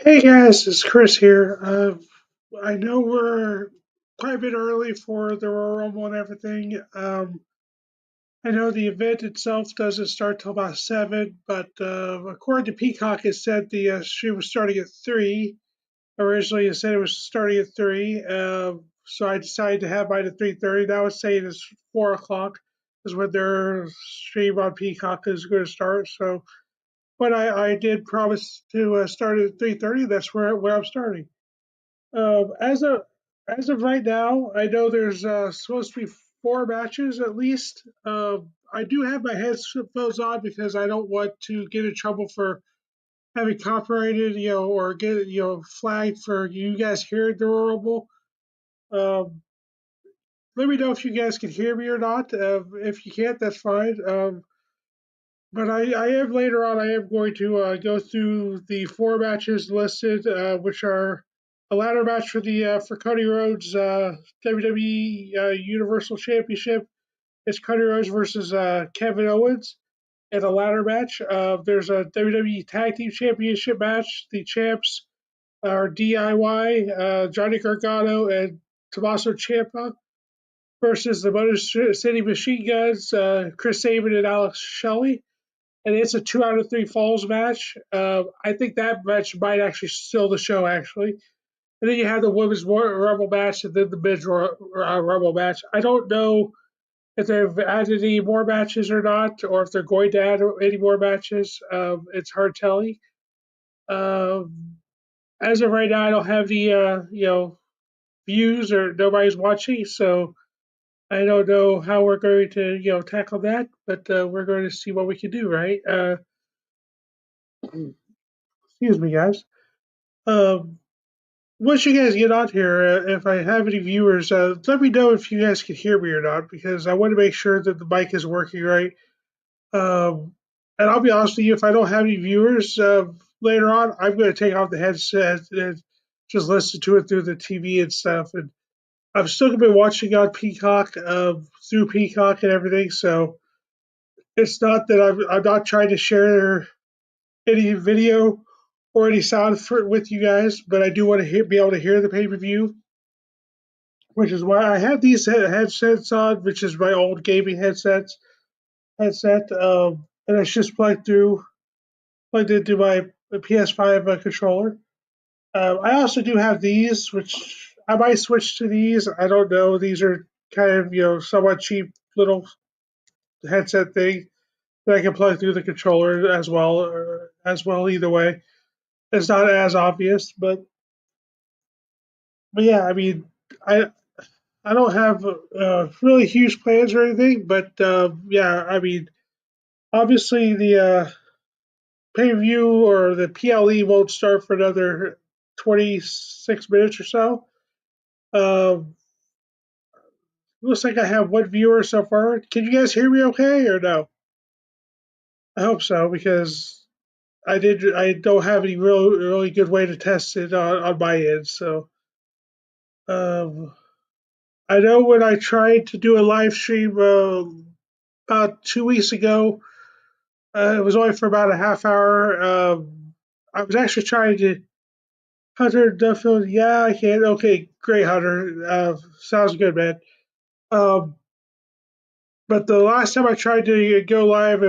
Hey guys, it's Chris here. I know we're quite a bit early for the Royal Rumble and everything. I know the event itself doesn't start till about 7, but according to Peacock, it said the stream was starting at 3. Originally, it said it was starting at 3, so I decided to have mine at 3:30. Now it's saying it's 4 o'clock is when their stream on Peacock is going to start. So, but I did promise to start at 3:30. That's where I'm starting. Um, as of as of right now, I know there's supposed to be 4 matches at least. I do have my headphones on because I don't want to get in trouble for having copyrighted, or get flagged for you guys hearing the Royal Rumble. Um, Let me know if you guys can hear me or not. If you can't, that's fine. But I am later on. I am going to go through the 4 matches listed, which are a ladder match for Cody Rhodes WWE Universal Championship. It's Cody Rhodes versus Kevin Owens in a ladder match. There's a WWE Tag Team Championship match. The champs are DIY, Johnny Gargano and Tommaso Ciampa versus the Motor City Machine Guns, Chris Sabin and Alex Shelley, and it's a 2 out of 3 falls match. I think that match might actually steal the show, actually. And then you have the women's Rumble match and then the men's Rumble match. I don't know if they've added any more matches or not, or if they're going to add any more matches. It's hard telling. Um, as of right now, I don't have the views or nobody's watching, so I don't know how we're going to tackle that. But we're going to see what we can do, right? Excuse me, guys. Um, Once you guys get on here, if I have any viewers, let me know if you guys can hear me or not, because I want to make sure that the mic is working right. And I'll be honest with you, if I don't have any viewers later on, I'm going to take off the headset and just listen to it through the TV and stuff. And I'm still going to be watching on Peacock, through Peacock and everything. So it's not that I'm not trying to share any video or any sound with you guys, but I do want to be able to hear the pay per view, which is why I have these headsets on, which is my old gaming headset, and it's just plugged into my PS5 controller. I also do have these, which I might switch to these. I don't know. These are kind of somewhat cheap little headset thing that I can plug through the controller as well, or as well either way. It's not as obvious, but yeah, I mean, I I don't have really huge plans or anything, but yeah, I mean, obviously the pay per view or the PLE won't start for another 26 minutes or so. Um, Looks like I have one viewer so far. Can you guys hear me okay or no? I hope so because I don't have any really good way to test it on my end. So um, I know when I tried to do a live stream about 2 weeks ago, it was only for about a half hour. I was actually trying to Hunter Duffield. Yeah, I can. Okay, great, Hunter. Sounds good, man. Um, but the last time I tried to go live, I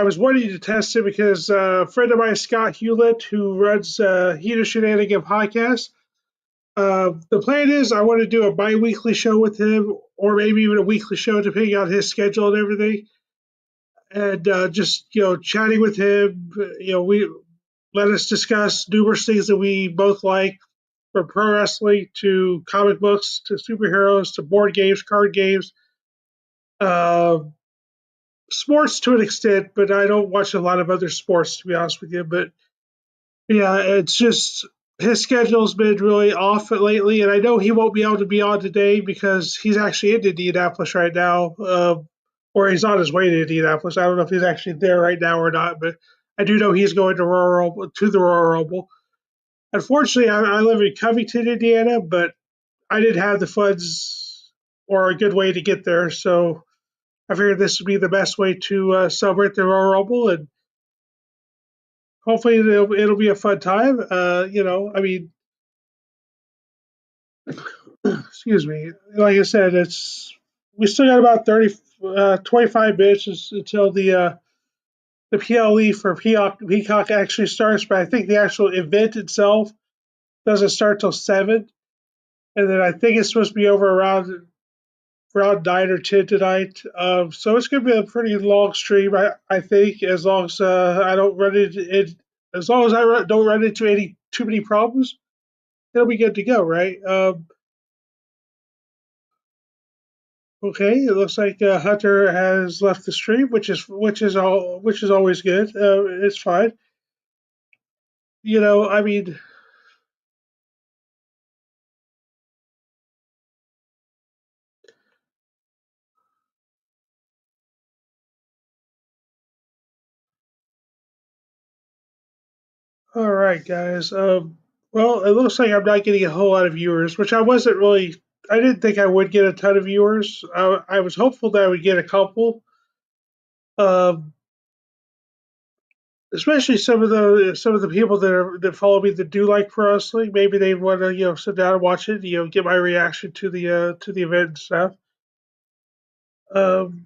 was wanting to test it because a friend of mine, Scott Hewlett, who runs Heater Shenanigan podcast. The plan is I want to do a bi-weekly show with him, or maybe even a weekly show, depending on his schedule and everything. And just chatting with him. We let us discuss numerous things that we both like, from pro wrestling to comic books to superheroes to board games, card games, uh, sports to an extent, but I don't watch a lot of other sports, to be honest with you. But yeah, it's just his schedule's been really off lately, and I know he won't be able to be on today because he's actually in Indianapolis right now, or he's on his way to Indianapolis. I don't know if he's actually there right now or not, but I do know he's going to the Royal Rumble. Unfortunately, I live in Covington, Indiana, but I didn't have the funds or a good way to get there, so I figured this would be the best way to celebrate the Royal Rumble. And hopefully it'll be a fun time. I mean, excuse me. Like I said, it's we still got about 25 minutes until the PLE for Peacock actually starts, but I think the actual event itself doesn't start till 7, and then I think it's supposed to be over around 9 or 10 tonight. So it's going to be a pretty long stream, I think, as long as I don't run into it, as long as don't run into any too many problems, it'll be good to go, right? Okay, it looks like Hunter has left the stream, which is always good. It's fine. I mean, all right, guys. Well, it looks like I'm not getting a whole lot of viewers, which I wasn't really. I didn't think I would get a ton of viewers. I was hopeful that I would get a couple. Um, Especially some of the people that follow me that do like pro wrestling. Maybe they want to sit down and watch it. Get my reaction to the event and stuff. Um,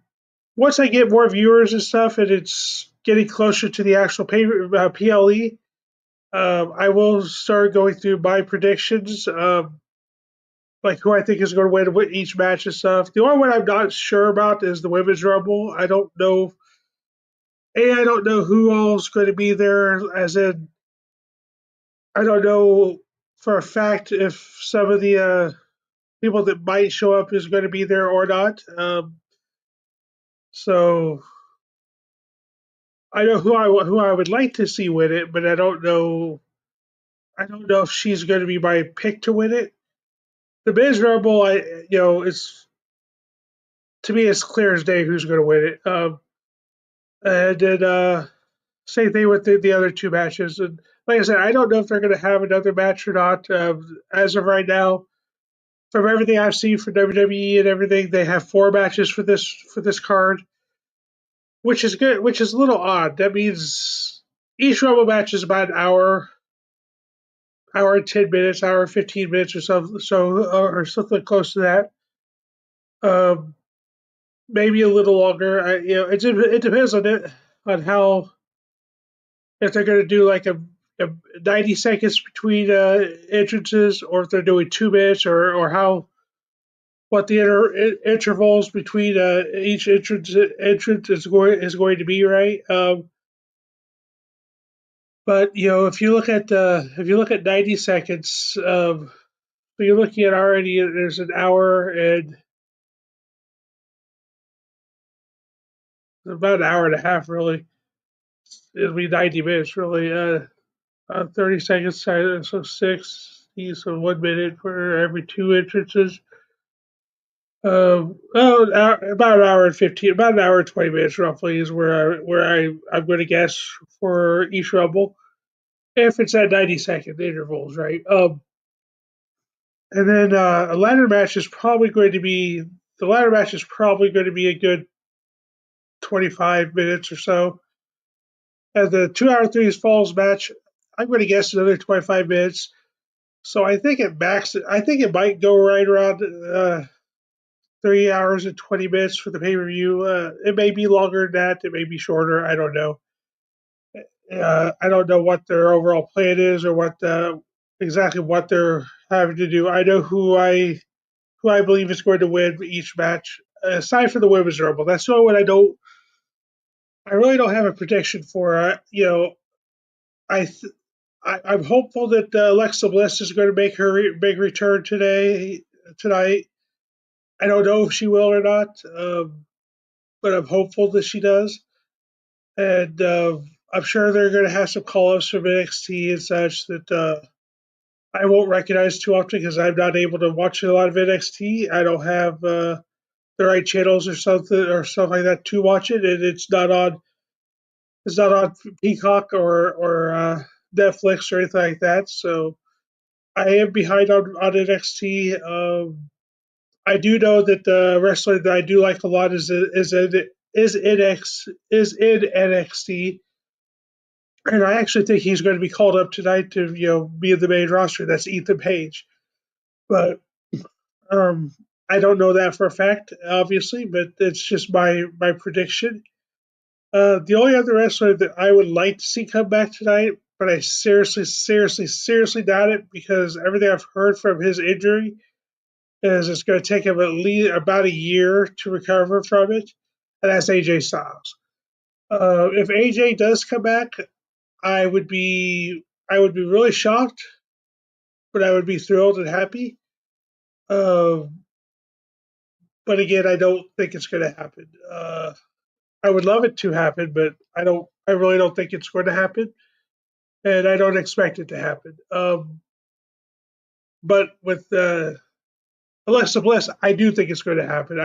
Once I get more viewers and stuff, and it's getting closer to the actual PLE, I will start going through my predictions, like who I think is going to win each match and stuff. The only one I'm not sure about is the women's rumble. I don't know. I don't know who all's going to be there. As in, I don't know for a fact if some of the people that might show up is going to be there or not. So I know who I would like to see win it, but I don't know. I don't know if she's going to be my pick to win it. The Miz Rumble, it's to me it's clear as day who's going to win it. And then same thing with the other two matches. And like I said, I don't know if they're going to have another match or not. As of right now, from everything I've seen from WWE and everything, they have 4 matches for this card, which is good. Which is a little odd. That means each Rumble match is about an hour and 10 minutes, hour and 15 minutes, or something, or something close to that. Um, Maybe a little longer. It depends on on how if they're going to do like a 90 seconds between entrances, or if they're doing 2 minutes, or how what the intervals between each entrance is going to be, right? But if you look at 90 seconds, so you're looking at already there's an hour and about an hour and a half really. It'll be 90 minutes really. 30 seconds, so 60, so 1 minute for every 2 entrances. About an hour and 15, about an hour and 20 minutes roughly is I'm going to guess for each rumble, if it's at 90-second intervals, right? And then a ladder match is probably going to be the ladder match is probably going to be a good 25 minutes or so. And the 2 hour threes falls match, I'm going to guess another 25 minutes. So I think it might go right around 3 hours and 20 minutes for the pay per view. It may be longer than that. It may be shorter. I don't know. I don't know what their overall plan is, or exactly what they're having to do. I know who I believe is going to win each match. Aside from the women's rumble, that's the only one I don't. I really don't have a prediction for. I th- I'm hopeful that Alexa Bliss is going to make her big return tonight. I don't know if she will or not, but I'm hopeful that she does. And I'm sure they're going to have some call-ups from NXT and such that I won't recognize too often because I'm not able to watch a lot of NXT. I don't have the right channels or stuff like that to watch it, and it's not on Peacock or Netflix or anything like that. So I am behind on NXT. I do know that the wrestler that I do like a lot is in NXT, and I actually think he's going to be called up tonight to be in the main roster. That's Ethan Page, but um, I don't know that for a fact, obviously, but it's just my prediction. The only other wrestler that I would like to see come back tonight, but I seriously, seriously, seriously doubt it because everything I've heard from his injury is it's going to take him at least about a year to recover from it, and that's AJ Styles. If AJ does come back, I would be I would be really shocked, but I would be thrilled and happy. Uh, but again, I don't think it's going to happen. I would love it to happen, but I don't. I really don't think it's going to happen, and I don't expect it to happen. But with Alexa Bliss, I do think it's going to happen.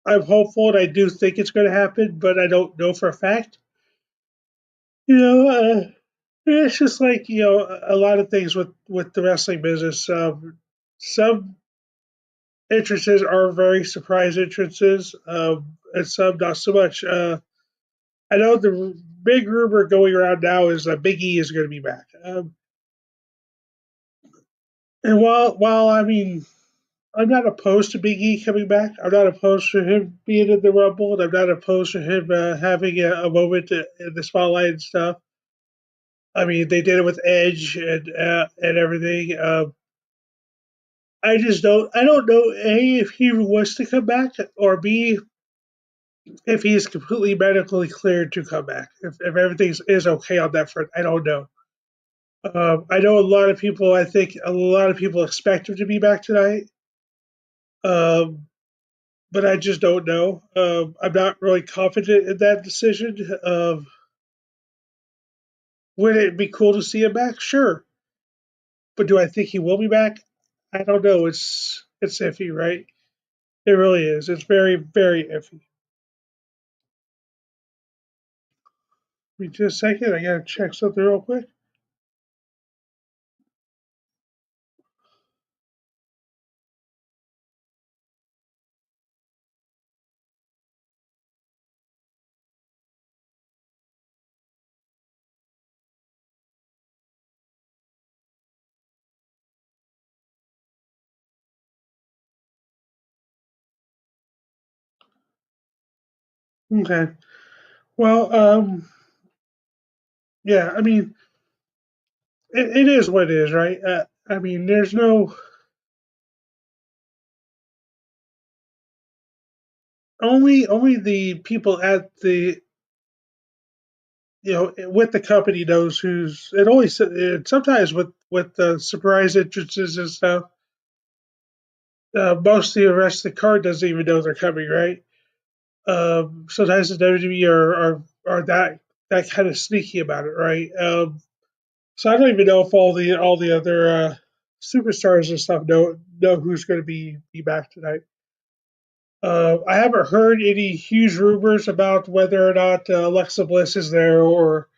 I'm hopeful, and I do think it's going to happen, but I don't know for a fact. You know, it's just like a lot of things with the wrestling business. Some entrances are very surprise entrances, and some not so much. I know the big rumor going around now is Big E is going to be back. And while I mean I'm not opposed to Big E coming back. I'm not opposed to him being in the Rumble, and I'm not opposed to him having a moment in the spotlight and stuff. I mean, they did it with Edge and everything. I just don't. I don't know a if he wants to come back, or b if he's completely medically cleared to come back. If everything is okay on that front, I don't know. I know a lot of people. I think a lot of people expect him to be back tonight. Um, but I just don't know. I'm not really confident in that decision. Would it be cool to see him back? Sure, but do I think he will be back? I don't know. It's iffy, right? It really is. It's very very iffy. Give me just a second. I gotta check something real quick. Okay. Well, yeah. I mean, it is what it is, right? I mean, there's no only the people at the with the company knows who's it always sometimes with the surprise entrances and stuff. Most of the rest of the card doesn't even know they're coming, right? Sometimes the WWE are that kind of sneaky about it, right? So I don't even know if all the other superstars and stuff know who's going to be back tonight. I haven't heard any huge rumors about whether or not Alexa Bliss is there or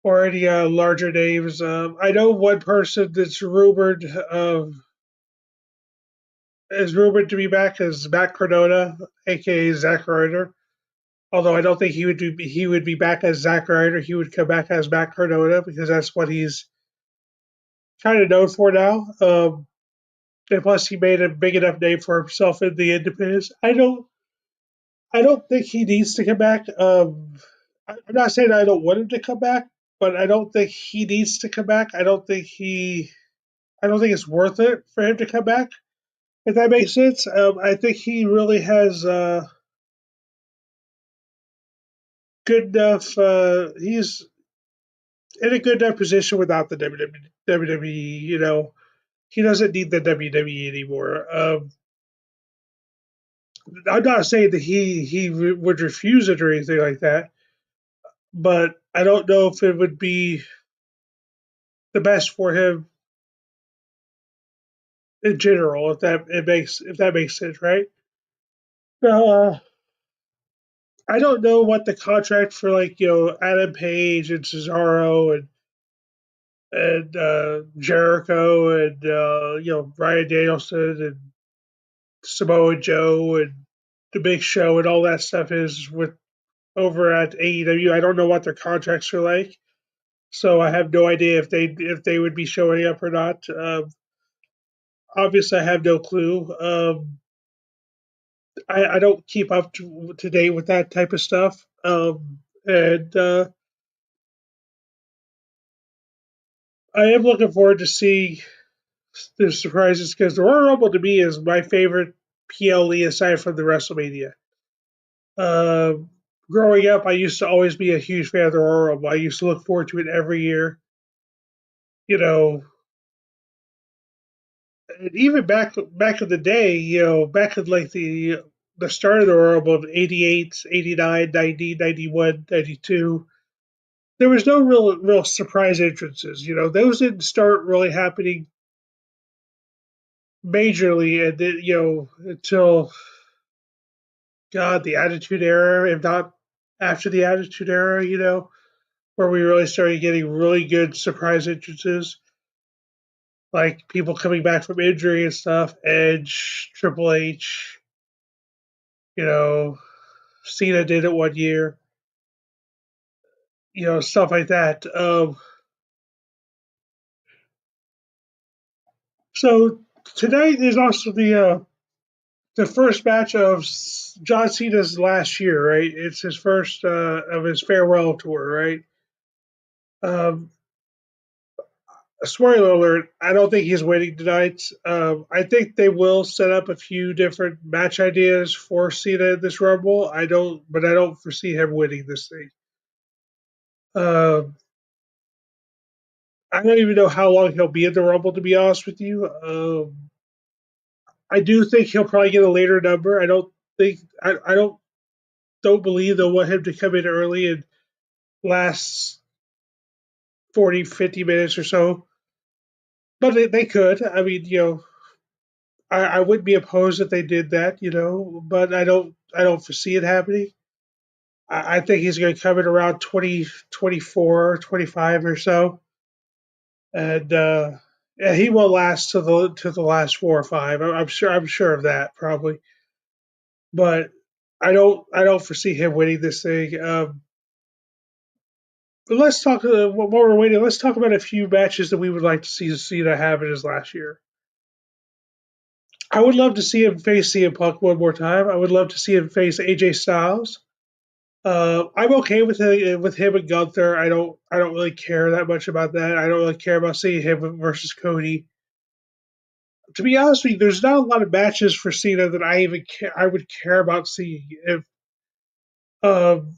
any larger names. I know one person that's rumored is rumored to be back is Matt Cardona, aka Zack Ryder. Although I don't think he would be back as Zack Ryder, he would come back as Matt Cardona because that's what he's kind of known for now. And plus, he made a big enough name for himself in the independents. I don't think he needs to come back. I'm not saying I don't want him to come back, but I don't think he needs to come back. I don't think it's worth it for him to come back. If that makes sense, I think he really has good enough. He's in a good enough position without the WWE. He doesn't need the WWE anymore. I'm not saying that he would refuse it or anything like that, but I don't know if it would be the best for him in general. If that makes sense, right? Now, I don't know what the contract for like Adam Page and Cesaro and Jericho and Ryan Danielson and Samoa Joe and the Big Show and all that stuff is with over at AEW. I don't know what their contracts are like, so I have no idea if they would be showing up or not. Obviously, I have no clue. I don't keep up to date with that type of stuff. And I am looking forward to see the surprises because the Royal Rumble to me is my favorite PLE aside from the WrestleMania. Uh, Growing up, I used to always be a huge fan of the Royal Rumble. I used to look forward to it every year. You know, and even back in the day, back in like the start of the Royal Rumble of 88, 89, 90, 91, 92, there was no real surprise entrances. Those didn't start really happening majorly, and until God, the Attitude Era, if not after the Attitude Era, where we really started getting really good surprise entrances, like people coming back from injury and stuff. Edge, Triple H, you know, Cena did it one year, stuff like that. So tonight is also the first match of John Cena's last year, right? It's his first of his farewell tour, right? Um, Spoiler alert: I don't think he's winning tonight. I think they will set up a few different match ideas for Cena in this Rumble. But I don't foresee him winning this thing. Um, I don't even know how long he'll be in the Rumble, to be honest with you. I do think he'll probably get a later number. I don't believe they'll want him to come in early and last 40, 50 minutes or so. But they could. I mean, I wouldn't be opposed if they did that, but I don't foresee it happening. I think he's going to come in around 20, 24, 25 or so, and yeah, he will last to the last 4 or 5. I'm sure of that probably, but I don't foresee him winning this thing. But let's talk. While we're waiting, let's talk about a few matches that we would like to see Cena have in his last year. I would love to see him face CM Punk one more time. I would love to see him face AJ Styles. I'm okay with him and Gunther. I don't really care that much about that. I don't really care about seeing him versus Cody. To be honest with you, there's not a lot of matches for Cena that I would care about seeing. If um,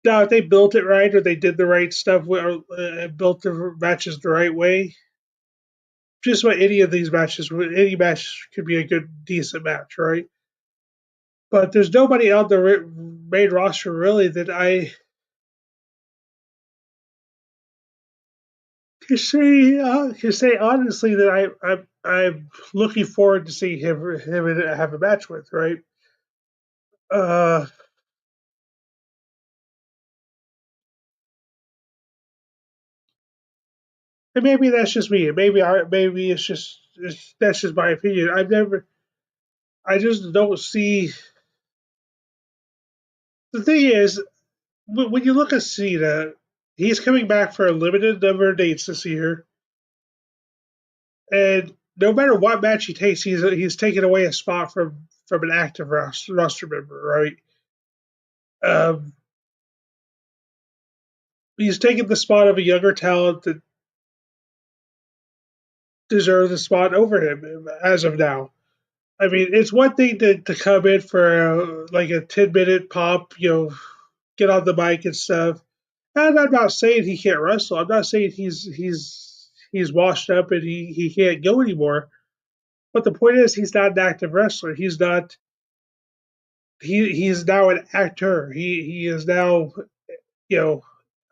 Now if they built it right or they did the right stuff or built the matches the right way, just about any match could be a good decent match, right? But there's nobody on the main roster really that I can say honestly that I'm looking forward to see him have a match with, right? Uh, and maybe that's just me. Maybe that's just my opinion. I just don't see. The thing is, when you look at Cena, he's coming back for a limited number of dates this year, and no matter what match he takes, he's taking away a spot from an active roster member, right? Um, he's taking the spot of a younger talent that deserves the spot over him as of now. I mean, it's one thing to come in for like a 10-minute pop, get on the mic and stuff. And I'm not saying he can't wrestle. I'm not saying he's washed up and he can't go anymore. But the point is, he's not an active wrestler. He's not. He's now an actor. He is now, you know,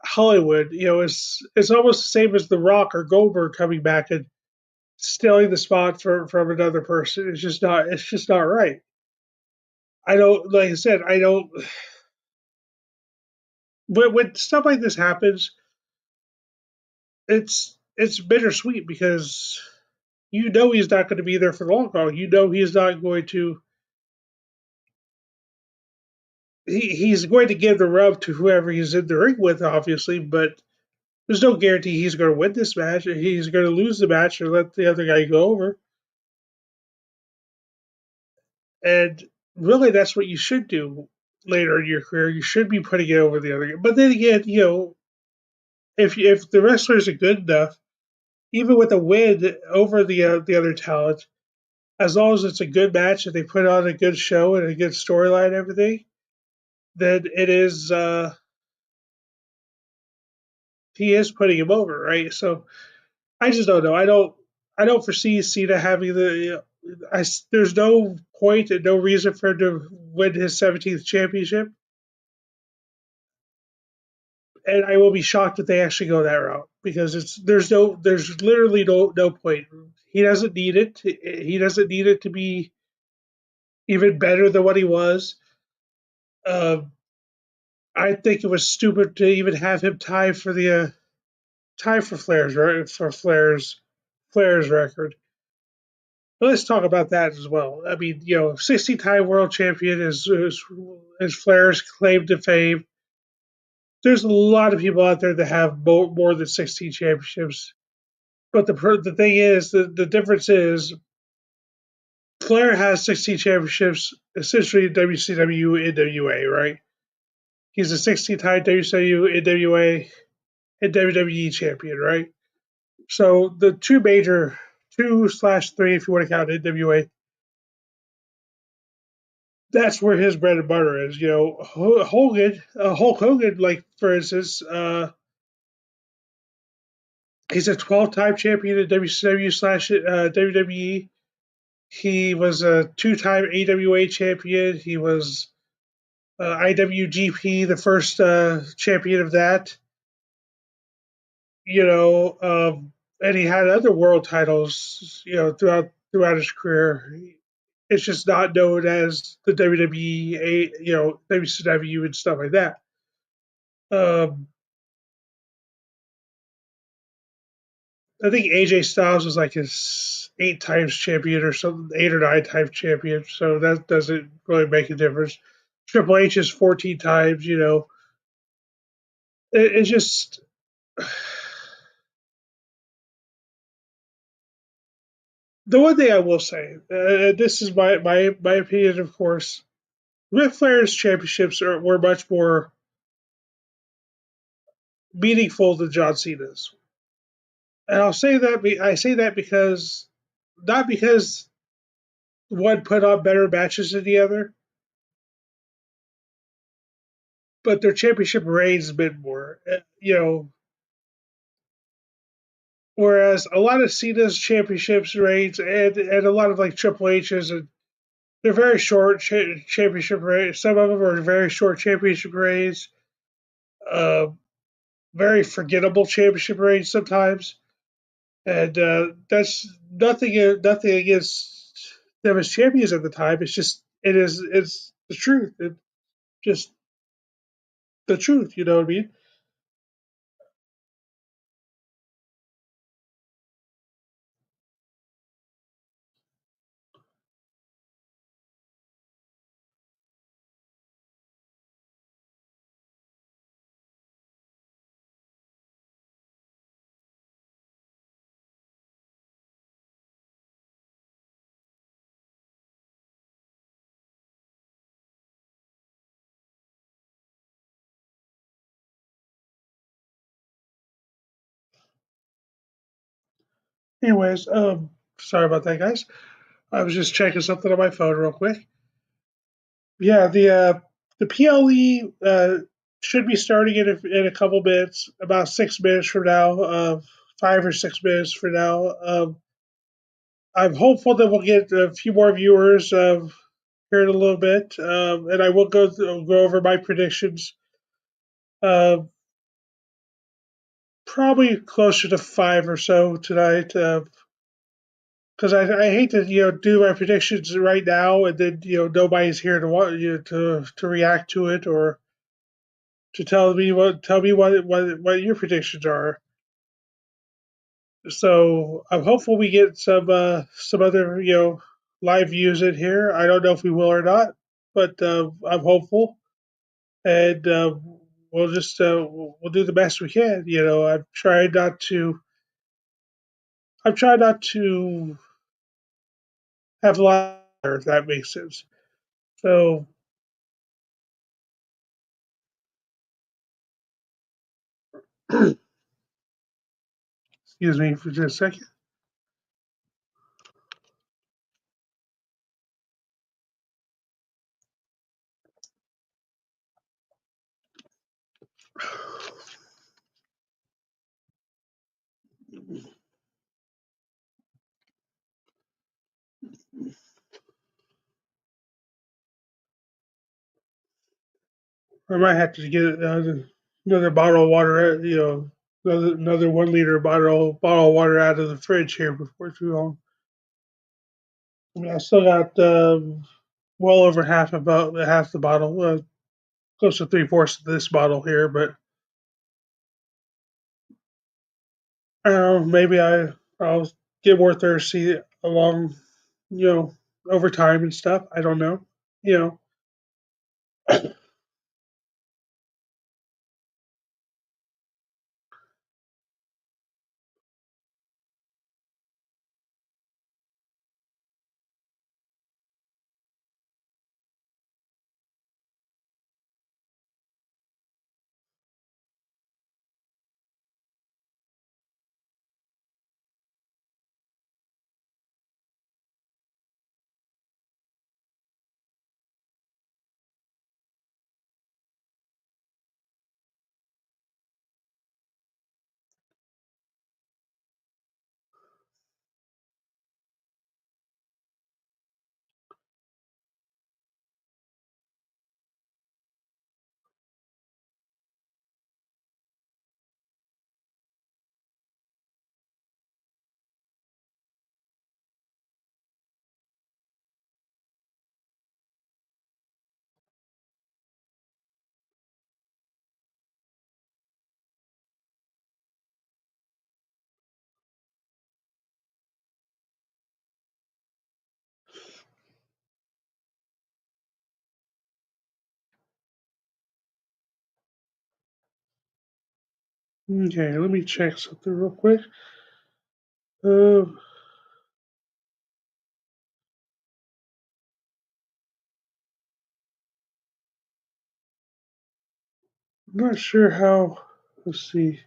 Hollywood. It's almost the same as The Rock or Goldberg coming back and stealing the spot from another person. It's just not right. I don't like I said, I don't when stuff like this happens, it's bittersweet because he's not going to be there for the long haul. He's not going to he's going to give the rub to whoever he's in the ring with, obviously, but there's no guarantee he's going to win this match. Or he's going to lose the match or let the other guy go over. And really, that's what you should do later in your career. You should be putting it over the other guy. But then again, if the wrestlers are good enough, even with a win over the other talent, as long as it's a good match and they put on a good show and a good storyline and everything, then it is he is putting him over, right? So I just don't know. I don't foresee Cena having there's no point and no reason for him to win his 17th championship, and I will be shocked if they actually go that route because there's literally no point. He doesn't need it. He doesn't need it to be even better than what he was. Um, I think it was stupid to even have him tie for Flair's right for Flair's record. But let's talk about that as well. I mean, 60-time world champion is Flair's claim to fame. There's a lot of people out there that have more than 16 championships. But the thing is, the difference is Flair has 16 championships essentially in WCW, NWA, right? He's a 16-time WCW, NWA, and WWE champion, right? So the two slash three, if you want to count NWA, that's where his bread and butter is. Hulk Hogan, like for instance, he's a 12-time champion in WCW slash WWE. He was a two-time AWA champion. He was IWGP, the first champion of that. And he had other world titles, throughout his career. It's just not known as the WWE, WCW and stuff like that. Um, I think AJ Styles was like his 8 times champion or something, 8 or 9 times champion. So that doesn't really make a difference. Triple H is 14 times. It's just the one thing I will say. This is my opinion, of course. Ric Flair's championships were much more meaningful than John Cena's, and I say that because not because one put on better matches than the other, but their championship reigns been more. Whereas a lot of Cena's championships reigns and a lot of like Triple H's and they're very short championship reigns. Some of them are very short championship reigns. Uh, Very forgettable championship reigns sometimes, and that's nothing against them as champions at the time. It's the truth. It's just the truth. You know what I mean? Anyways, sorry about that, guys. I was just checking something on my phone real quick. Yeah, the PLE should be starting in a couple minutes, about 6 minutes from now, 5 or 6 minutes from now. I'm hopeful that we'll get a few more viewers here in a little bit, and I will go over my predictions. Uh, Probably closer to 5 or so tonight, because I hate to do my predictions right now and then nobody's here to to react to it or to tell me what your predictions are. So I'm hopeful we get some other live views in here. I don't know if we will or not, but I'm hopeful. and we'll do the best we can. I've tried not to have a lot, if that makes sense. So, excuse me for just a second. I might have to get another bottle of water. Another 1 liter bottle of water out of the fridge here before too long. I mean, I still got well over half the bottle, close to 3/4 of this bottle here. But I don't know, maybe I'll get more thirsty along, you know, over time and stuff. I don't know. You know. Okay, let me check something real quick. I'm not sure how. Let's see.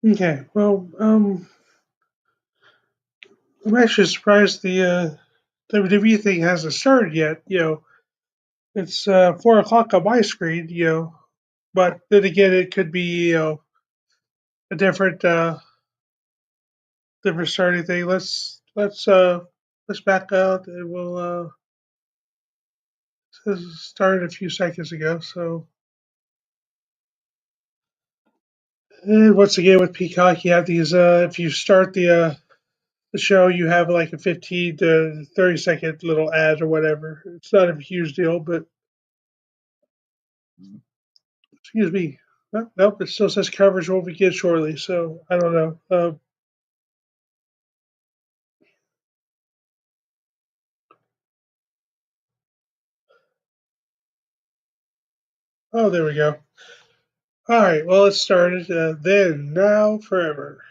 Okay, well, I'm actually surprised the WWE thing hasn't started yet. It's 4 o'clock on my screen. But then again, it could be a different starting thing. Let's back out and we'll start a few seconds ago. So, and once again with Peacock, you have these. If you start the show, you have like a 15 to 30-second little ad or whatever. It's not a huge deal, but excuse me. Nope, it still says coverage will begin shortly, so I don't know. Oh, there we go. All right, well, it started. Then, now, forever.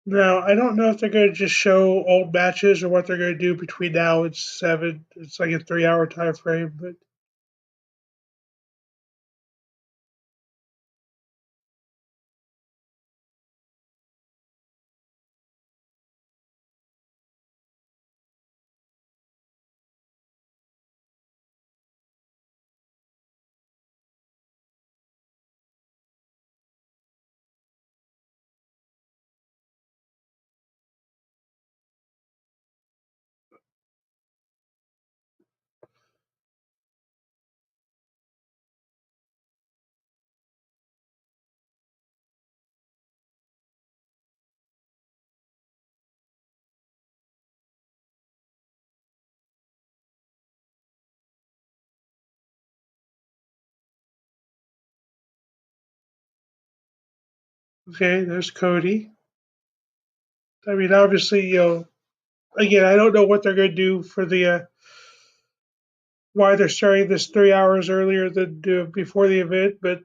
Now, I don't know if they're going to just show old matches or what they're going to do between now and 7. It's like a 3 hour time frame, but okay, there's Cody. I mean, obviously, again, I don't know what they're going to do for the why they're starting this 3 hours earlier than before the event, but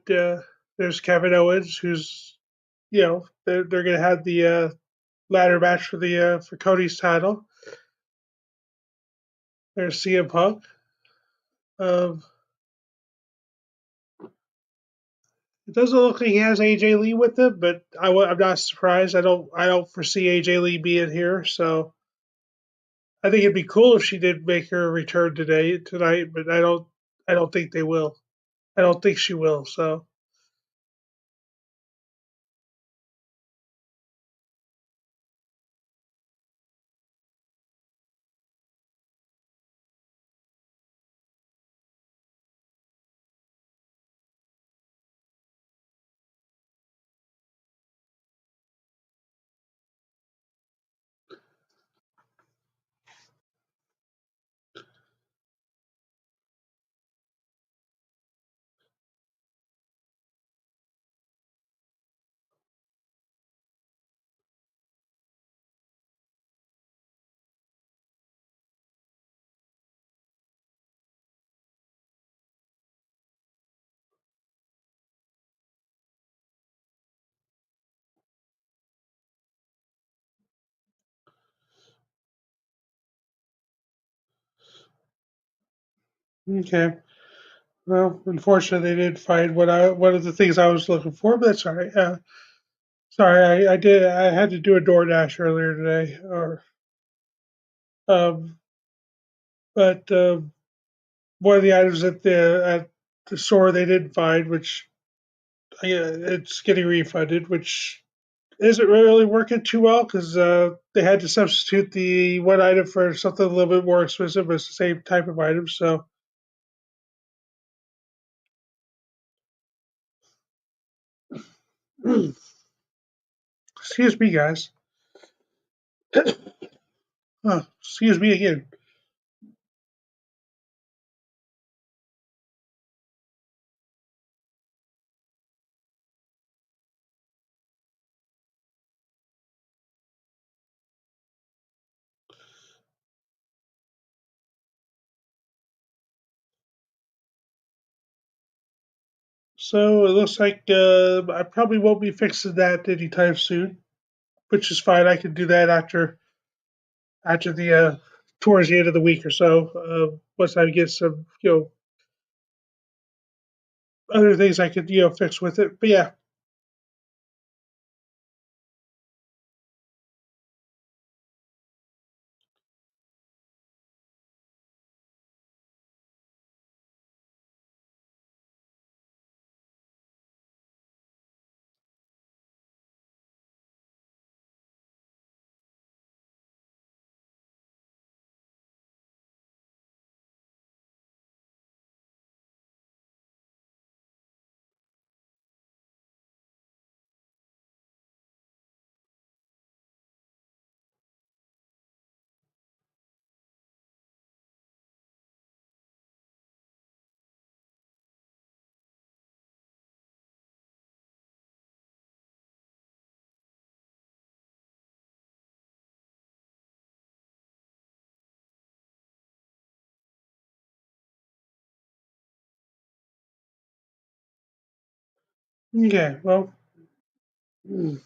there's Kevin Owens, who's they're going to have the ladder match for the for Cody's title. There's CM Punk. Um, it doesn't look like he has AJ Lee with him, but I'm not surprised. I don't foresee AJ Lee being here, so I think it'd be cool if she did make her return tonight, but I don't think they will. I don't think she will. So okay. Well, unfortunately, they didn't find one of the things I was looking for, but that's all right. Sorry, I had to do a DoorDash earlier today, or um, but one of the items at the store they didn't find, which it's getting refunded, which isn't really working too well because they had to substitute the one item for something a little bit more expensive, but it's the same type of item. So, excuse me, guys. Excuse me again. So it looks like I probably won't be fixing that anytime soon, which is fine. I can do that after the towards the end of the week or so. Once I get some other things I could fix with it. But yeah, Okay, well, mm,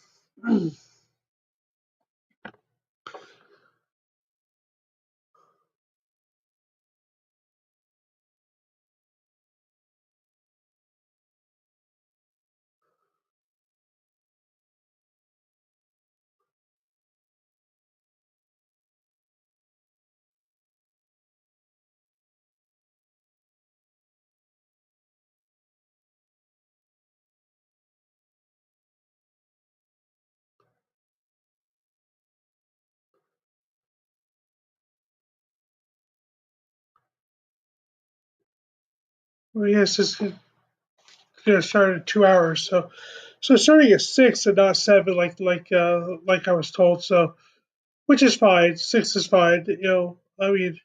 well, yes, it's gonna start in 2 hours. So starting at 6 and not 7, like I was told. So which is fine. 6 is fine. I mean,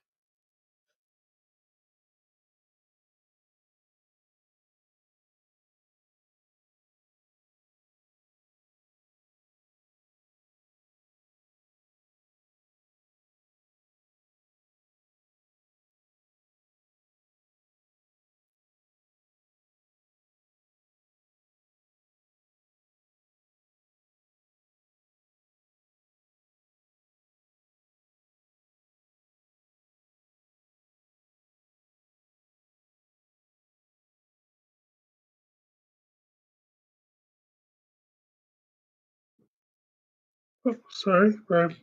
oh, sorry, right.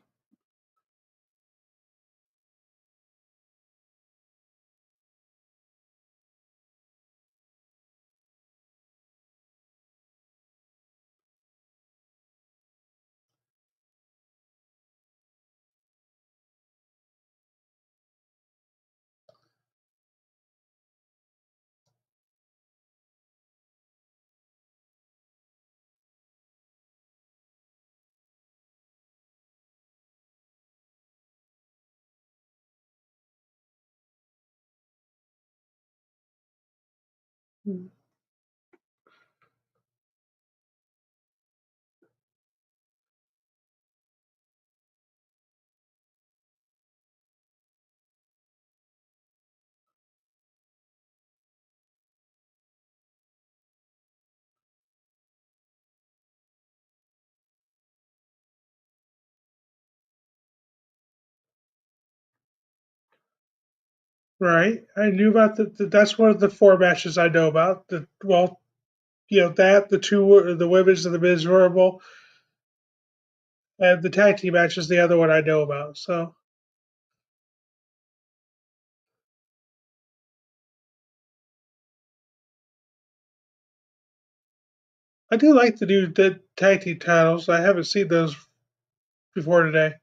Right. I knew about that's one of the 4 matches I know about. That the two, the women's and the men's Rumble, and the tag team match is the other one I know about. So I do like the tag team titles. I haven't seen those before today.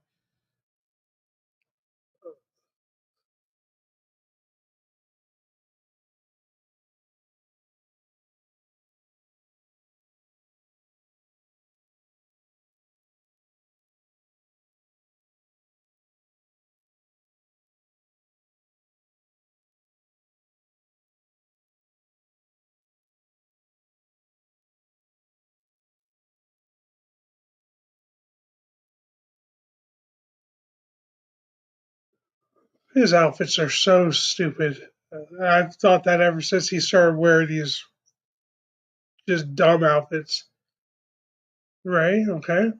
His outfits are so stupid. I've thought that ever since he started wearing these just dumb outfits. Right? Okay.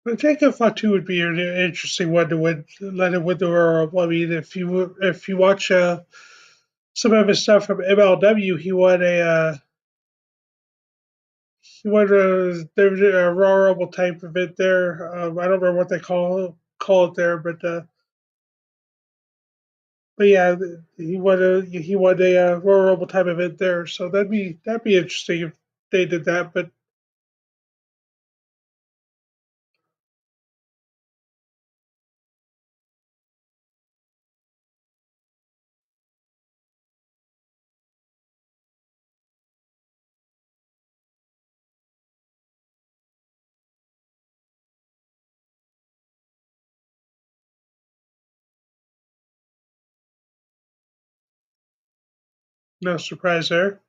But Jacob Fatu would be an interesting one to win, let him win the Royal Rumble. I mean, if you watch some of his stuff from MLW, there was a Royal Rumble type event there. I don't remember what they call it there, but yeah, he won a Royal Rumble type event there. So that'd be interesting if they did that. But no surprise there.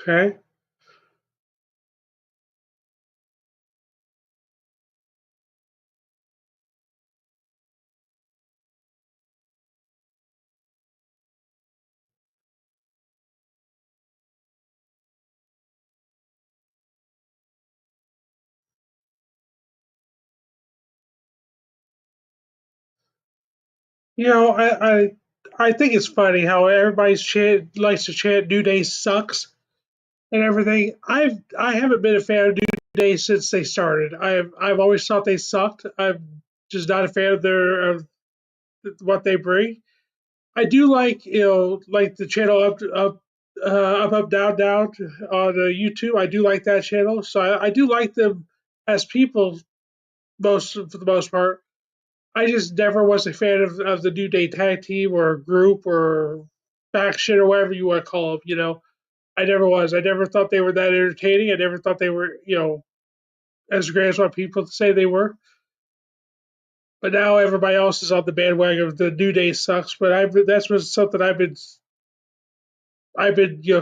Okay. You know, I think it's funny how likes to chant "New Day sucks" and everything. I haven't been a fan of New Day since they started. I've always thought they sucked. I'm just not a fan of what they bring. I do like the channel up down down on YouTube. I do like that channel, so I do like them as people most for the most part. I just never was a fan of the New Day tag team or group or faction or whatever you want to call them. I never was. I never thought they were that entertaining. I never thought they were as great as what people say they were. But now everybody else is on the bandwagon of the New Day sucks. But that's was something I've been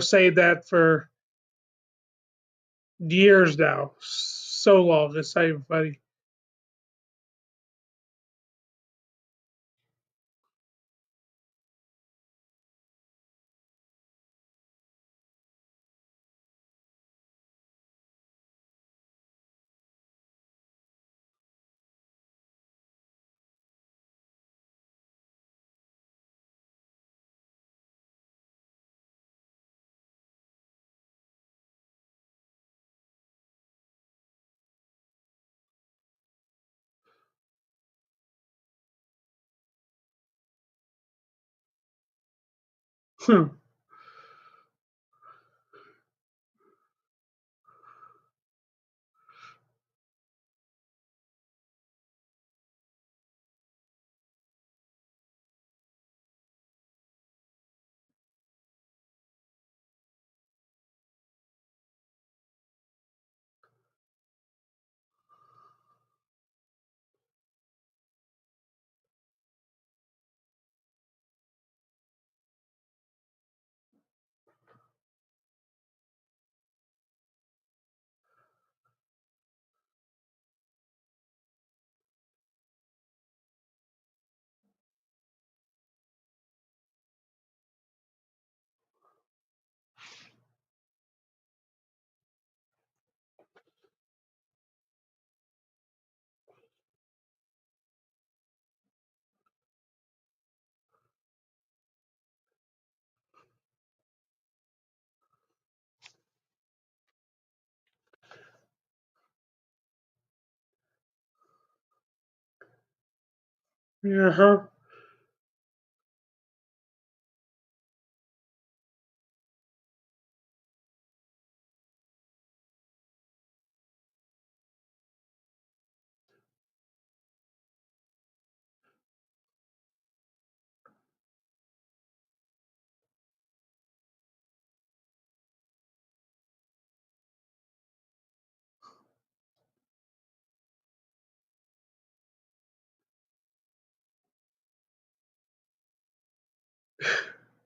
saying that for years now. So long. It's not even funny. Yeah.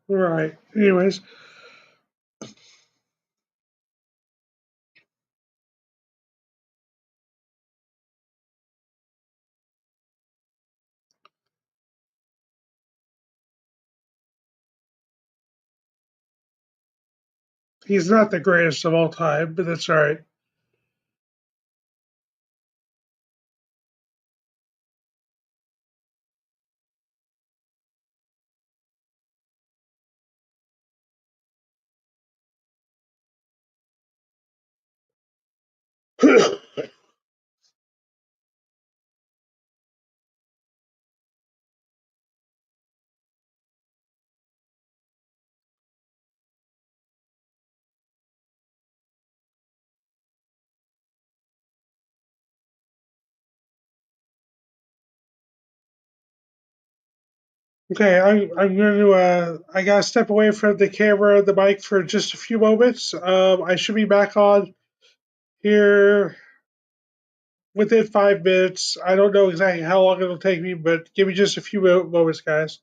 Right. Anyways, he's not the greatest of all time, but that's all right. Okay, I'm going to I gotta step away from the camera and the mic for just a few moments. I should be back on here within 5 minutes. I don't know exactly how long it'll take me, but give me just a few moments, guys.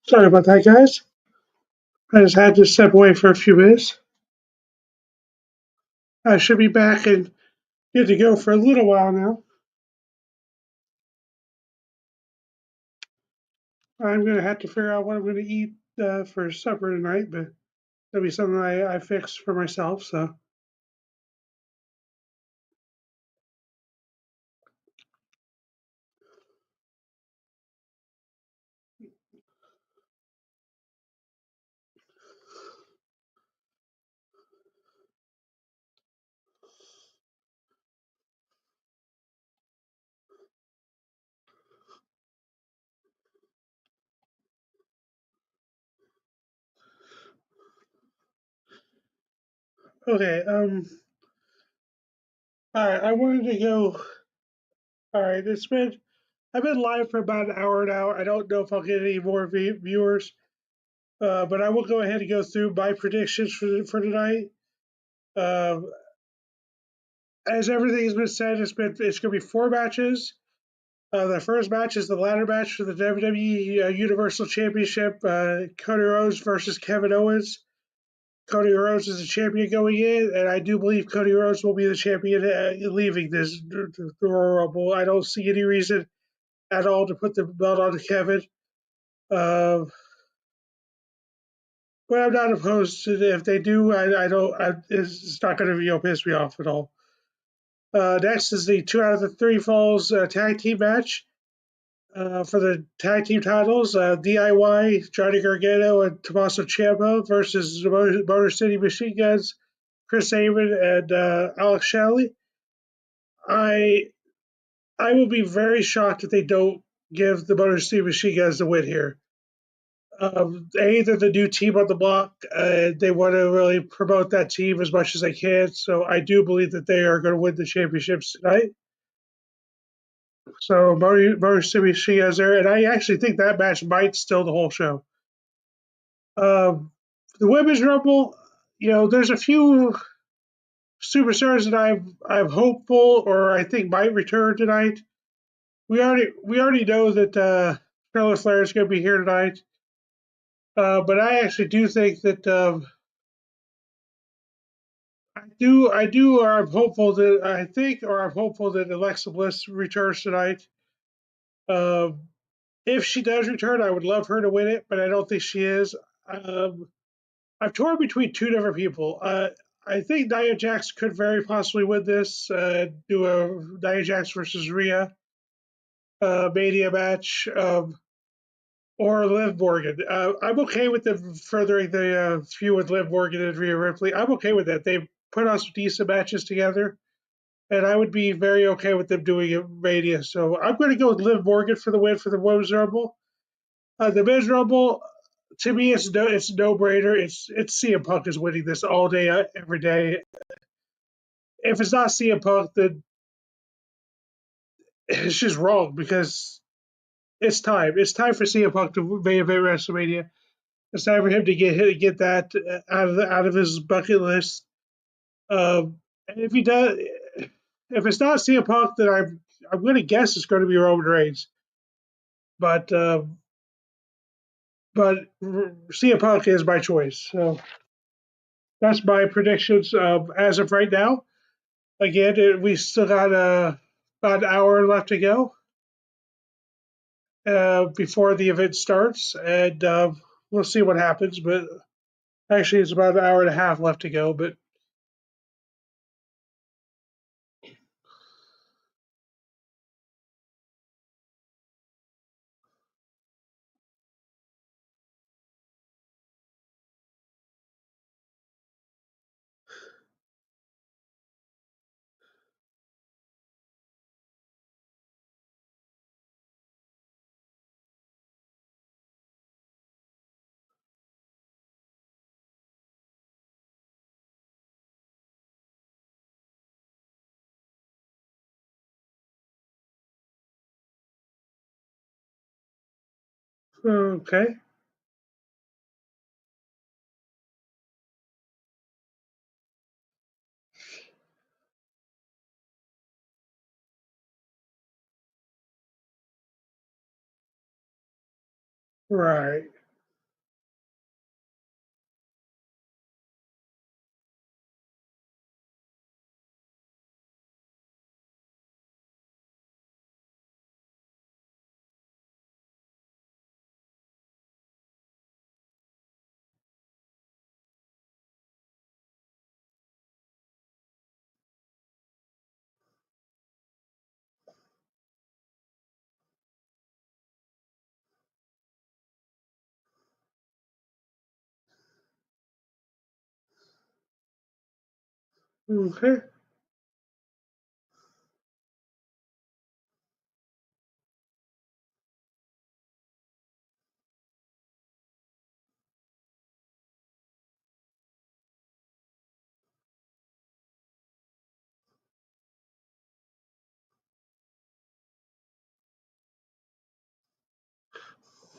Sorry about that, guys. I just had to step away for a few minutes. I should be back and good to go for a little while now. I'm going to have to figure out what I'm going to eat for supper tonight, but that'll be something I fix for myself. So, okay. All right. I wanted to go. All right. I've been live for about an hour now. I don't know if I'll get any more viewers, but I will go ahead and go through my predictions for tonight. Uh, as everything's been said, it's going to be four matches. The first match is the ladder match for the WWE Universal Championship. Cody Rhodes versus Kevin Owens. Cody Rhodes is the champion going in, and I do believe Cody Rhodes will be the champion leaving the Royal Rumble. I don't see any reason at all to put the belt on Kevin. Uh, but I'm not opposed to if they do. I don't. It's not going to piss me off at all. Next is the 2 out of the 3 falls tag team match. For the tag team titles, DIY, Johnny Gargano and Tommaso Ciampa versus Motor City Machine Guns, Chris Sabin and Alex Shelley. I I will be very shocked if they don't give the Motor City Machine Guns the win here. They're the new team on the block. They want to really promote that team as much as they can. So I do believe that they are going to win the championships tonight. So Motor City Machine Guns there, and I actually think that match might steal the whole show. Um, the women's rumble, there's a few superstars that I'm hopeful or I think might return tonight. We already know that Charlotte Flair is going to be here tonight, but I actually do think that I do or I'm hopeful that I think or I'm hopeful that Alexa Bliss returns tonight. Um, if she does return, I would love her to win it, but I don't think she is. Um, I'm torn between two different people. I think Nia Jax could very possibly win this. Do a Nia Jax versus Rhea Mania match, or Liv Morgan. I'm okay with them furthering the feud with Liv Morgan and Rhea Ripley. I'm okay with that. They've put on some decent matches together, and I would be very okay with them doing a Mania. So I'm going to go with Liv Morgan for the win for the Women's Rumble. The Men's Rumble, to me, it's no brainer. It's CM Punk is winning this all day, every day. If it's not CM Punk, then it's just wrong because it's time. It's time for CM Punk to main event WrestleMania. It's time for him to get that out of his bucket list. And if he does, if it's not CM Punk, then I'm going to guess it's going to be Roman Reigns. But but CM Punk is my choice. So that's my predictions as of right now. Again, we still got about an hour left to go before the event starts, and we'll see what happens. But actually, it's about an hour and a half left to go. But okay, right. Okay.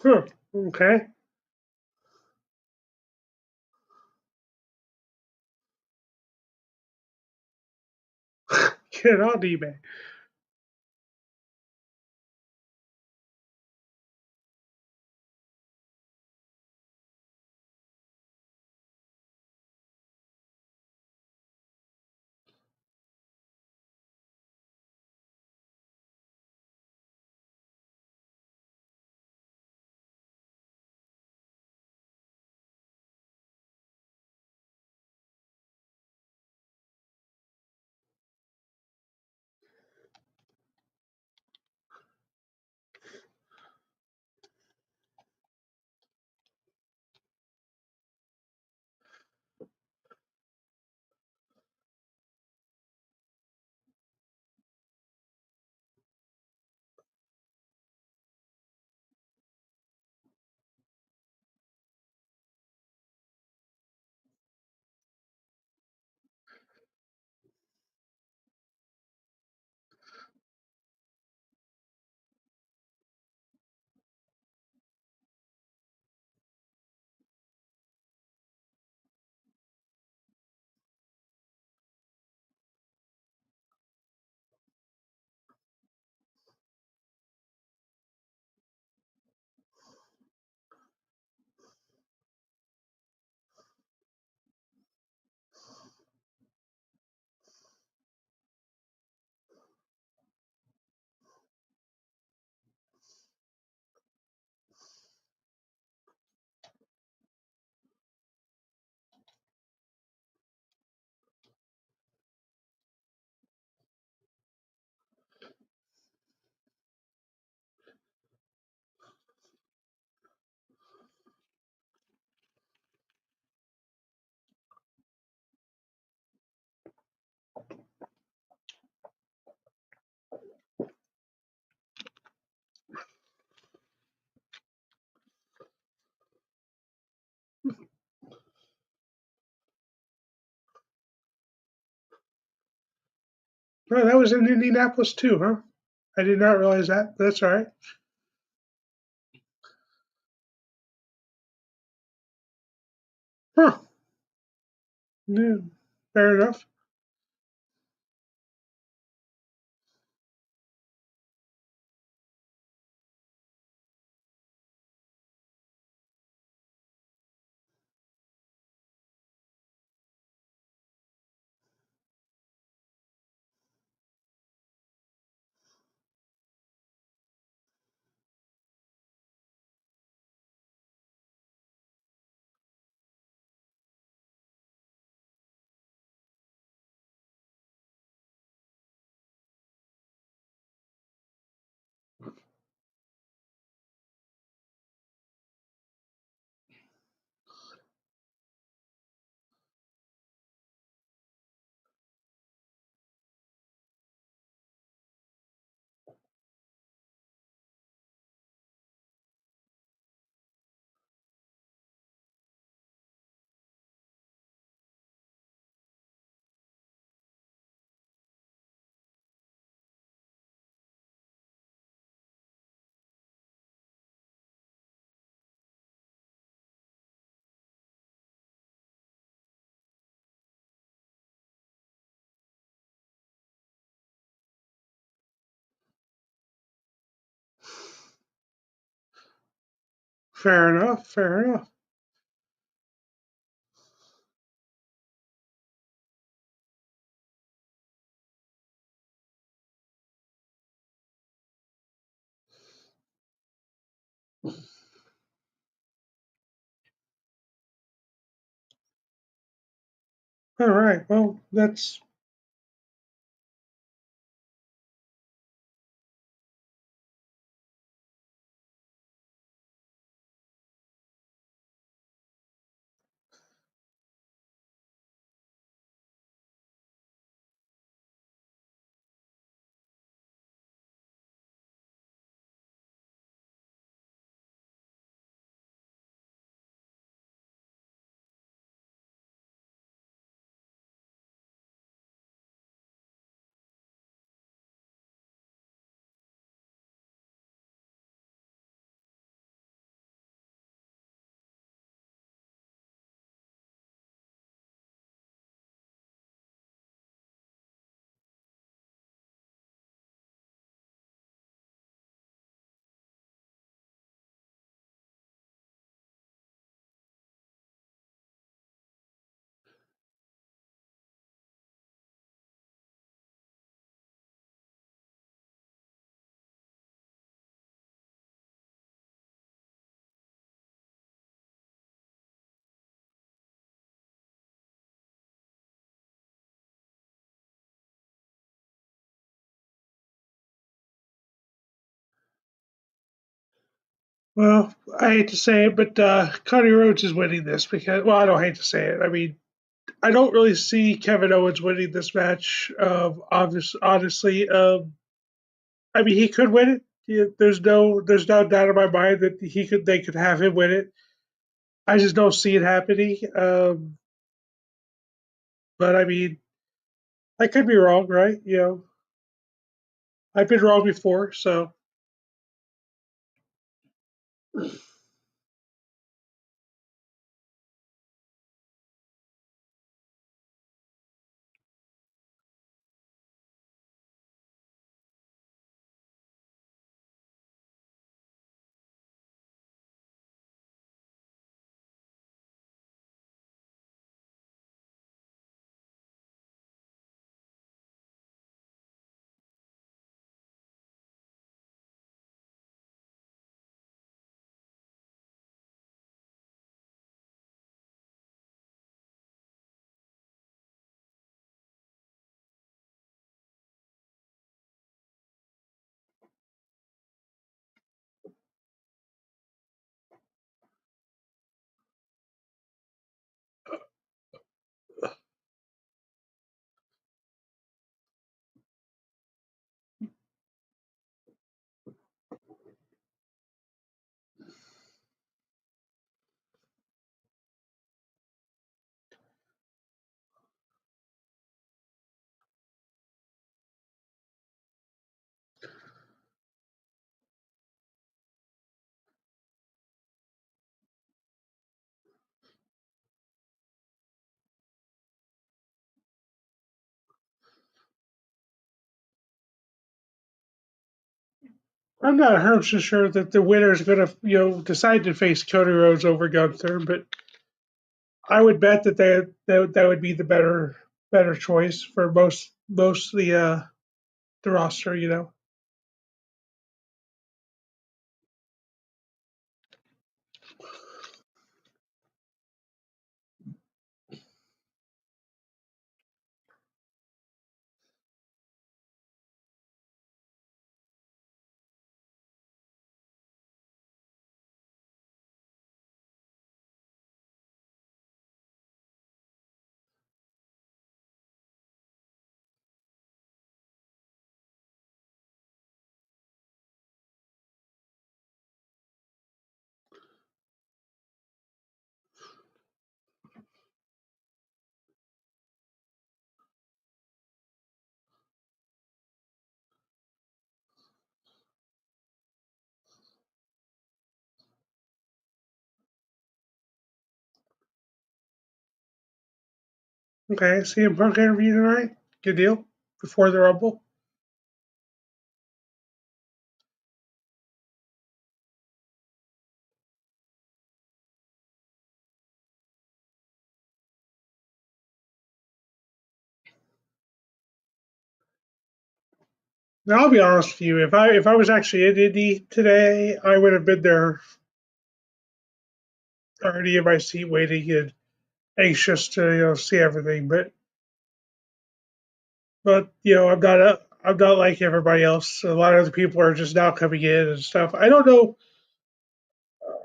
Huh. Okay. Get on eBay. Oh, that was in Indianapolis too, huh? I did not realize that. But that's all right. Huh. Yeah. Fair enough. Fair enough. Fair enough. All right. Well, that's Well, I hate to say it, but Cody Rhodes is winning this because, well, I don't hate to say it. I mean, I don't really see Kevin Owens winning this match. Honestly, I mean, he could win it. There's no doubt in my mind that they could have him win it. I just don't see it happening. But I mean, I could be wrong, right? I've been wrong before, so I'm not 100% sure that the winner is going to decide to face Cody Rhodes over Gunther, but I would bet that that would be the better choice for most of the roster. Okay, CM Punk interview tonight. Good deal. Before the Rumble. Now I'll be honest with you. If I was actually in Indy today, I would have been there already in my seat waiting and anxious to see everything. But I'm not like everybody else. A lot of other people are just now coming in and stuff. I don't know.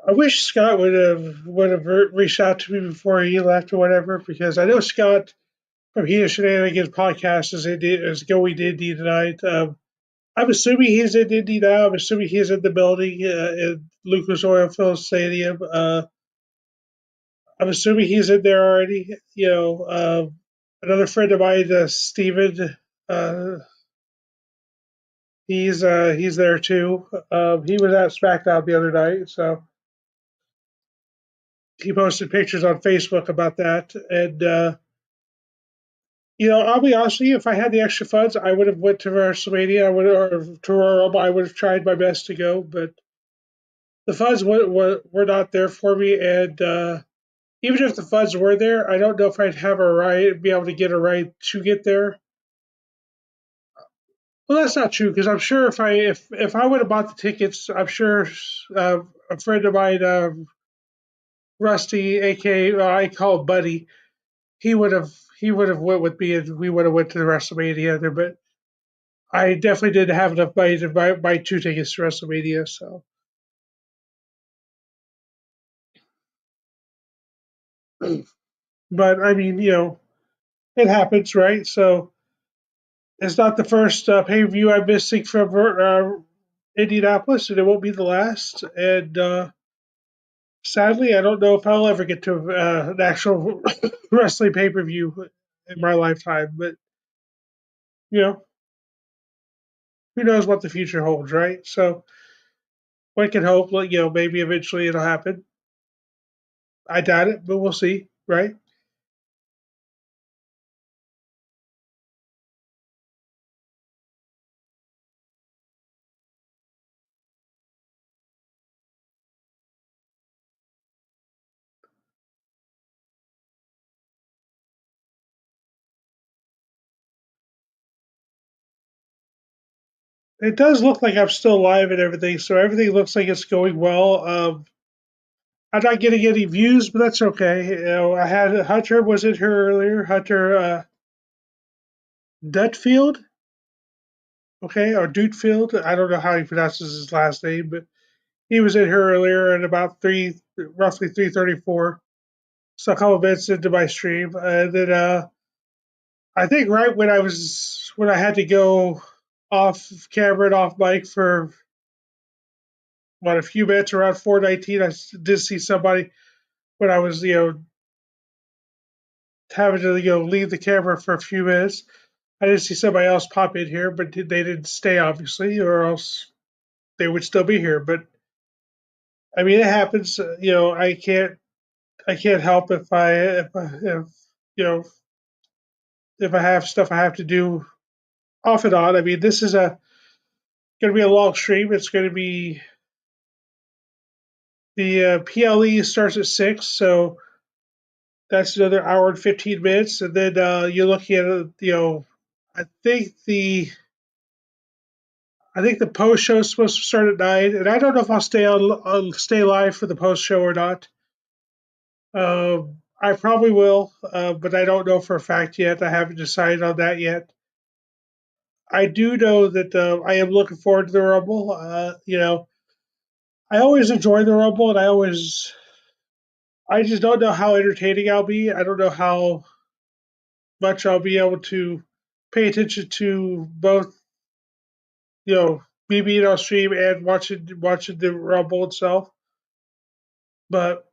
I wish Scott would have reached out to me before he left or whatever, because I know Scott from He and Shenanigans podcast is going to Indy tonight. I'm assuming he's in Indy now. I'm assuming he's in the building in Lucas Oil Field Stadium. I'm assuming he's in there already. Another friend of mine, Steven, uh, he's there too. He was at SmackDown the other night, so he posted pictures on Facebook about that. And I'll be honest with you, if I had the extra funds, I would have went to WrestleMania. I would, or to Royal Rumble. I would have tried my best to go, but the funds were not there for me. And even if the funds were there, I don't know if I'd have a ride, be able to get a ride to get there. Well, that's not true, because I'm sure if I would have bought the tickets, I'm sure a friend of mine, Rusty, aka I call him Buddy, he would have went with me and we would have went to the WrestleMania there. But I definitely didn't have enough money to buy 2 tickets to WrestleMania. So But I mean, it happens, right? So it's not the first pay per view I'm missing from Indianapolis, and it won't be the last. And sadly, I don't know if I'll ever get to an actual wrestling pay per view in my lifetime. But you know, who knows what the future holds, right? So one can hope, like, maybe eventually it'll happen. I doubt it, but we'll see, right? It does look like I'm still alive and everything, so everything looks like it's going well. I'm not getting any views, but that's okay. I had Hunter was in here earlier. Hunter Dutfield, okay, or Dutefield. I don't know how he pronounces his last name, but he was in here earlier at about roughly 3:34. So a couple minutes into my stream, and then I think right when I had to go off camera and off mic for a few minutes around 4:19, I did see somebody when I was having to leave the camera for a few minutes. I did see somebody else pop in here, but they didn't stay obviously, or else they would still be here. But I mean, it happens. I can't help if you know if I have stuff I have to do off and on. I mean, this is a going to be a long stream. It's going to be the PLE starts at 6, so that's another hour and 15 minutes, and then you're looking at I think the I think the post show is supposed to start at 9, and I don't know if I'll stay live for the post show or not. I probably will, but I don't know for a fact yet. I haven't decided on that yet. I do know that I am looking forward to the Rumble. I always enjoy the Rumble, and I just don't know how entertaining I'll be. I don't know how much I'll be able to pay attention to both, me being on stream and watching the Rumble itself. But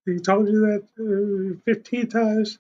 he told you that 15 times.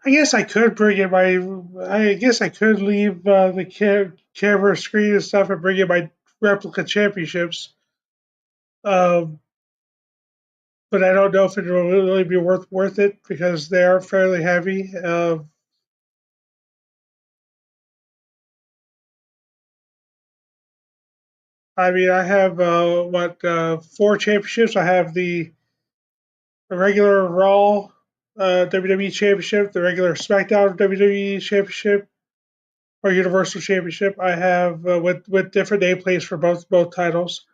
I guess I could bring in my. I guess I could leave the camera screen and stuff and bring in my replica championships. Um, but I don't know if it will really be worth it because they are fairly heavy. I mean, I have four championships. I have the regular Raw WWE Championship, the regular SmackDown WWE Championship, or Universal Championship. I have with different nameplates for both titles.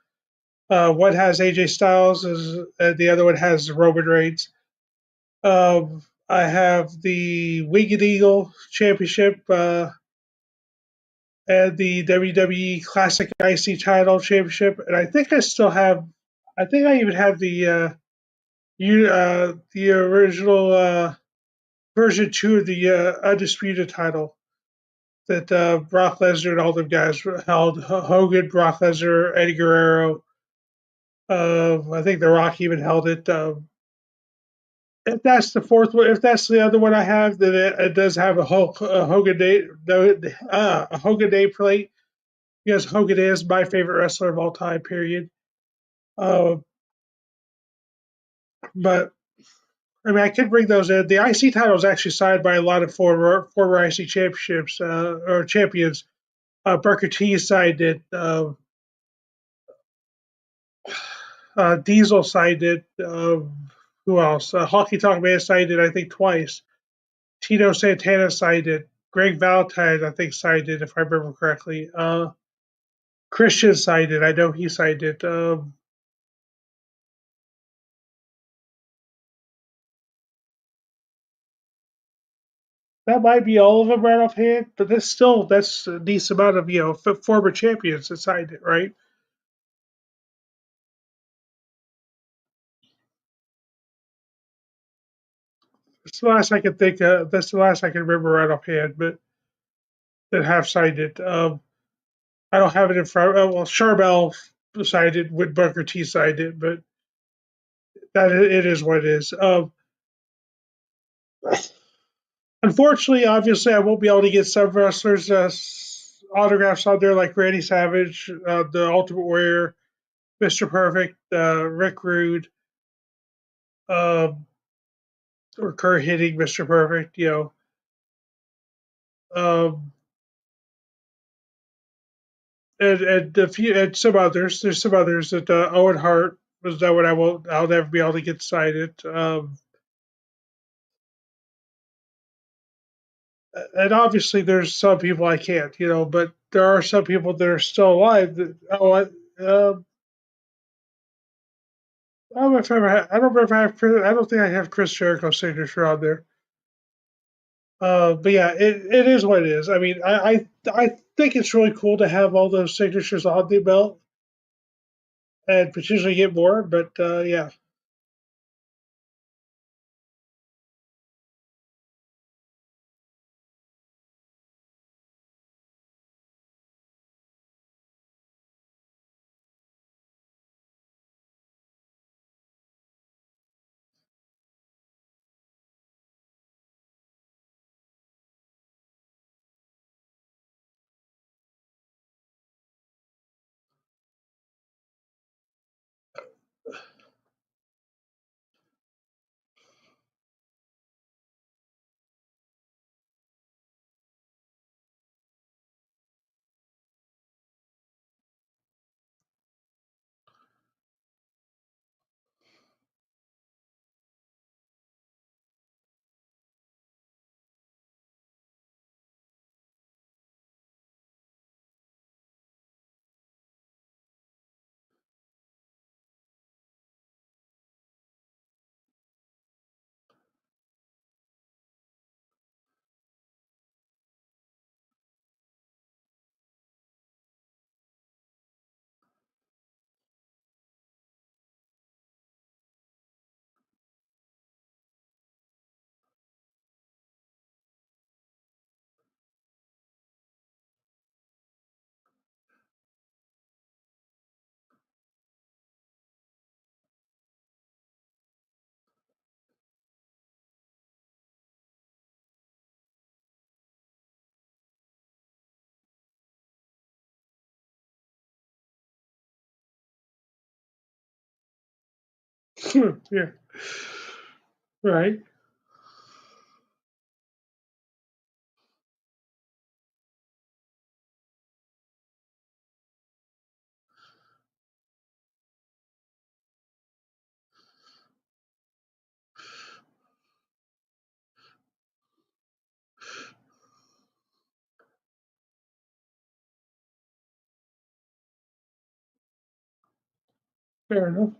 One has AJ Styles, and the other one has Roman Reigns. I have the Winged Eagle Championship and the WWE Classic IC Title Championship, and I think I still have. I think I even have the original version two of the Undisputed title that Brock Lesnar and all them guys held. Hogan, Brock Lesnar, Eddie Guerrero. I think The Rock even held it. If that's the fourth one, if that's the other one I have, then it does have a Hogan name, no, a Hogan name plate because Hogan is my favorite wrestler of all time. Period. Uh, but I mean, I could bring those in. The IC title is actually signed by a lot of former IC championships or champions. Booker T signed it. Diesel signed it. Who else? Hockey Talk Man signed it, I think, twice. Tito Santana signed it. Greg Valentine, I think, signed it, if I remember correctly. Christian signed it. I know he signed it. That might be all of them right offhand, but that's a decent amount of former champions that signed it, right? That's the last I can think. That's the last I can remember right offhand, but that have signed it. I don't have it in front. Well, Charbel signed it when Booker T signed it, but that it is what it is. Unfortunately, obviously, I won't be able to get some wrestlers' autographs on there, like Randy Savage, the Ultimate Warrior, Mr. Perfect, Rick Rude, um, or Kurt Hitting, Mr. Perfect. Um, and a few and some others. There's some others that Owen Hart was that one I'll never be able to get signed. And obviously there's some people I can't, but there are some people that are still alive. I don't know if I ever I don't remember if I have. I don't think I have Chris Jericho's signature on there. But yeah, it is what it is. I mean, I think it's really cool to have all those signatures on the belt and potentially get more. But yeah, Yeah, right. Fair enough.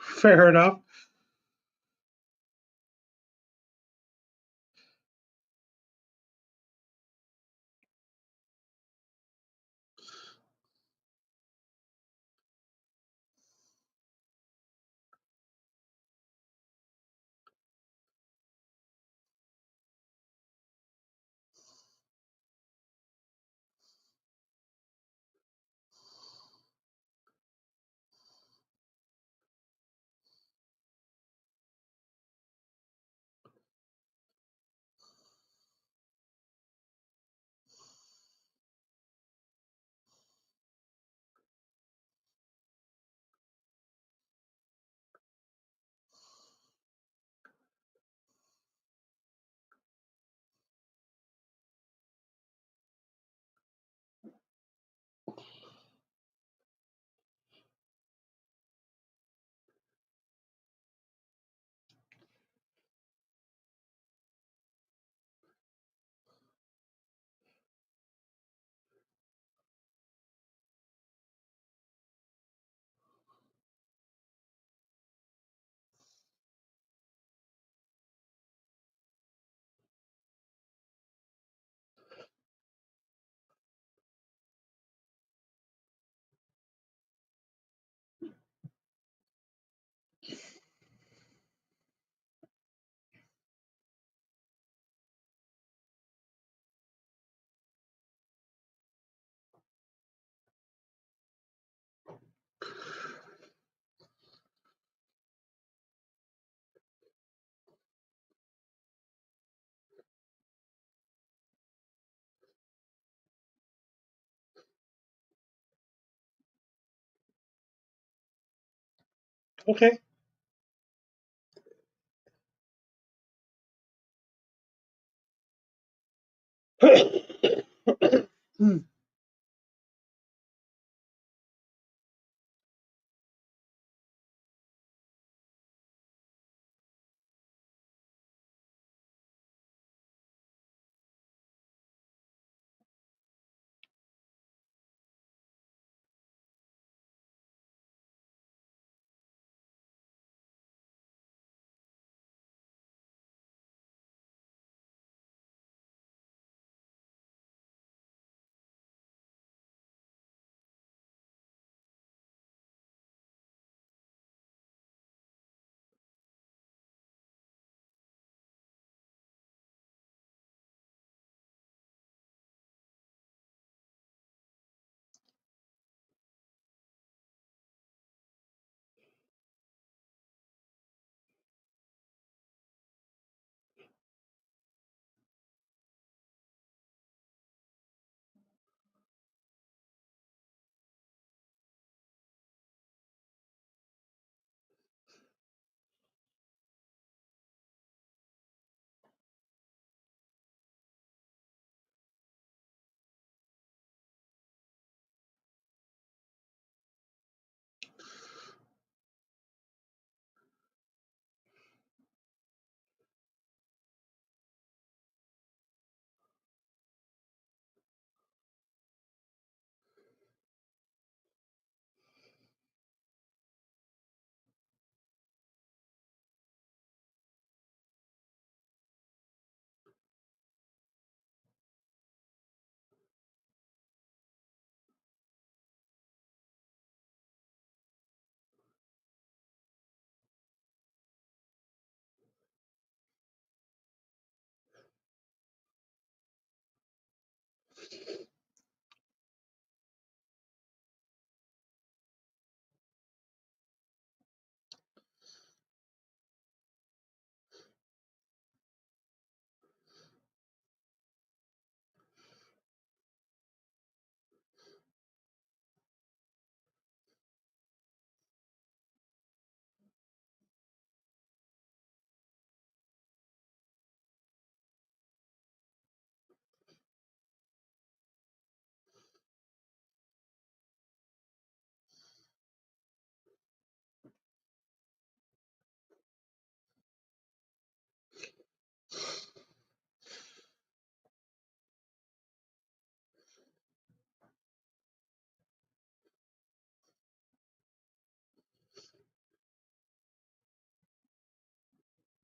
Fair enough. Okay. Hmm.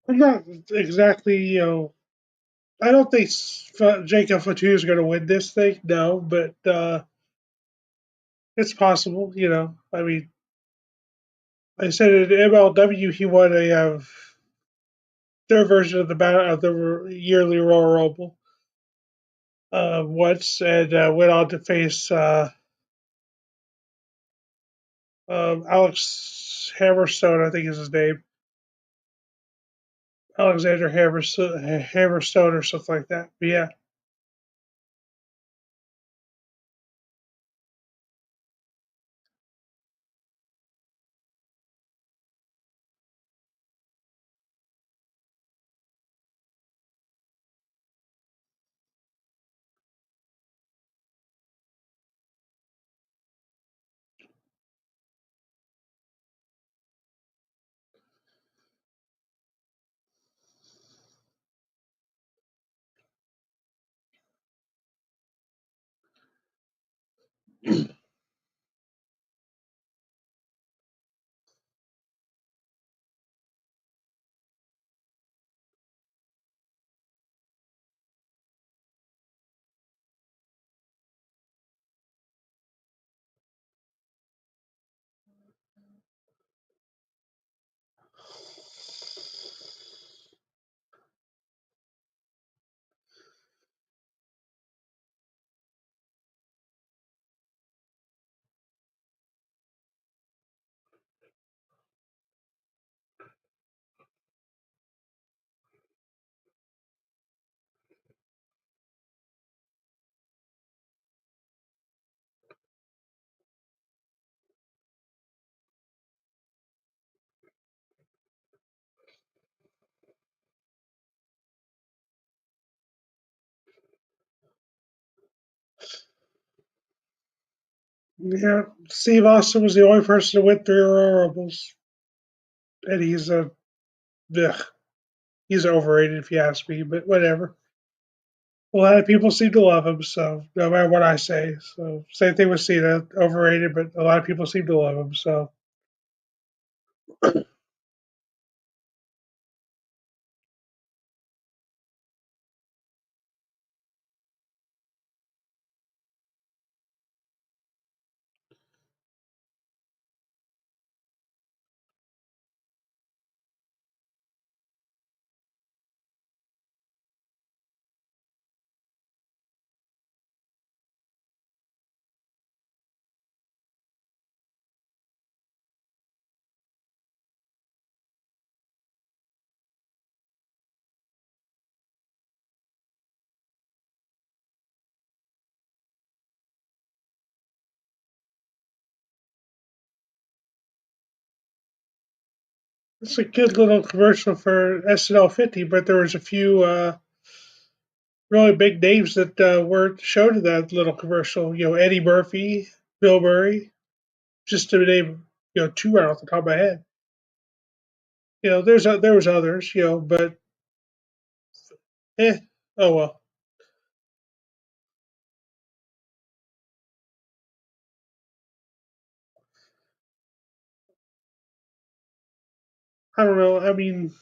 I'm not exactly, I don't think Jacob Fatu is going to win this thing, no, but it's possible, I mean, I said in MLW he won a their version of the yearly Royal Rumble once, and went on to face Alex Hammerstone, I think is his name, Alexander Hammerstone or something like that. But yeah, yeah. Steve Austin was the only person to win three Royal Rumbles, and ugh, he's overrated if you ask me, but whatever. A lot of people seem to love him, so no matter what I say. So same thing with Cena, overrated, but a lot of people seem to love him. So it's a good little commercial for SNL 50, but there was a few really big names that weren't shown in that little commercial. Eddie Murphy, Bill Murray, just to name two right off the top of my head. There was others, but oh well. I don't know. I mean,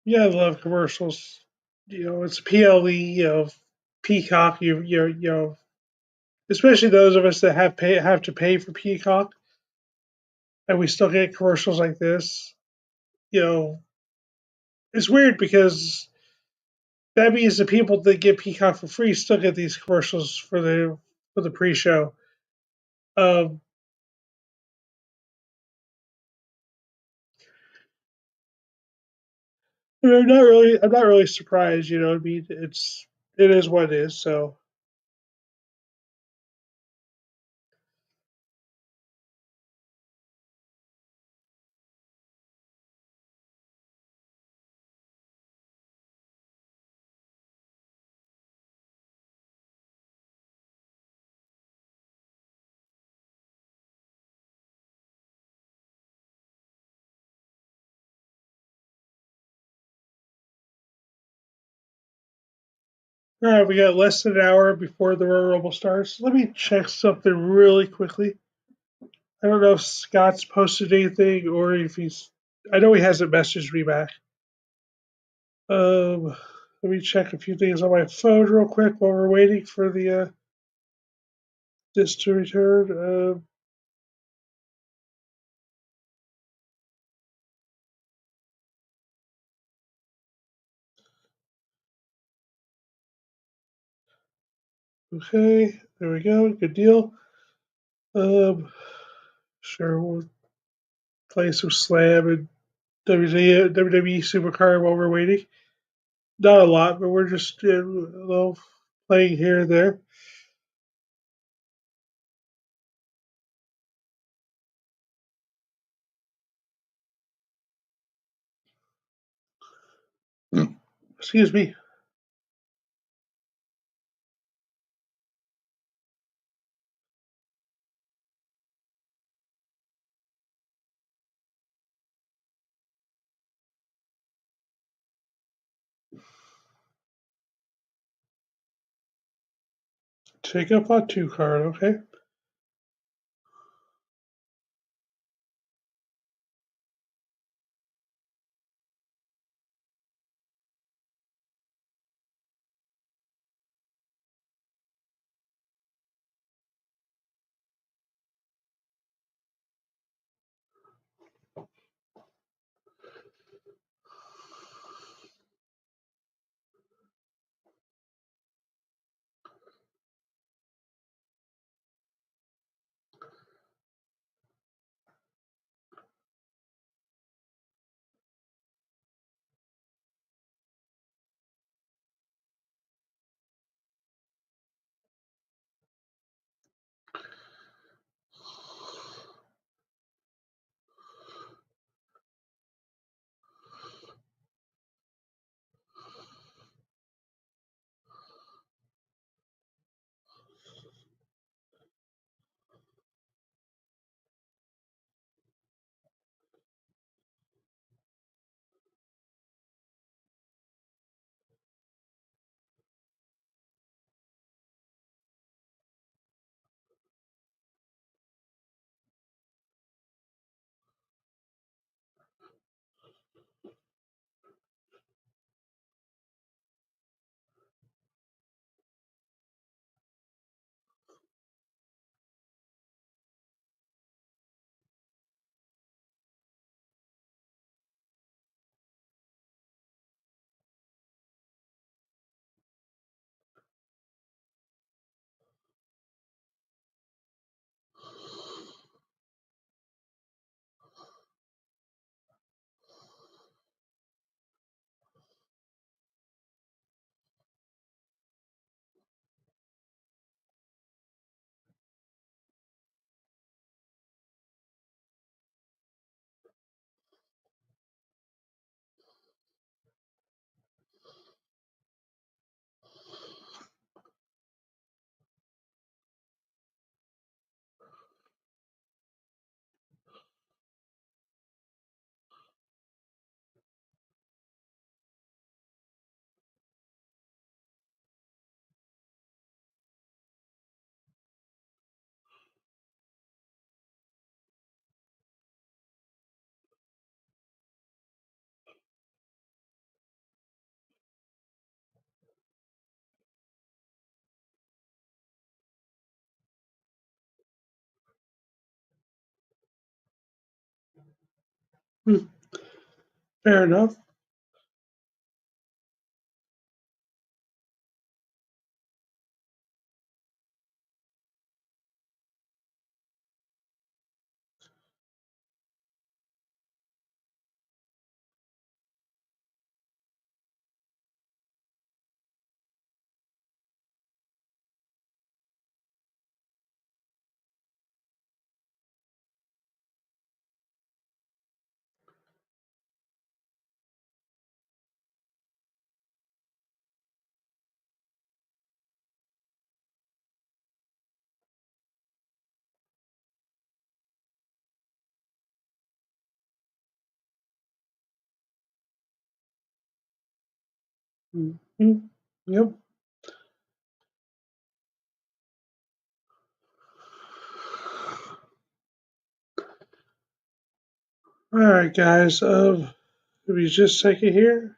yeah, I love commercials. It's PLE. Peacock. Especially those of us that have to pay for Peacock, and we still get commercials like this. You know, it's weird because that means the people that get Peacock for free still get these commercials for the pre-show. Um, I mean, I'm not really surprised. You know, I mean, it is what it is. So, all right, we got less than an hour before the Royal Rumble starts. Let me check something really quickly. I don't know if Scott's posted anything or if he's. I know he hasn't messaged me back. Um, Let me check a few things on my phone real quick while we're waiting for the this to return. Okay, there we go. Good deal. Um, sure, we'll play some Slam and WWE Supercard while we're waiting. Not a lot, but we're just a little playing here and there. Excuse me. Take up on two card, okay? Hmm, fair enough. Mhm. Yep. All right, guys. Give me just a second here.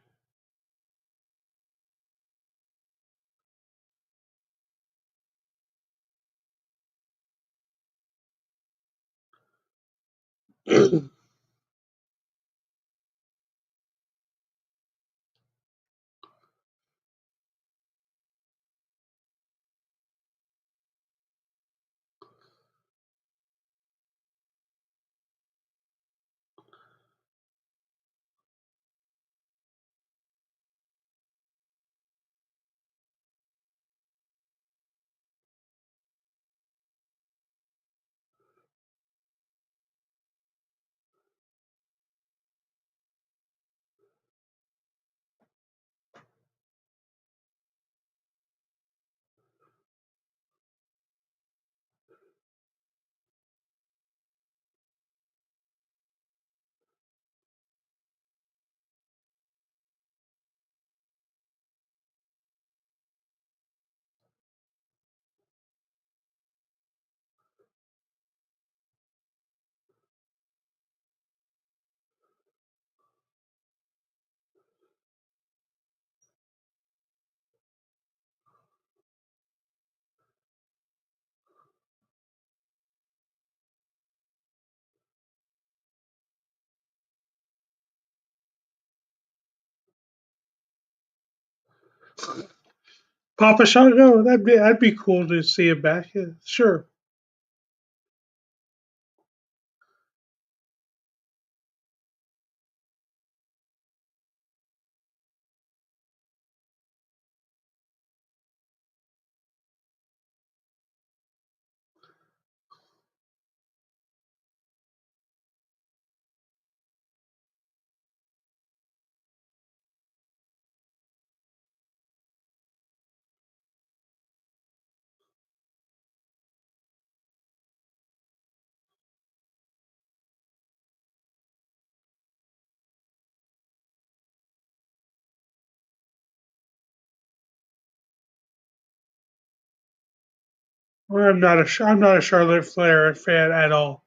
Papa Shango, that'd be cool to see him back. Yeah, sure. Or I'm not a Charlotte Flair fan at all.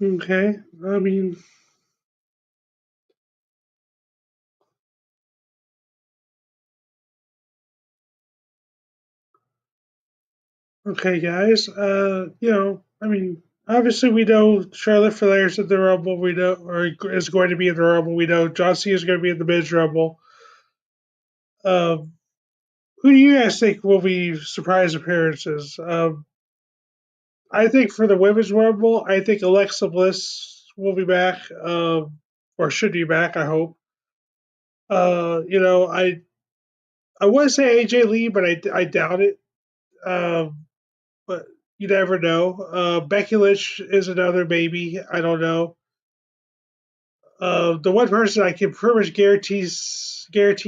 Okay. I mean, okay, guys. I mean, obviously we know Charlotte Flair's at the Rumble. We know, or is going to be in the Rumble. We know John Cena is going to be in the Miz Rumble. Um, who do you guys think will be surprise appearances? I think for the Women's Rumble, I think Alexa Bliss will be back, or should be back. I hope. I would say AJ Lee, but I doubt it. Um, but you never know. Becky Lynch is another maybe. I don't know. The one person I can pretty much guarantee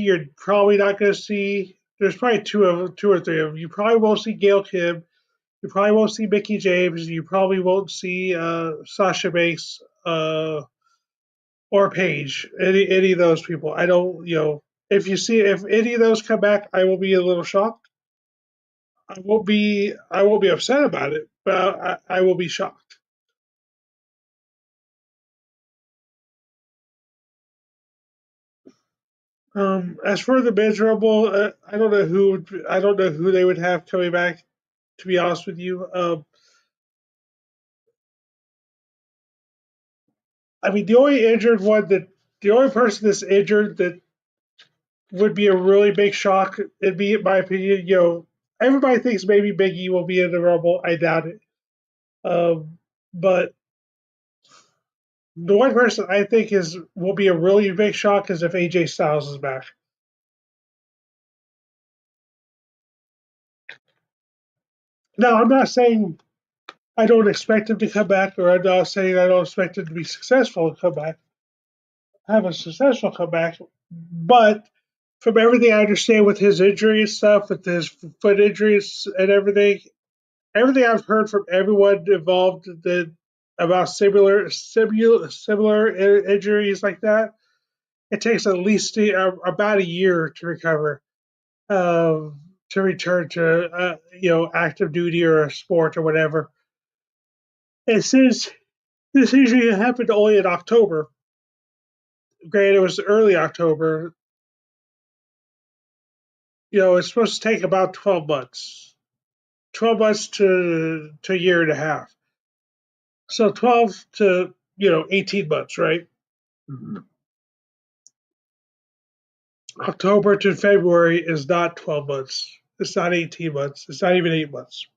you're probably not going to see. There's probably two or three of them. You probably won't see Gail Kim. You probably won't see Mickey James. You probably won't see Sasha Banks or Paige. Any of those people. I don't. If any of those come back, I will be a little shocked. I won't be upset about it, but I will be shocked. As for the men's rumble, I don't know who they would have coming back. To be honest with you, I mean the only person that's injured that would be a really big shock. It'd be, in my opinion, everybody thinks maybe Big E will be in the rumble. I doubt it. But the one person I think is will be a really big shock is if AJ Styles is back. Now, I'm not saying I don't expect him to come back, or I'm not saying I don't expect him to be successful and come back, have a successful comeback. But from everything I understand with his injury and stuff, with his foot injuries and everything I've heard from everyone involved about similar injuries like that, it takes at least about a year to recover, to return to active duty or a sport or whatever. And since this injury happened only in October, granted it was early October, it's supposed to take about 12 months. 12 months to a year and a half. So 12 to 18 months, right? Mm-hmm. October to February is not 12 months. It's not 18 months. It's not even 8 months.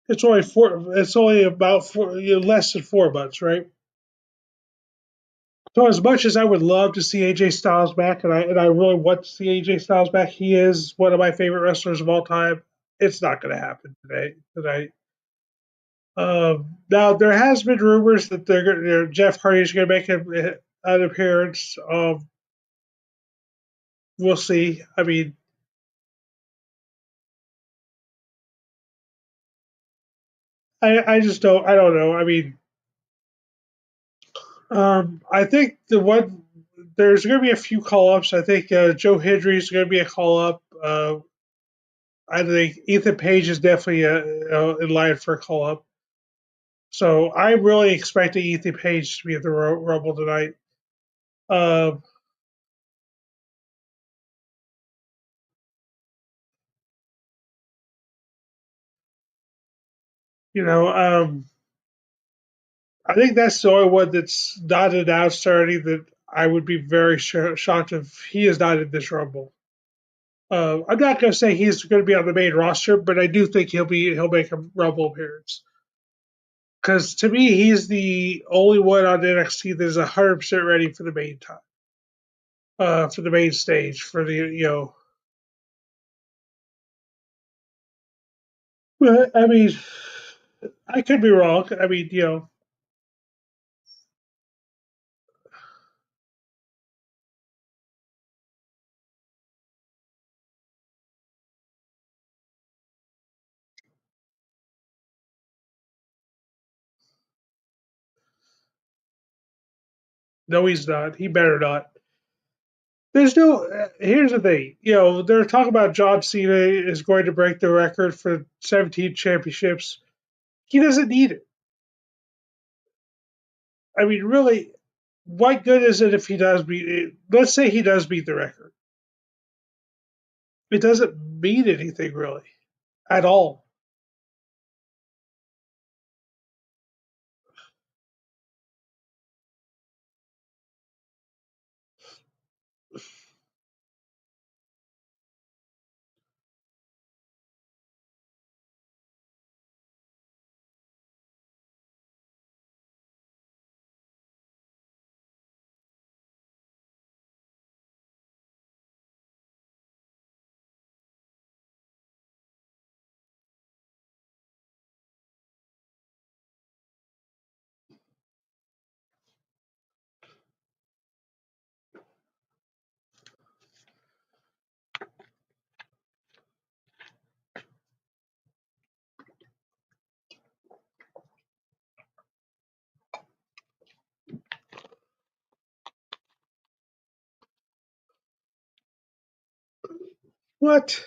It's only about less than 4 months, right? So as much as I would love to see AJ Styles back, and I really want to see AJ Styles back, he is one of my favorite wrestlers of all time. It's not going to happen tonight. Now there has been rumors that Jeff Hardy is going to make an appearance. We'll see. I mean, I just don't. I don't know. I mean, I think there's going to be a few call ups. I think Joe Hendry is going to be a call up. I think Ethan Page is definitely in line for a call up. So I'm really expecting Ethan Page to be at the Rumble tonight. Um, you know, I think that's the only one that's not announced already that I would be very shocked if he is not in this Rumble. I'm not going to say he's going to be on the main roster, but I do think he'll make a Rumble appearance. Because to me, he's the only one on NXT that is 100% ready for the main time, for the main stage, for the Well, I mean, I could be wrong. I mean, no, he's not. He better not. There's no. Here's the thing. They're talking about John Cena is going to break the record for 17 championships. He doesn't need it. I mean, really, what good is it if he does beat it? Let's say he does beat the record. It doesn't mean anything really at all. What?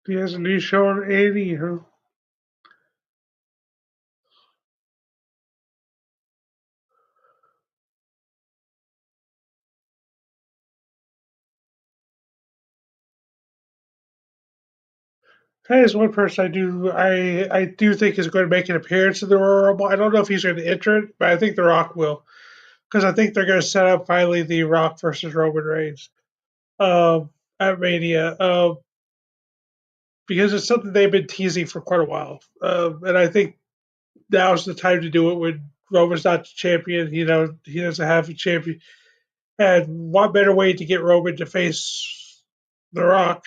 He has a new show on A&E, huh? That is one person I do think is going to make an appearance in the Royal Rumble. I don't know if he's going to enter it, but I think The Rock will because I think they're going to set up finally The Rock versus Roman Reigns at Mania because it's something they've been teasing for quite a while, and I think now's the time to do it when Roman's not the champion. He doesn't have a champion, and what better way to get Roman to face The Rock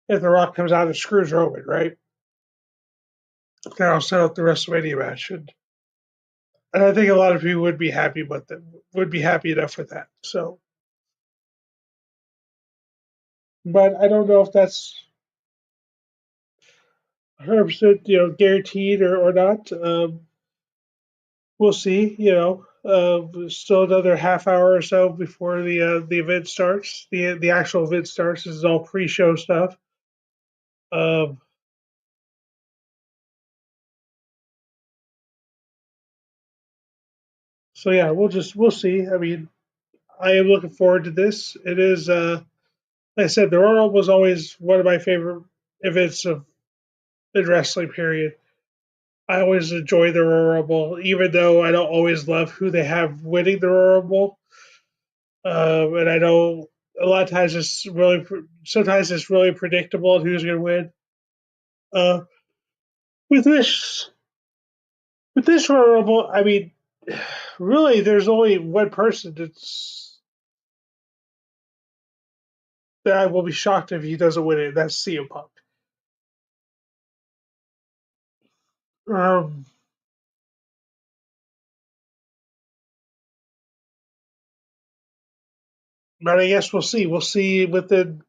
if The Rock comes out and screws Roman, right? That'll set up the WrestleMania match, and I think a lot of people would be happy with it, would be happy enough with that. So, but I don't know if that's 100% guaranteed or not. We'll see. Still another half hour or so before the event starts. The actual event starts. This is all pre-show stuff. Um, so yeah, we'll see. I mean, I am looking forward to this. It is, like I said, the Royal was always one of my favorite events of in wrestling. Period. I always enjoy the Royal Rumble, even though I don't always love who they have winning the Royal Rumble. And I know a lot of times sometimes it's really predictable who's going to win. Uh, with this, with this Royal Rumble, I mean, really, there's only one person that I will be shocked if he doesn't win it. That's CM Punk. Um, but I guess we'll see. We'll see within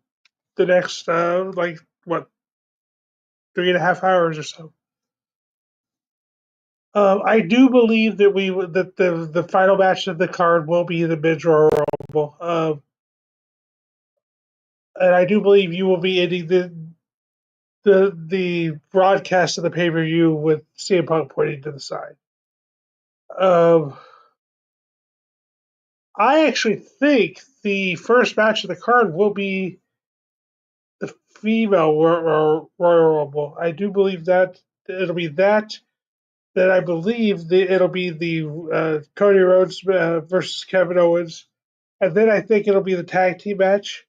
the next like what 3.5 hours or so. I do believe that the final match of the card will be the mid Royal Rumble, and I do believe you will be ending the broadcast of the pay per view with CM Punk pointing to the side. Um, I actually think the first match of the card will be the female Royal Rumble. I do believe that it'll be that. Then I believe it'll be the Cody Rhodes versus Kevin Owens, and then I think it'll be the tag team match,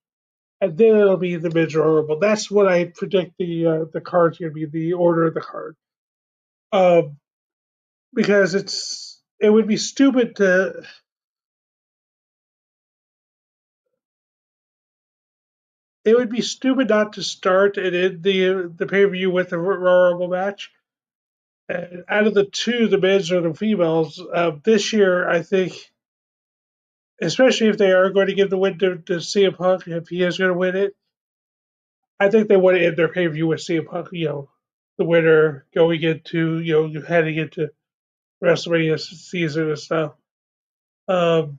and then it'll be the men's Royal Rumble. That's what I predict the card's going to be, the order of the card. Um, because it would be stupid to it would be stupid not to start and end the pay per view with the Royal Rumble match. And out of the two, the men's or the females, this year I think, especially if they are going to give the win to CM Punk, if he is going to win it, I think they want to end their pay per view with CM Punk. The winner going into heading into WrestleMania season and stuff. Because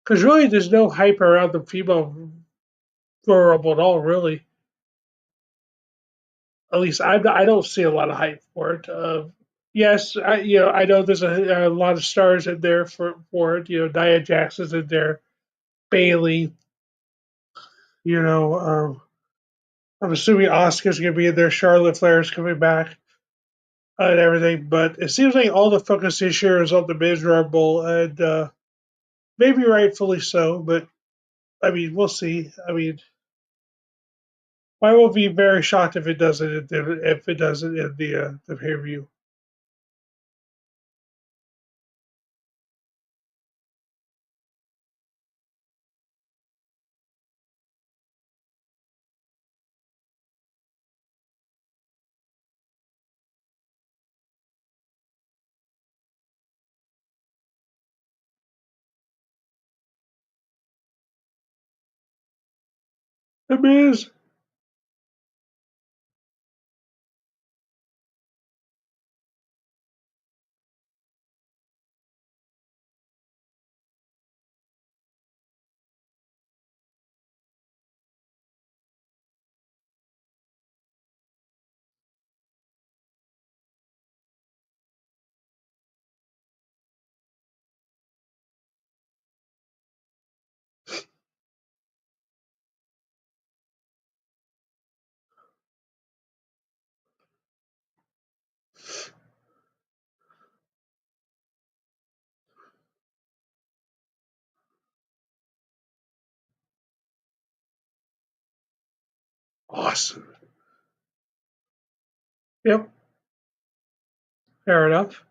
really, there's no hype around the female Royal Rumble at all, really. At least I don't see a lot of hype for it. Yes, I know there's a lot of stars in there for it. Nia Jackson's in there, Bailey. You know, I'm assuming Oscar's gonna be in there. Charlotte Flair's coming back and everything, but it seems like all the focus this year is on the Miz Rumble, and maybe rightfully so. But I mean, we'll see. I mean, I will be very shocked if it doesn't in the pay per view. The Miz. Awesome. Yep. Fair enough.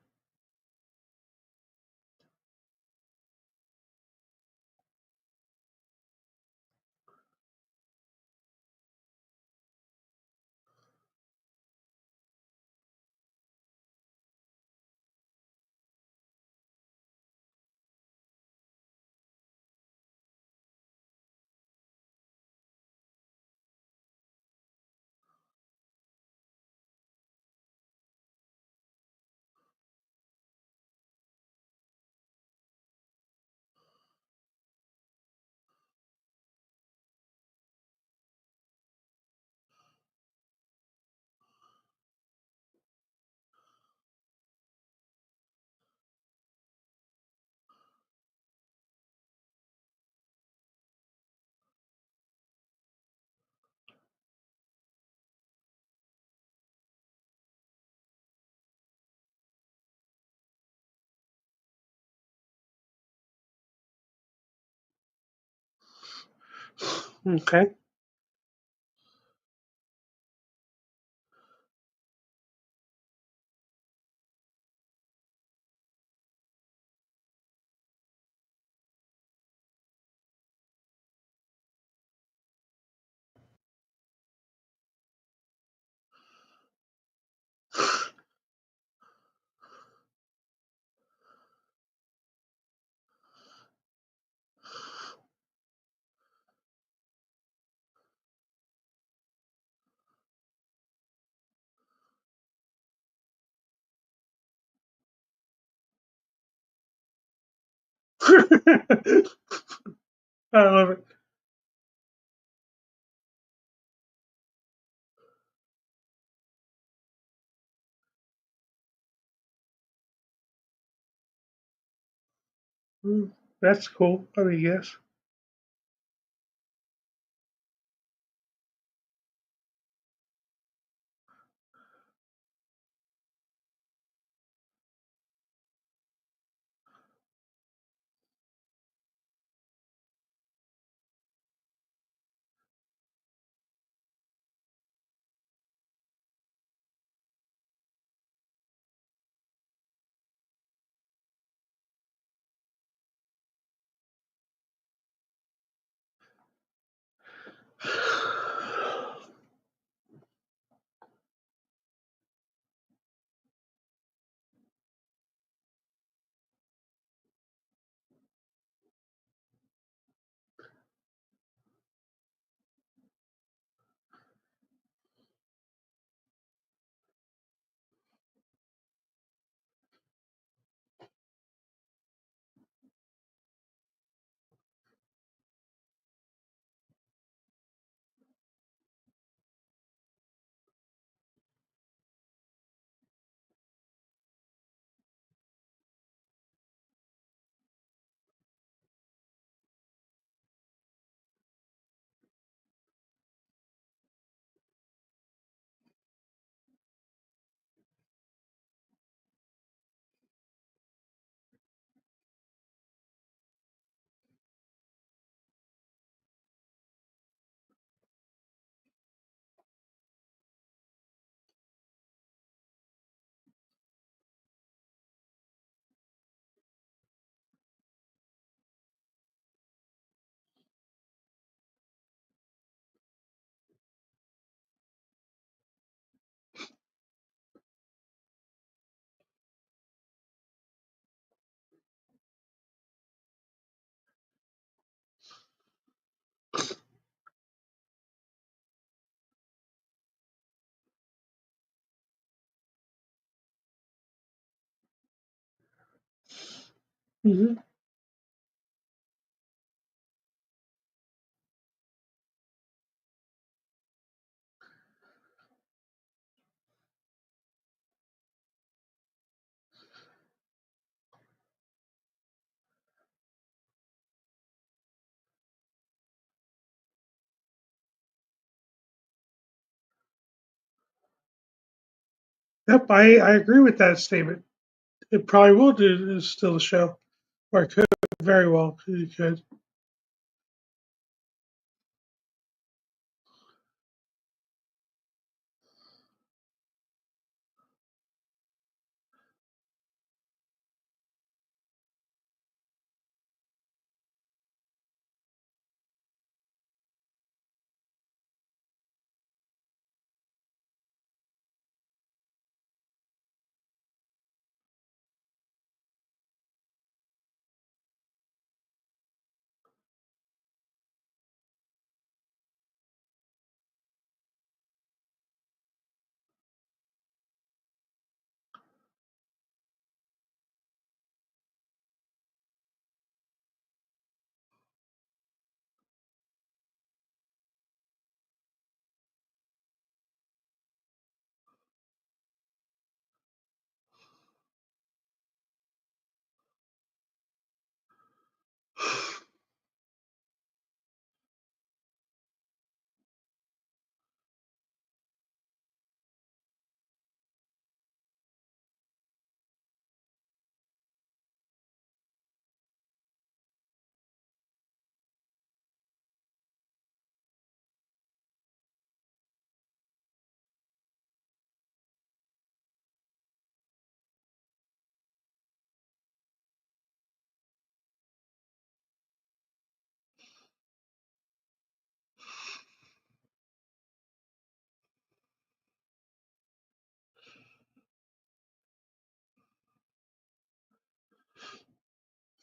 Okay. I love it. Mm, that's cool. I mean, yes. Hmm. Yep, I agree with that statement. It probably will do still the show, or it could very well. It could.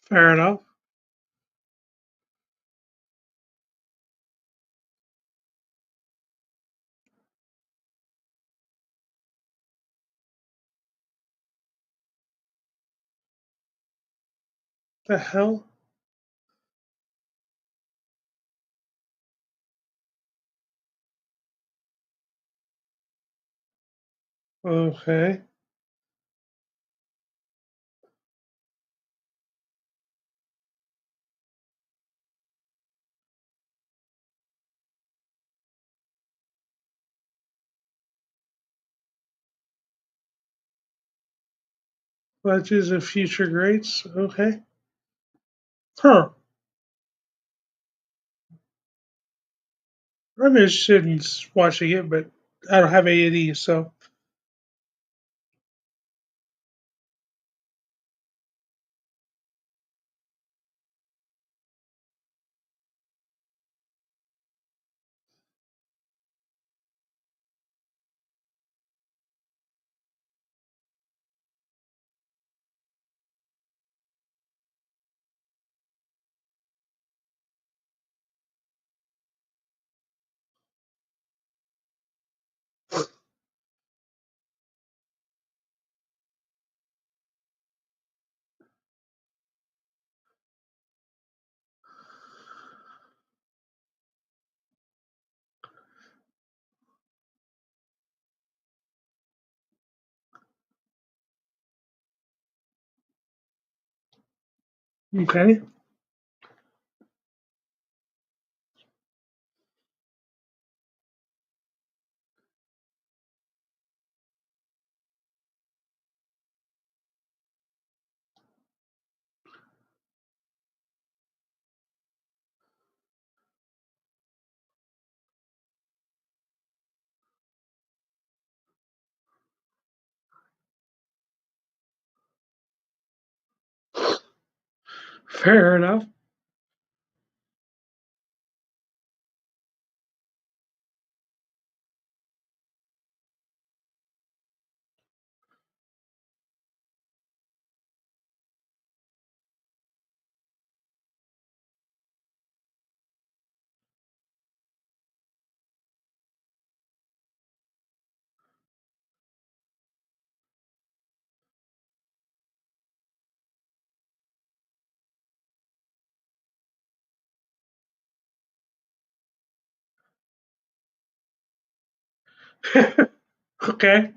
Fair enough. The hell? Okay. Legends of Future Greats. Okay. Huh. I'm interested in watching it, but I don't have any of these, so okay. Fair enough. Okay.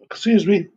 Excuse me.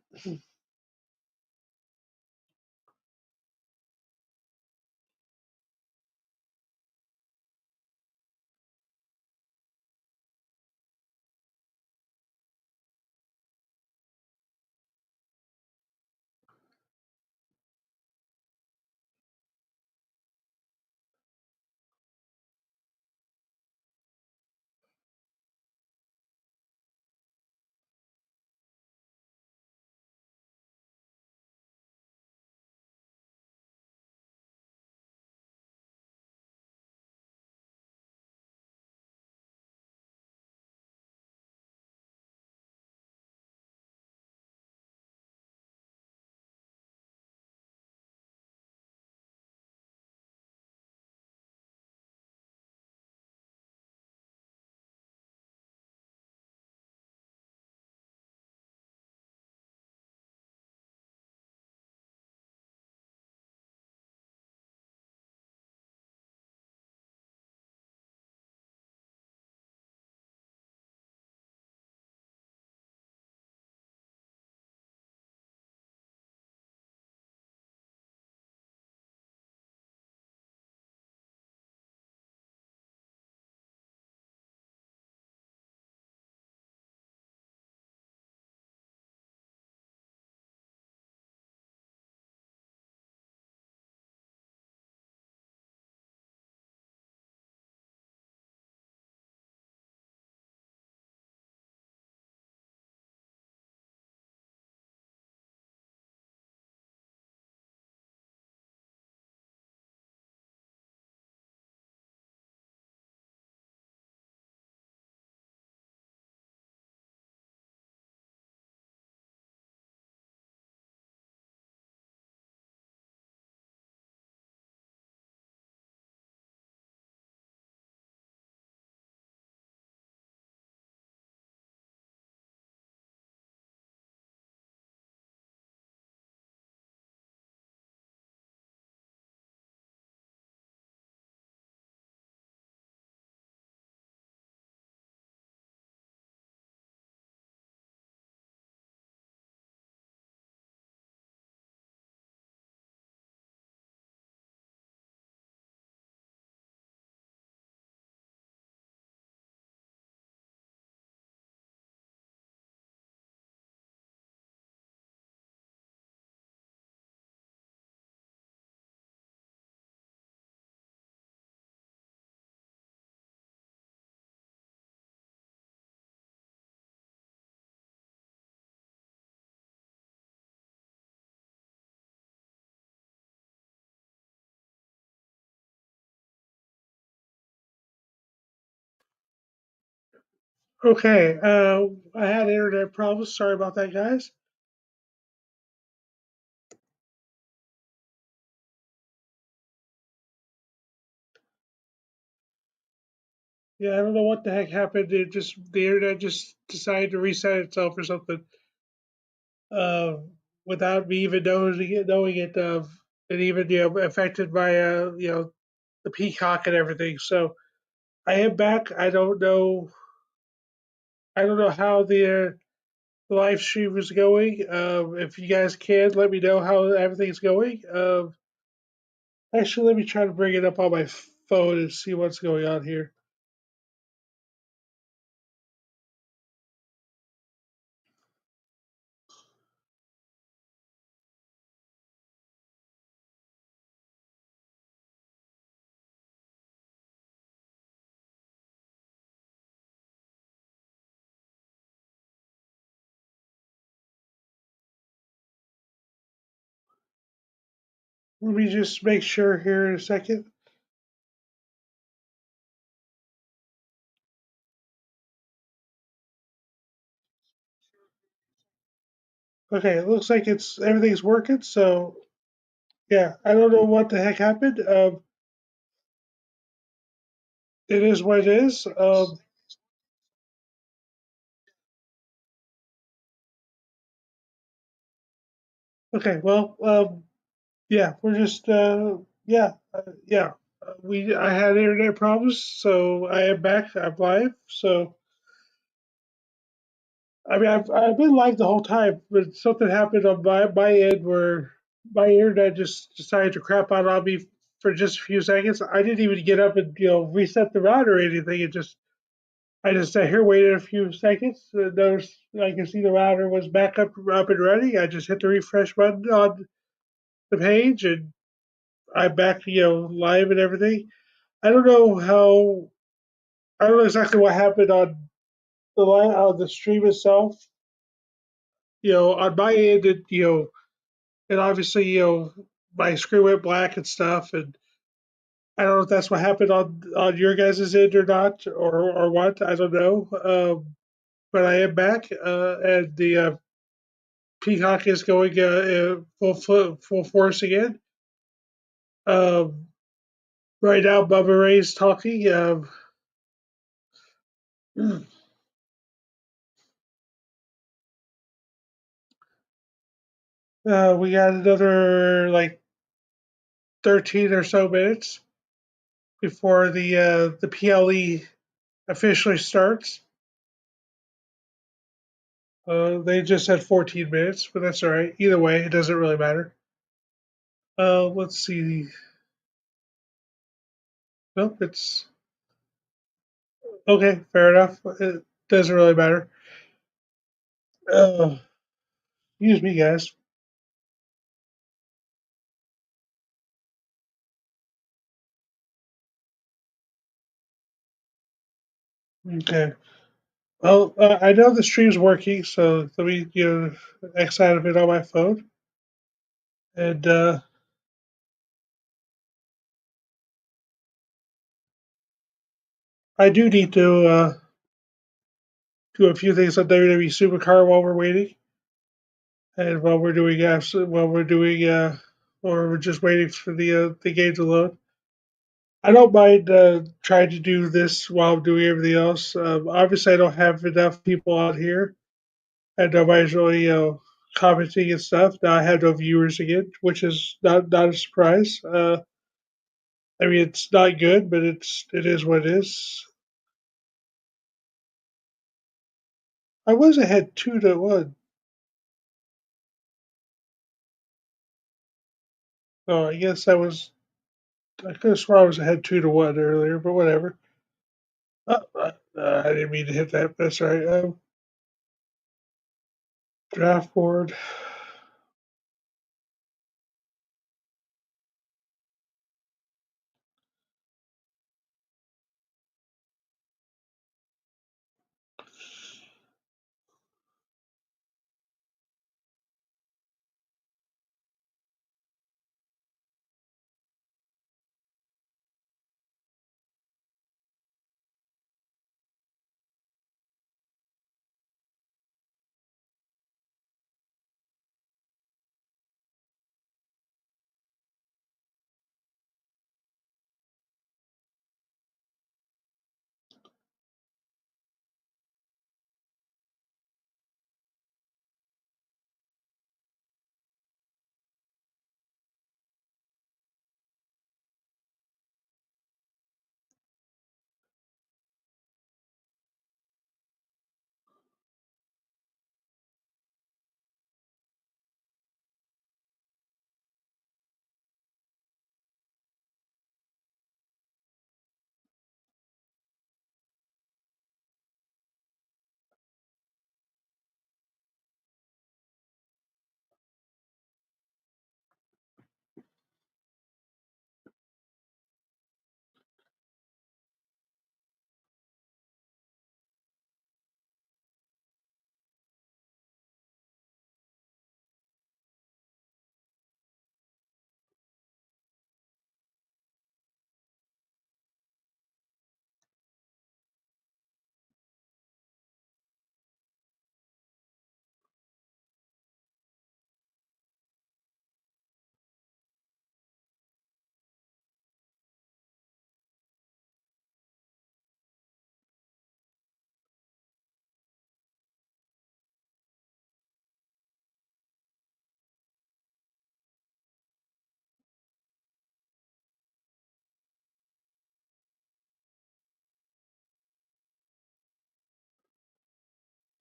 Okay, I had internet problems. Sorry about that, guys. Yeah, I don't know what the heck happened. The internet just decided to reset itself or something, uh, without me even knowing it. It even affected my the Peacock and everything. So I am back. I don't know how the live stream is going. If you guys can, let me know how everything's going. Actually, let me try to bring it up on my phone and see what's going on here. Let me just make sure here in a second. Okay, it looks like it's everything's working. So yeah, I don't know what the heck happened. It is what it is. Okay, well, yeah, we're just yeah. We I had internet problems, so I am back. I'm live. So I mean, I've been live the whole time, but something happened on my end where my internet just decided to crap out on me for just a few seconds. I didn't even get up and reset the router or anything. I just sat here waited a few seconds. Noticed I can see the router was back up and running. I just hit the refresh button on the page, and I'm back live and everything. I don't know how. I don't know exactly what happened on the stream itself. On my end, and obviously, my screen went black and stuff, and I don't know if that's what happened on your guys' end or not, or what. I don't know. But I am back, and the Peacock is going full force again. Um, right now, Bubba Ray's talking. We got another like 13 or so minutes before the PLE officially starts. They just said 14 minutes, but that's all right. Either way, it doesn't really matter. Let's see. Nope, it's okay. Fair enough. It doesn't really matter. Uh, Excuse me, guys. Okay. Well, I know the stream's working, so let me X out of it on my phone, and I do need to do a few things on WWE Supercar while we're waiting, and while we're doing or we're just waiting for the game to load. I don't mind trying to do this while I'm doing everything else. Obviously, I don't have enough people on here, and nobody's really commenting and stuff. Now I have no viewers again, which is not a surprise. I mean, it's not good, but it is what it is. I was ahead 2-1. Oh, I guess I was. I could have sworn I was ahead 2-1 earlier, but whatever. I didn't mean to hit that. That's all right. Draft board.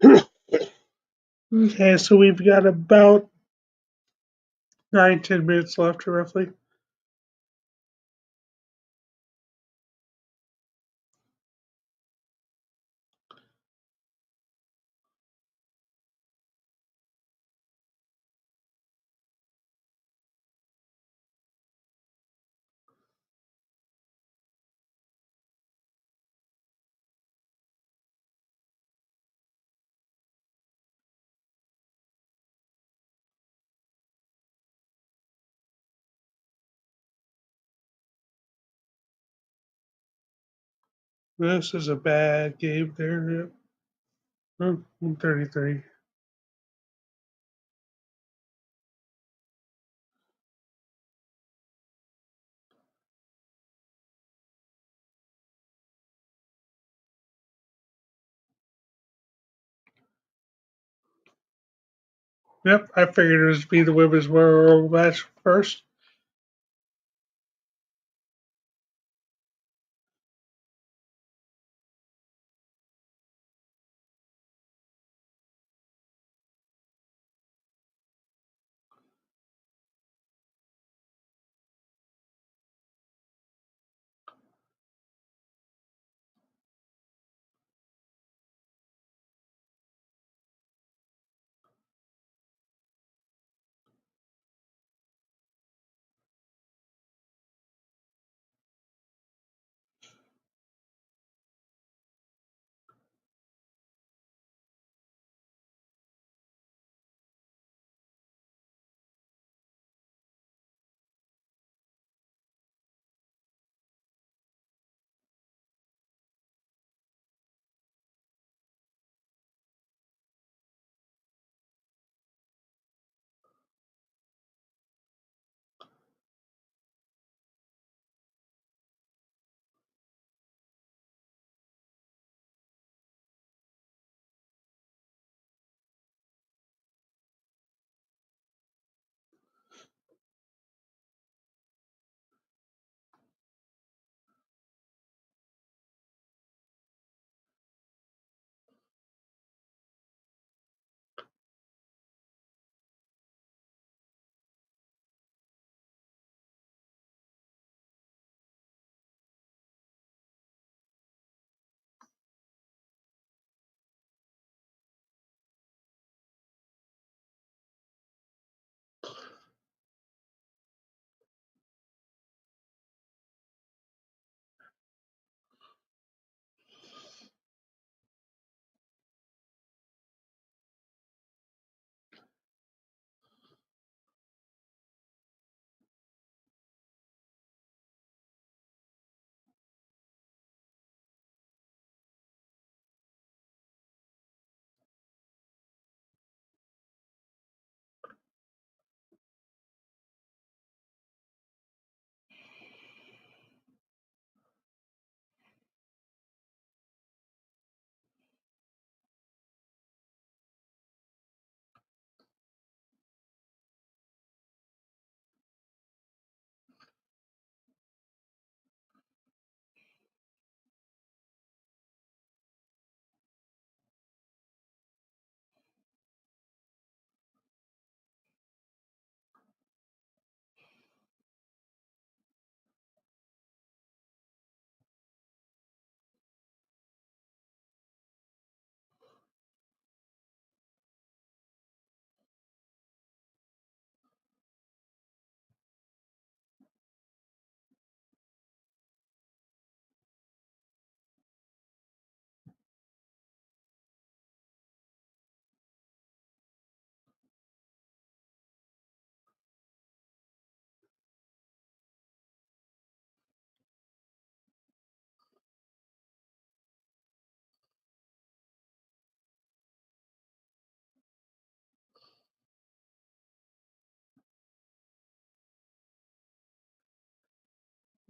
Okay, so we've got about 9-10 minutes left, roughly. This is a bad game there. Oh, 133. Yep, I figured it would be the women's Royal Rumble match first.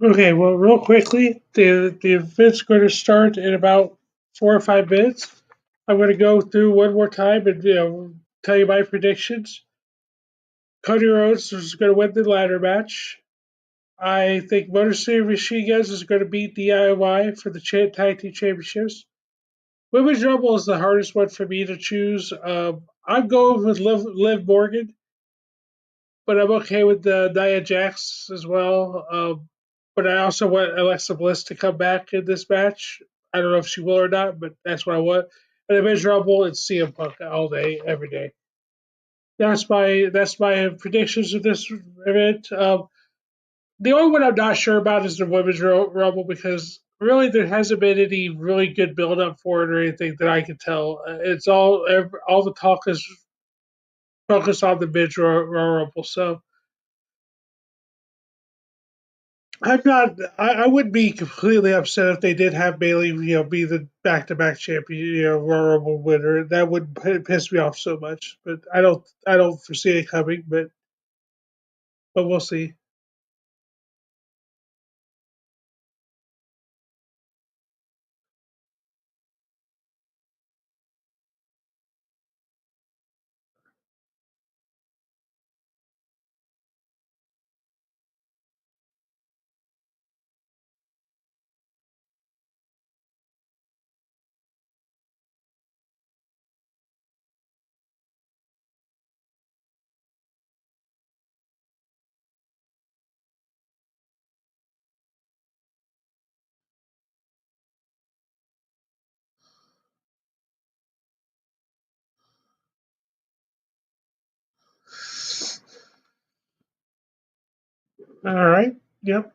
Okay, well, real quickly, the event's going to start in about 4 or 5 minutes. I'm going to go through one more time and tell you my predictions. Cody Rhodes is going to win the ladder match. I think Motor City Machine Guns is going to beat DIY for the Tag Team Championships. Women's Rumble is the hardest one for me to choose. I'm going with Liv Morgan, but I'm okay with Nia Jax as well. But I also want Alexa Bliss to come back in this match. I don't know if she will or not, but that's what I want. And the Women's Rumble, it's CM Punk all day, every day. That's my predictions of this event. The only one I'm not sure about is the Women's Rumble because really there hasn't been any really good build up for it or anything that I can tell. It's all the talk is focused on the Men's Royal Rumble. So I wouldn't be completely upset if they did have Bailey, be the back-to-back champion, Royal Rumble winner. That would piss me off so much. But I don't foresee it coming. But we'll see. All right. Yep.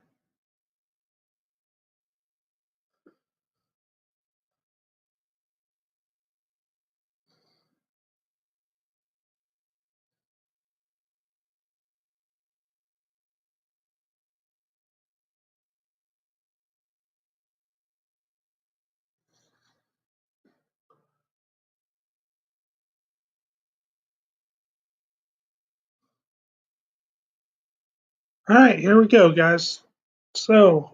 All right. Here we go, guys. So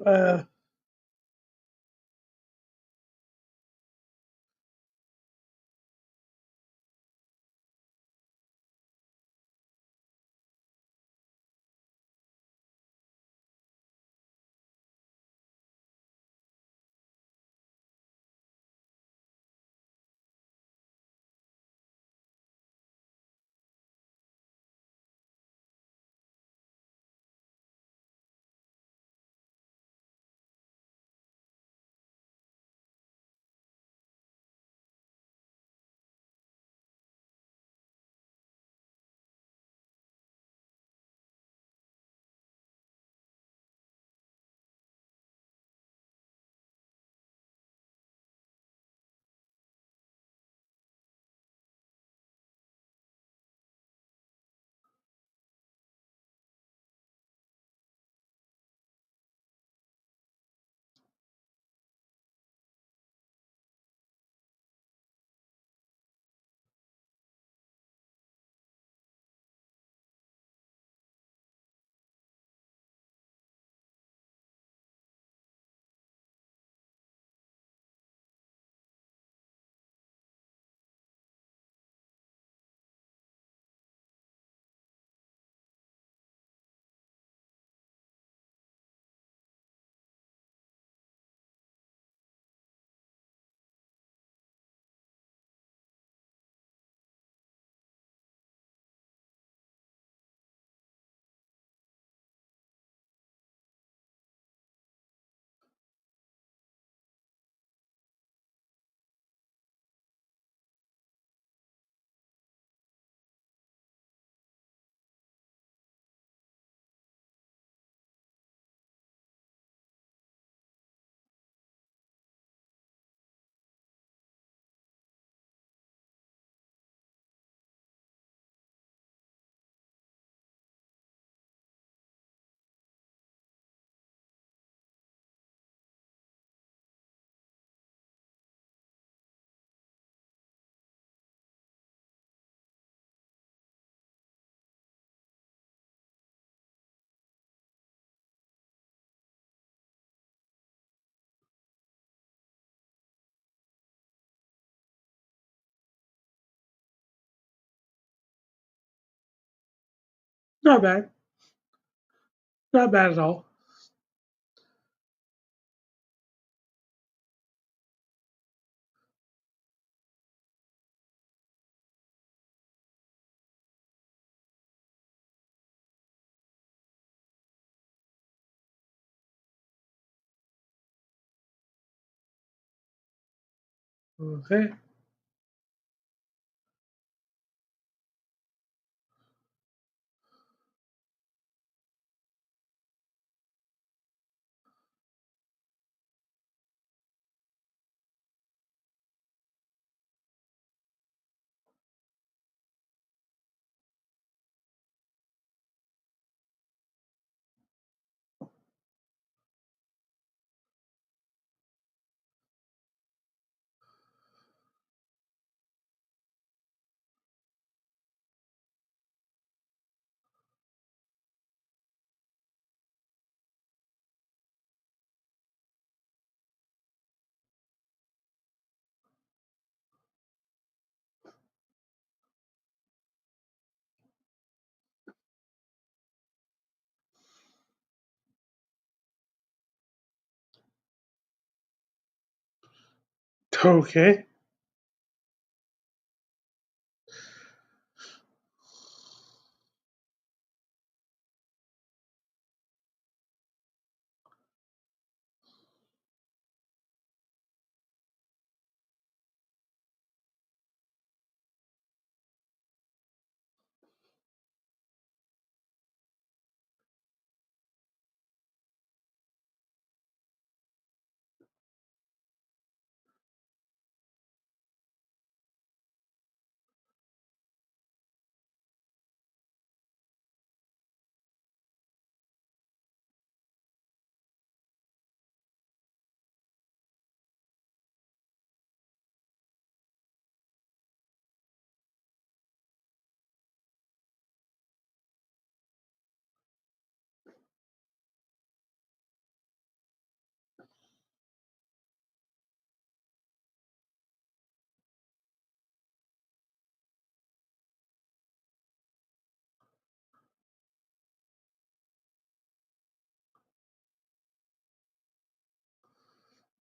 not bad. Not bad at all. Okay. Okay.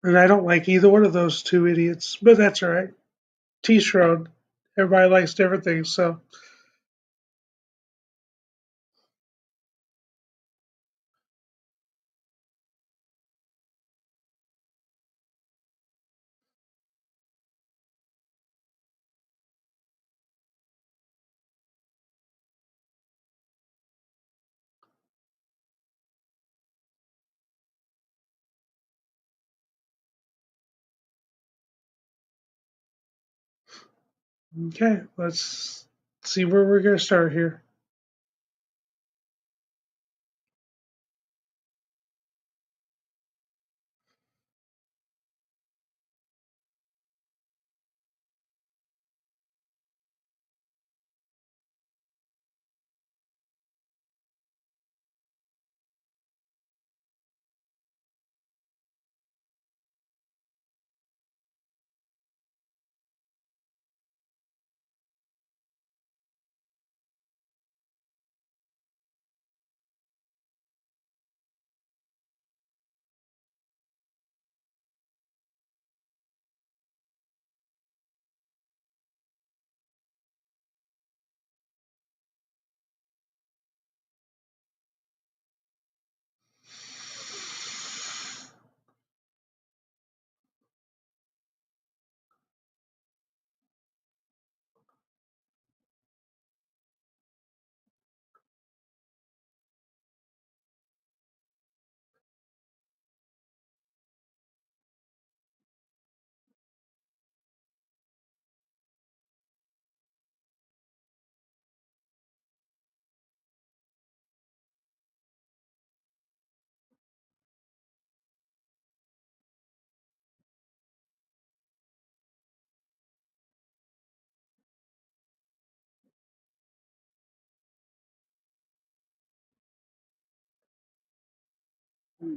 And I don't like either one of those two idiots, but that's all right. T-Shroud. Everybody likes different things, so okay. Let's see where we're gonna start here.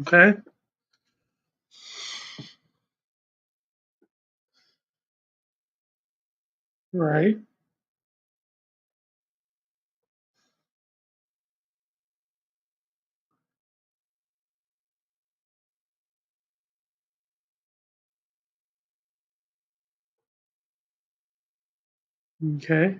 Okay. Right. Okay.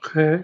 Okay.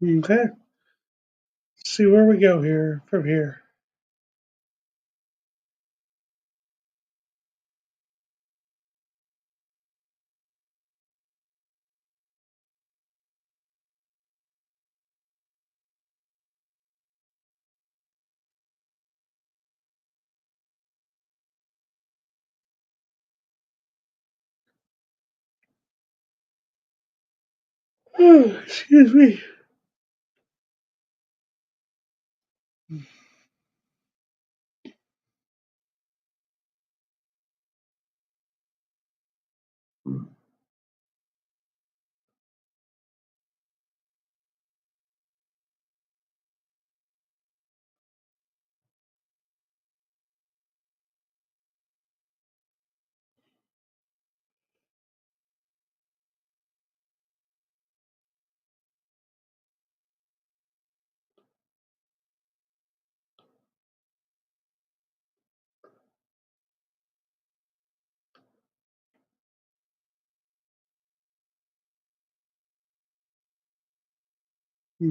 Okay. See where we go here from here. Oh, excuse me.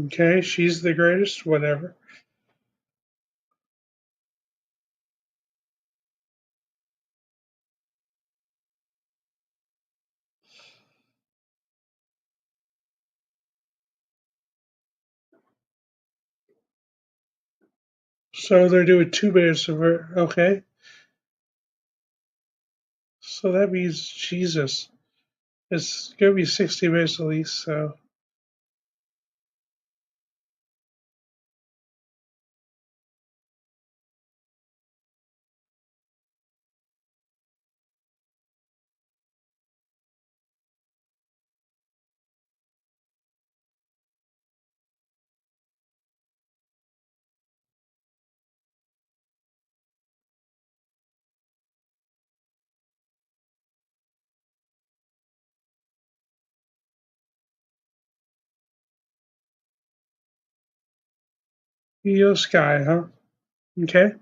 Okay, she's the greatest, whatever. So they're doing 2 minutes of her. Okay. So that means, Jesus, it's going to be 60 minutes at least. Io Sky, huh? Okay.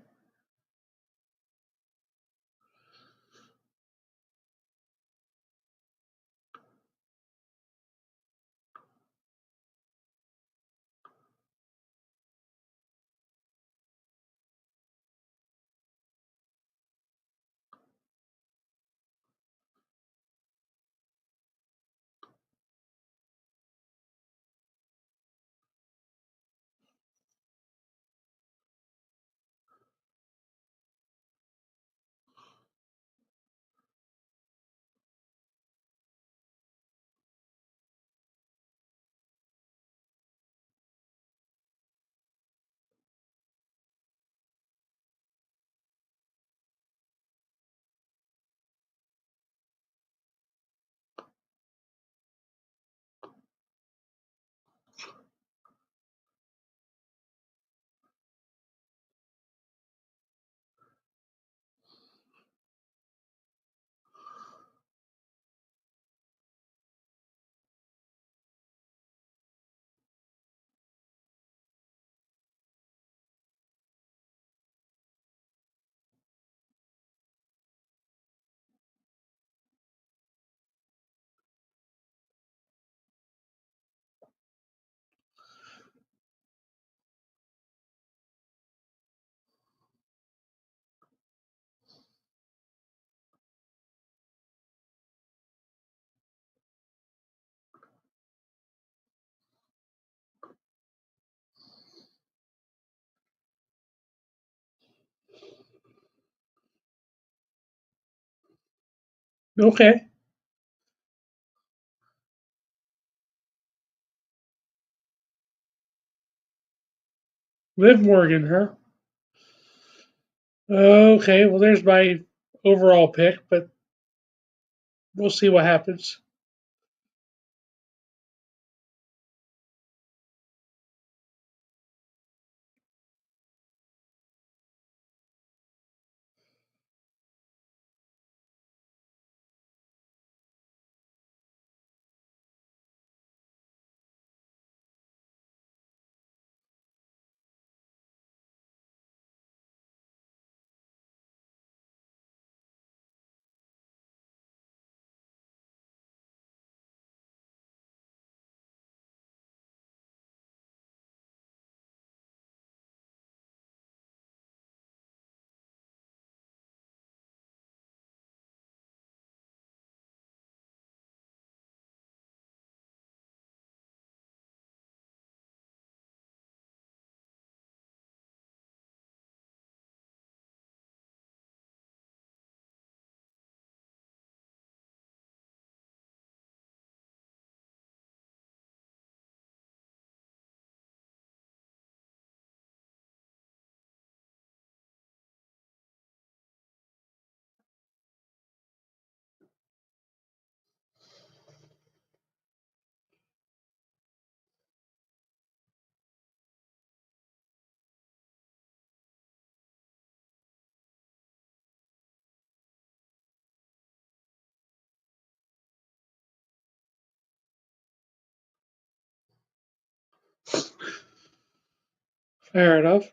Okay. Liv Morgan, huh? Okay, well, there's my overall pick, but we'll see what happens. Fair enough.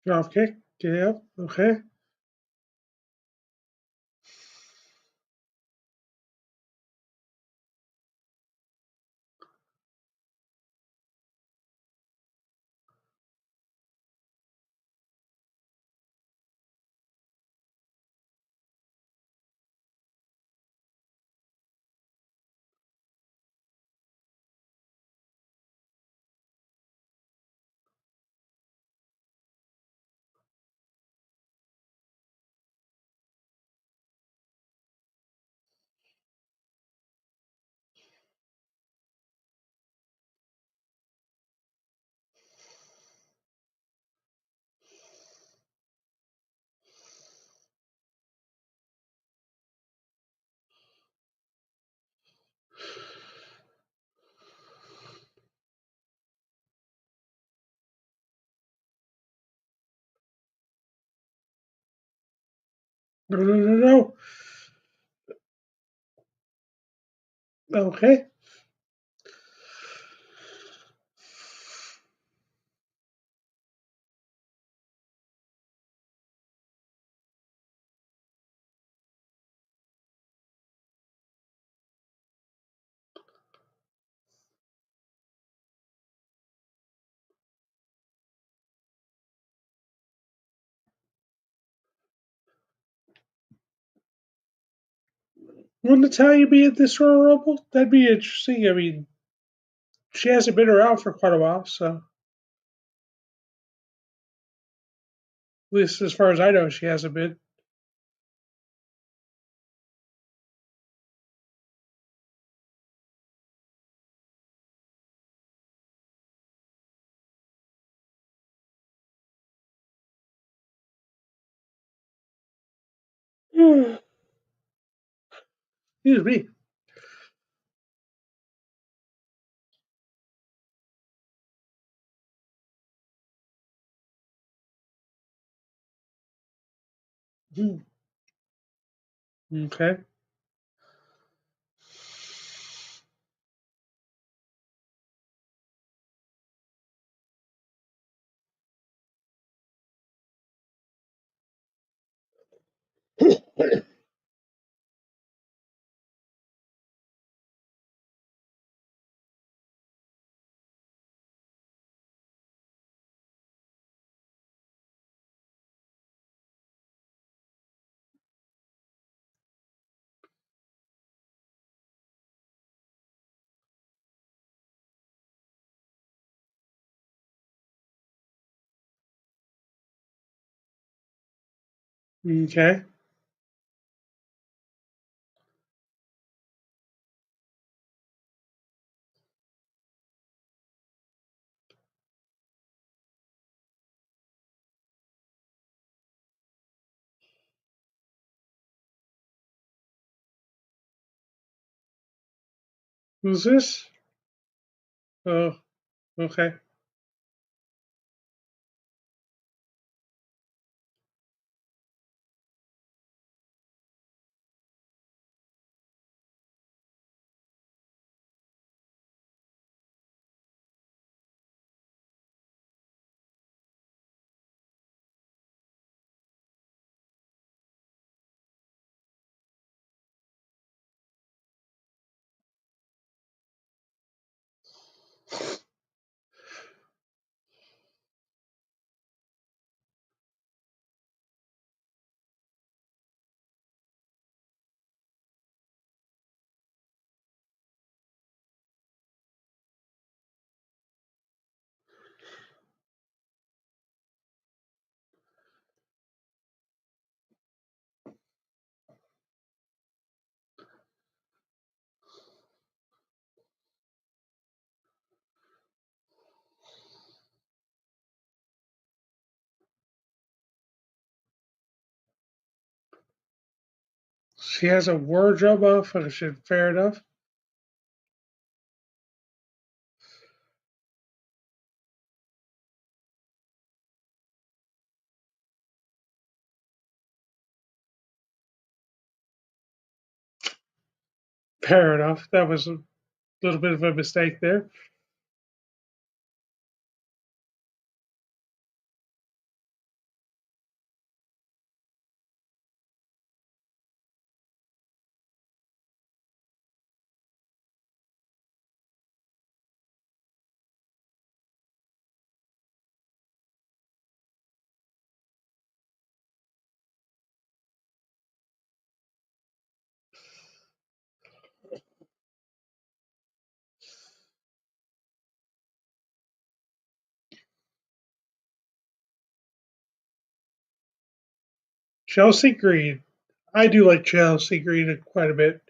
Drop kick. Yeah. Okay. No, no, no, no. Okay. Will Natalia be at this Royal Rumble? That'd be interesting. I mean, she hasn't been around for quite a while, so at least as far as I know, she hasn't been. Excuse me. Okay. Okay. Who's this? Oh, okay. She has a wardrobe malfunction. Fair enough. Fair enough. That was a little bit of a mistake there. Chelsea Green. I do like Chelsea Green quite a bit.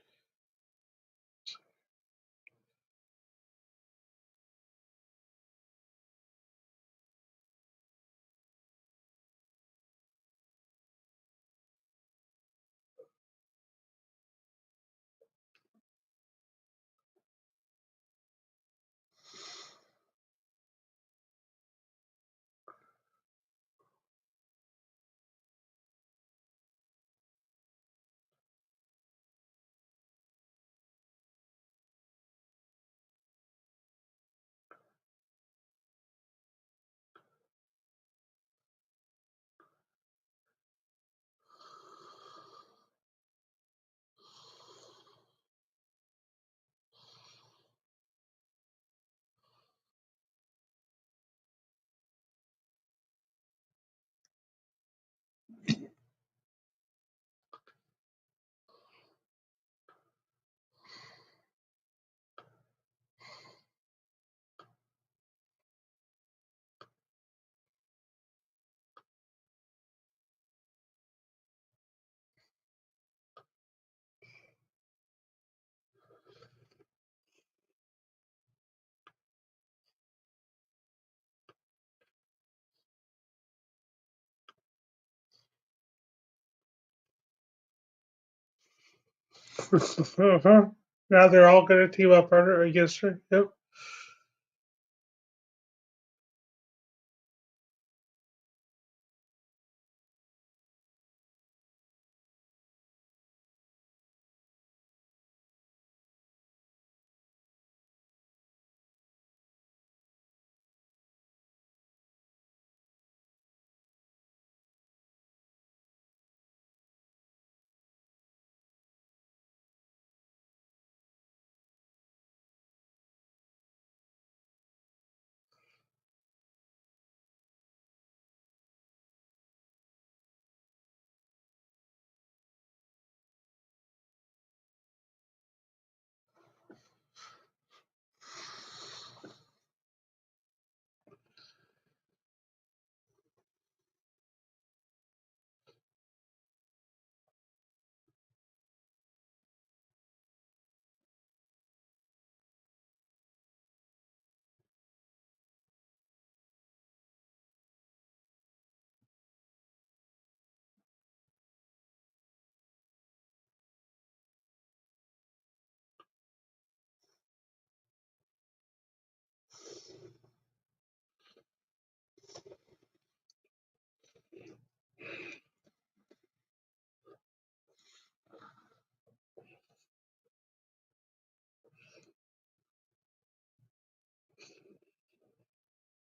Uh-huh. Now they're all going to team up under against her. Yep.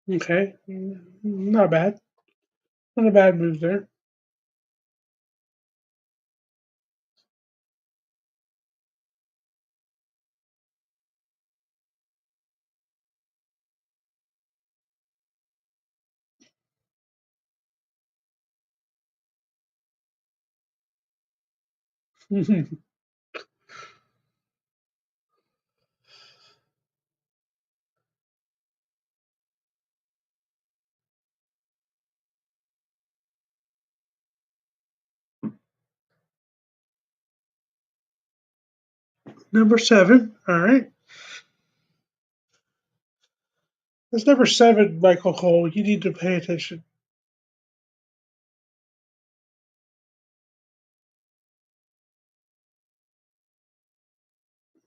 Okay. Not bad. Not a bad move there. Number 7. All right. That's number 7, Michael Cole. You need to pay attention.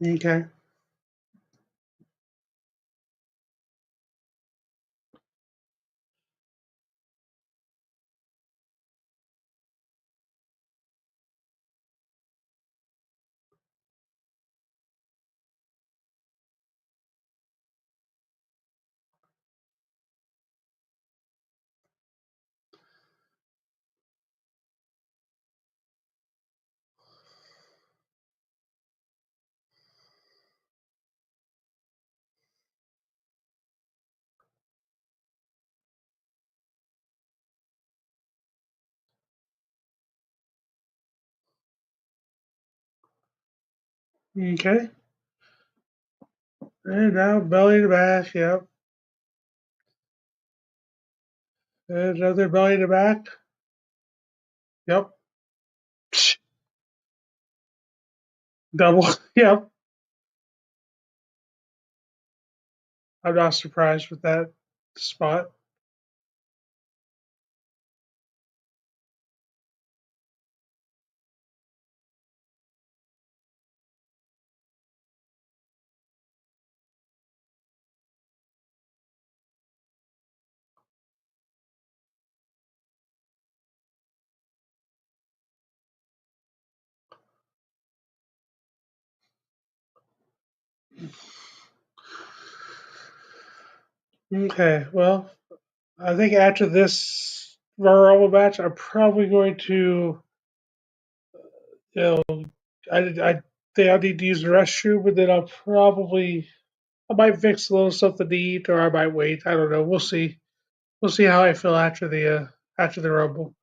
Okay. Okay. And now belly to back. Yep. And another belly to back. Yep. Double. Yep. I'm not surprised with that spot. Okay. Well, I think after this Royal Rumble match, I'm probably going to, you know, I think I need to use the restroom, but then I might fix a little something to eat, or I might wait. I don't know. We'll see. We'll see how I feel after the Rumble.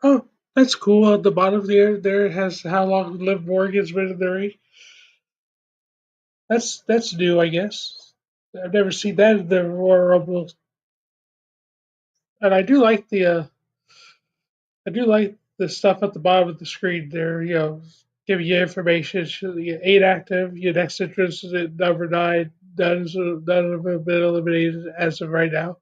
Oh, that's cool. At the bottom there it has how long Liv Morgan's been in the ring. That's new, I guess. I've never seen that in the Royal Rumble, and I do like the stuff at the bottom of the screen there. Giving you information. You get 8 active. Your next entrance is at number 9. None of them have been eliminated as of right now.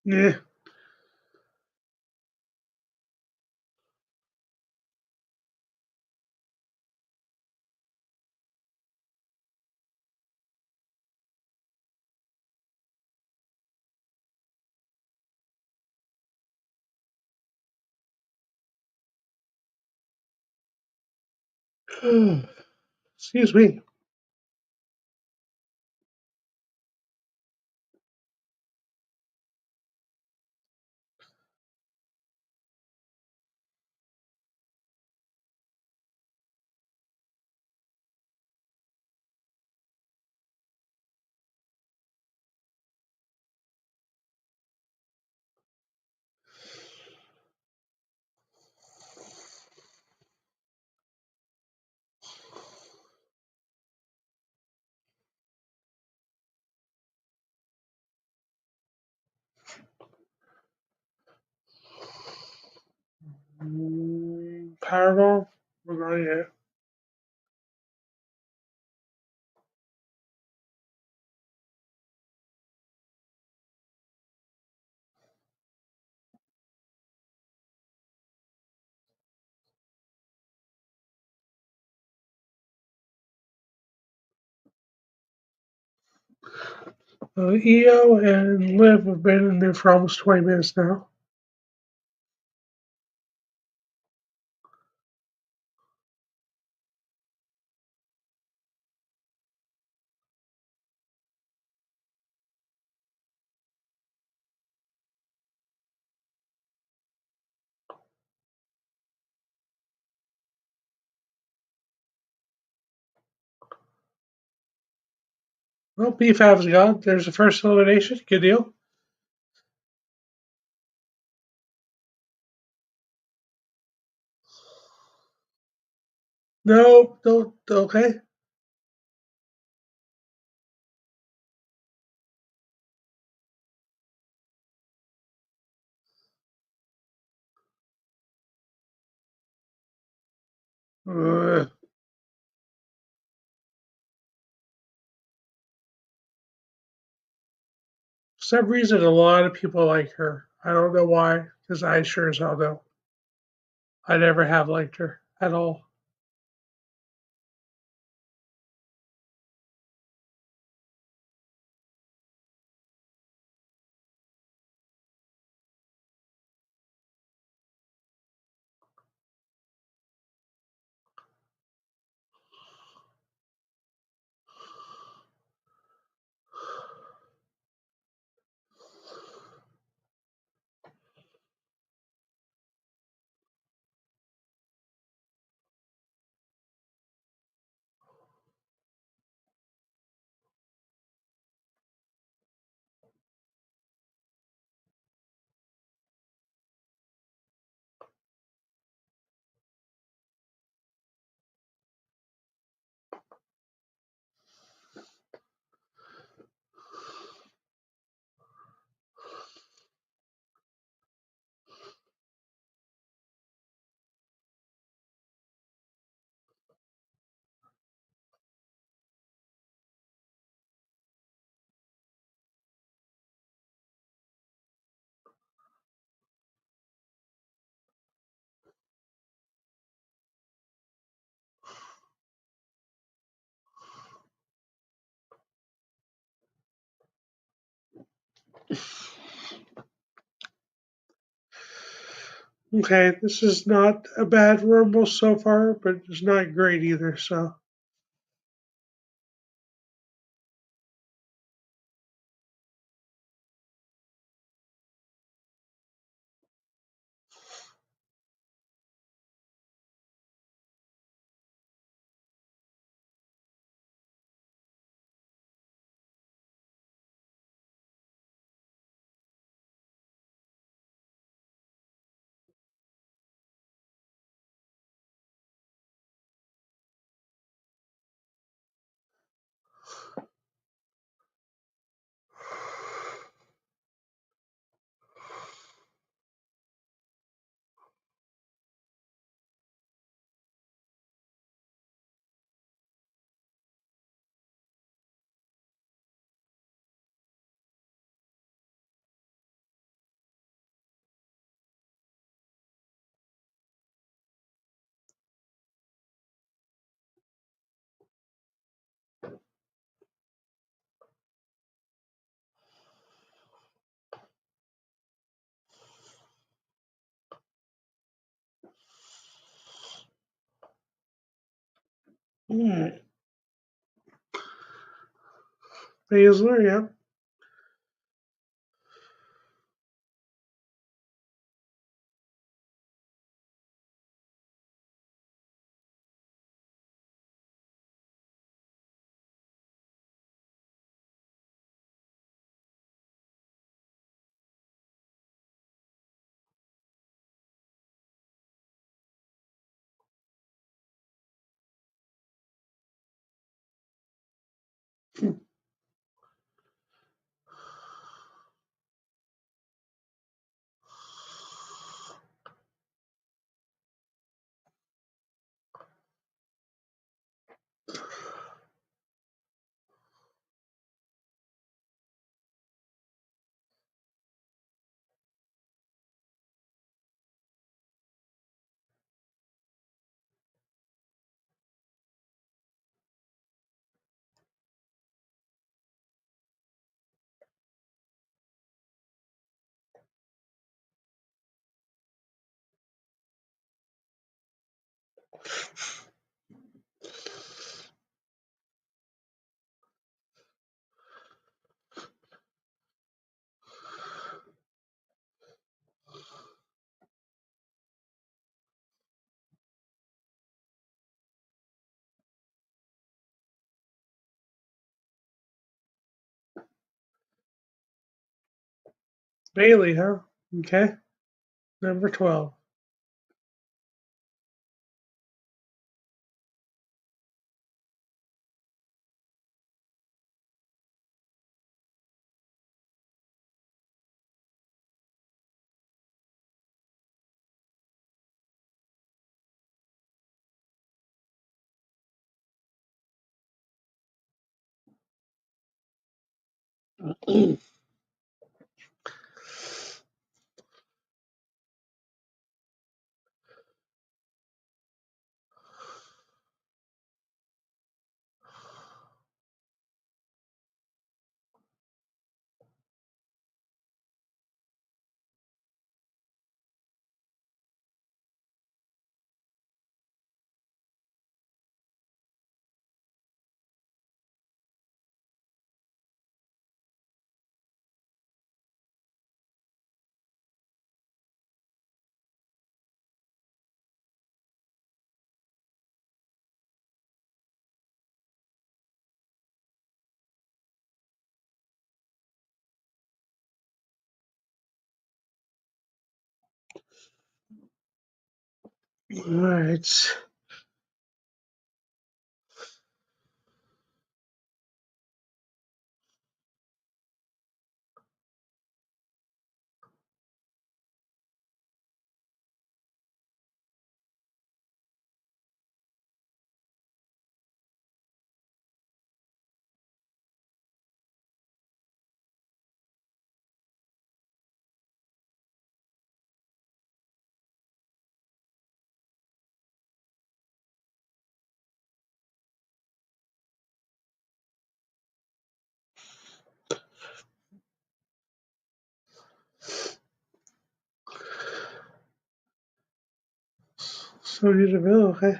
Yeah. Excuse me. Powerball. We're going to EO and Liv have been in there for almost 20 minutes now. Well, Beef has gone. There's the first elimination. Good deal. No, don't. Okay. For some reason, a lot of people like her. I don't know why, because I sure as hell don't. I never have liked her at all. Okay, this is not a bad Rumble so far, but it's not great either. So, Alright. Baszler, yep. Bailey, huh? Okay. Number 12. Alright. Sonya Deville, okay.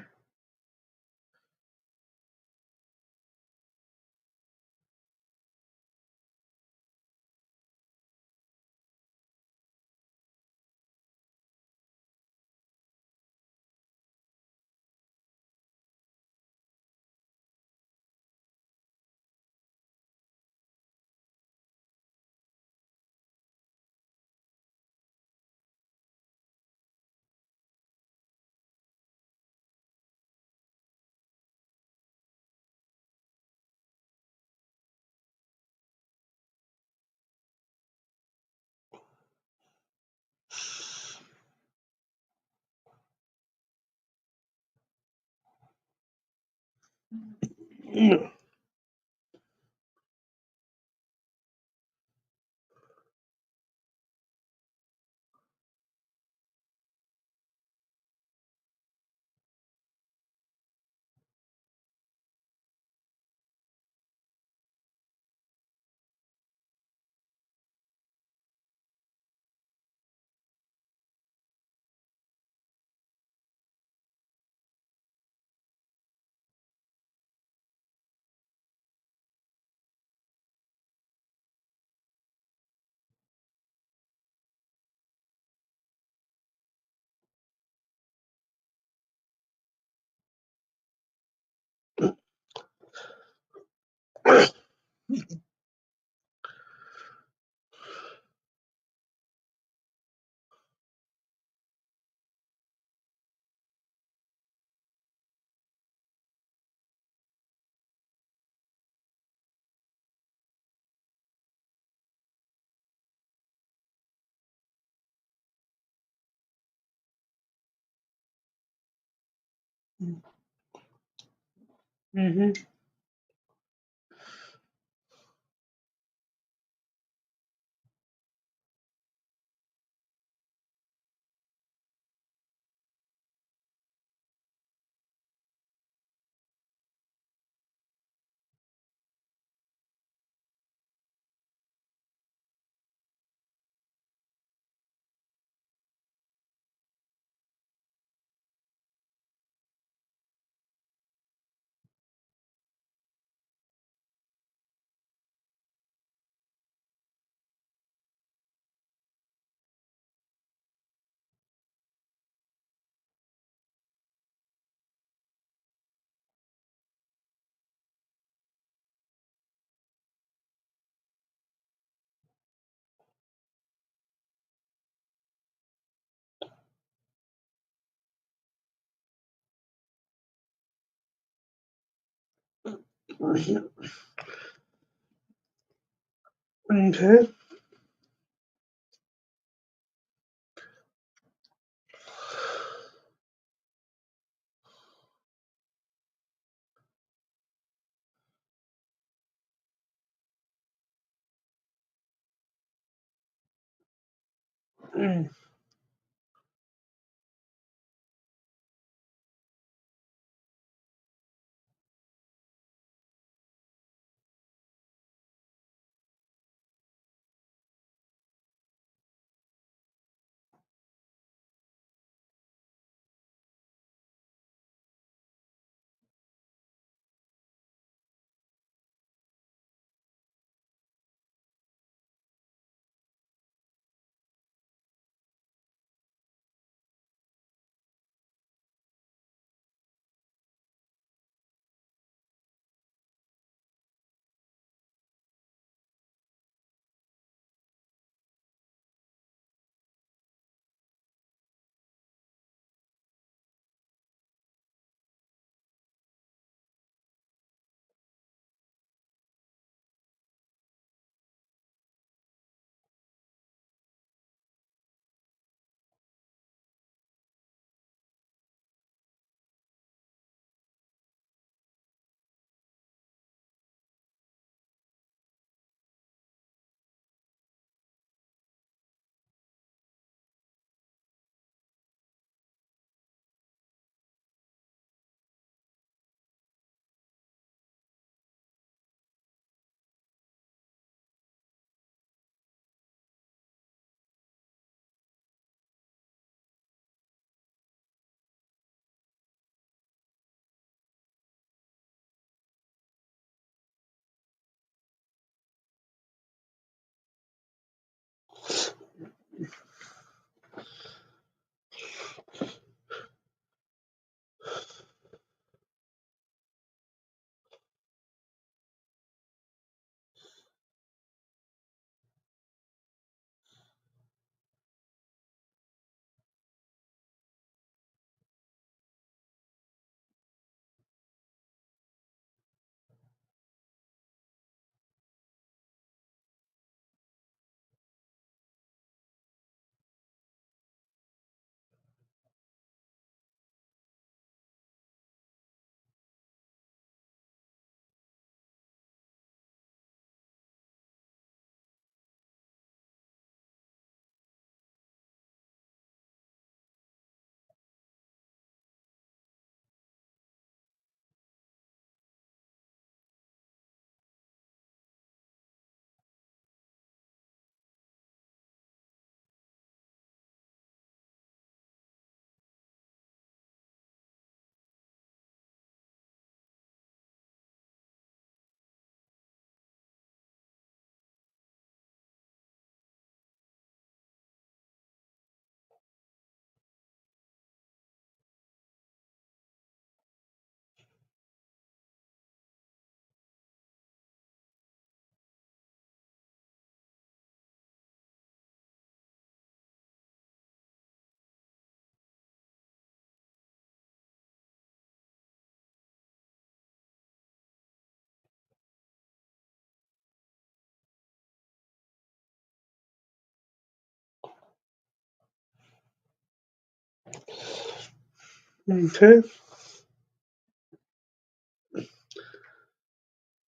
Mm-hmm. Okay. Mm. Okay.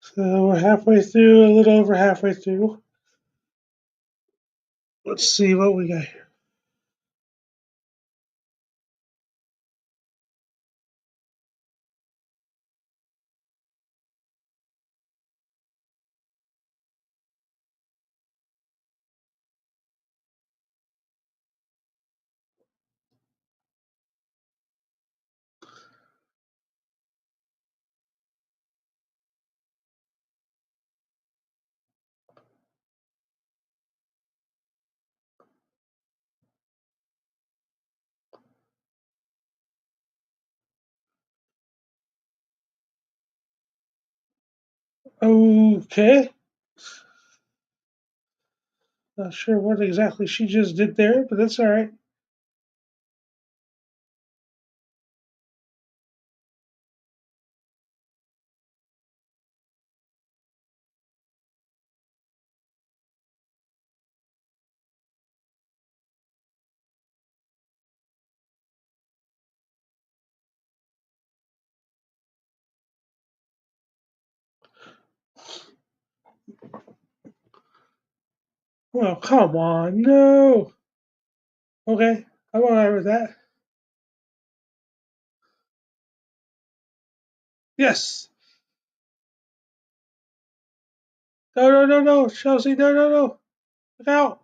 So we're halfway through, a little over halfway through. Let's see what we got here. Okay. Not sure what exactly she just did there, but that's all right. Oh, come on. No. Okay. I'm all right with that. Yes. No, no, no, no. Chelsea, no, no, no. Look out.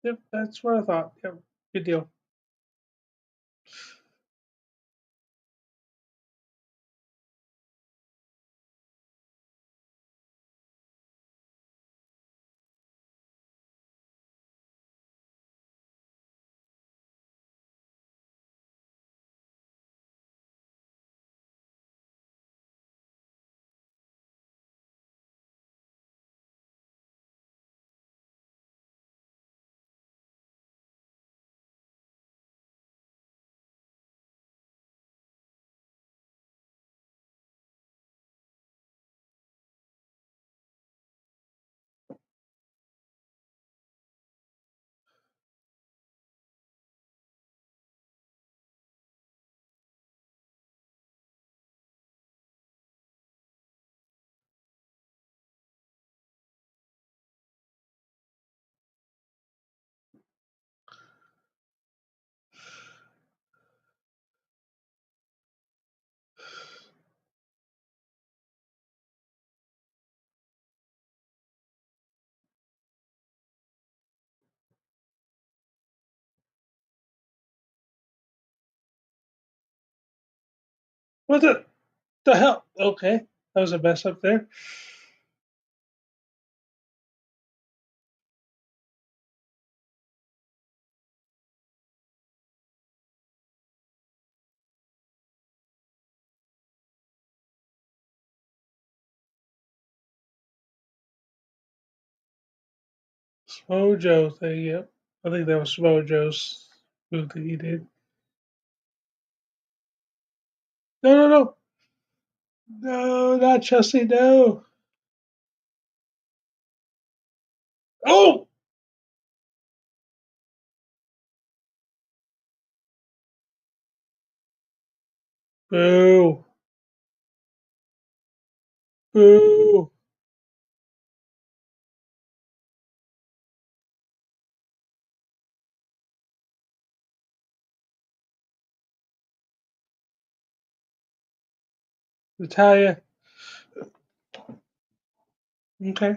Yep, that's what I thought. Yep. Good deal. What the hell? Okay. That was a mess up there. Swojo thing, yep. I think that was Swojo's move that he did. No, no, no. No, not Chelsea, no. Oh! Boo. Boo. Natalia. Okay.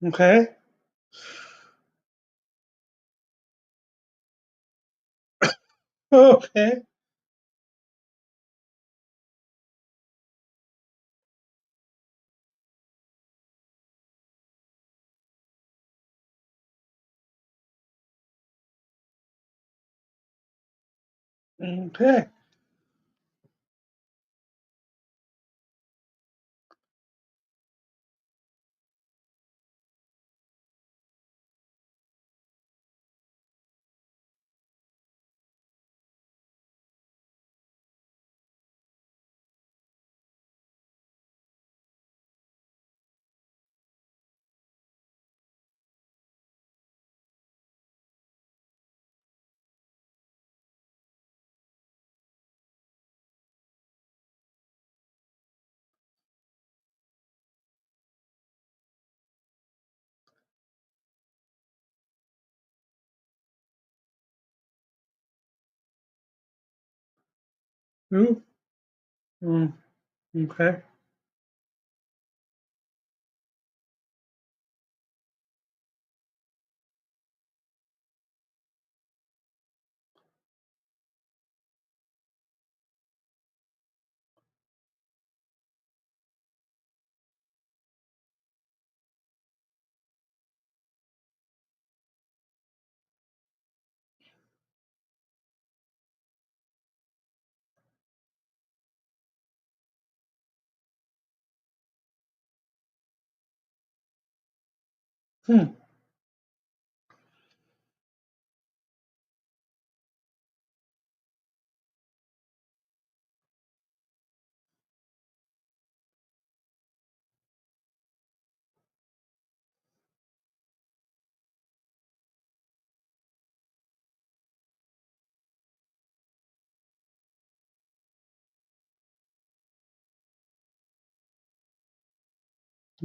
Okay. Okay. Okay. Ooh. Mm, okay. Hmm.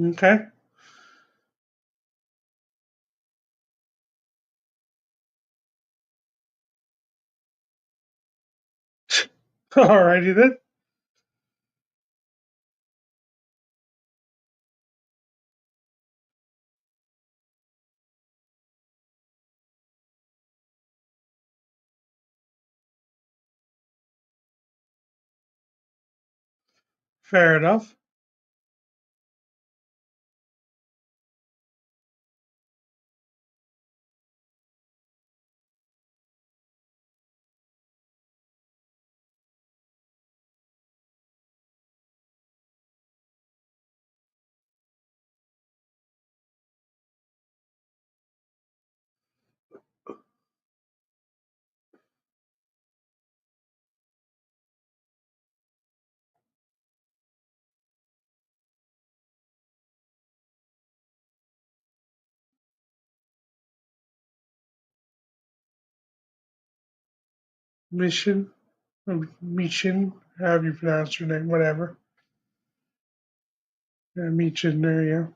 Okay. Alrighty then. Fair enough. Mission, Mission, however you pronounce your name, whatever. Yeah, Mission, there you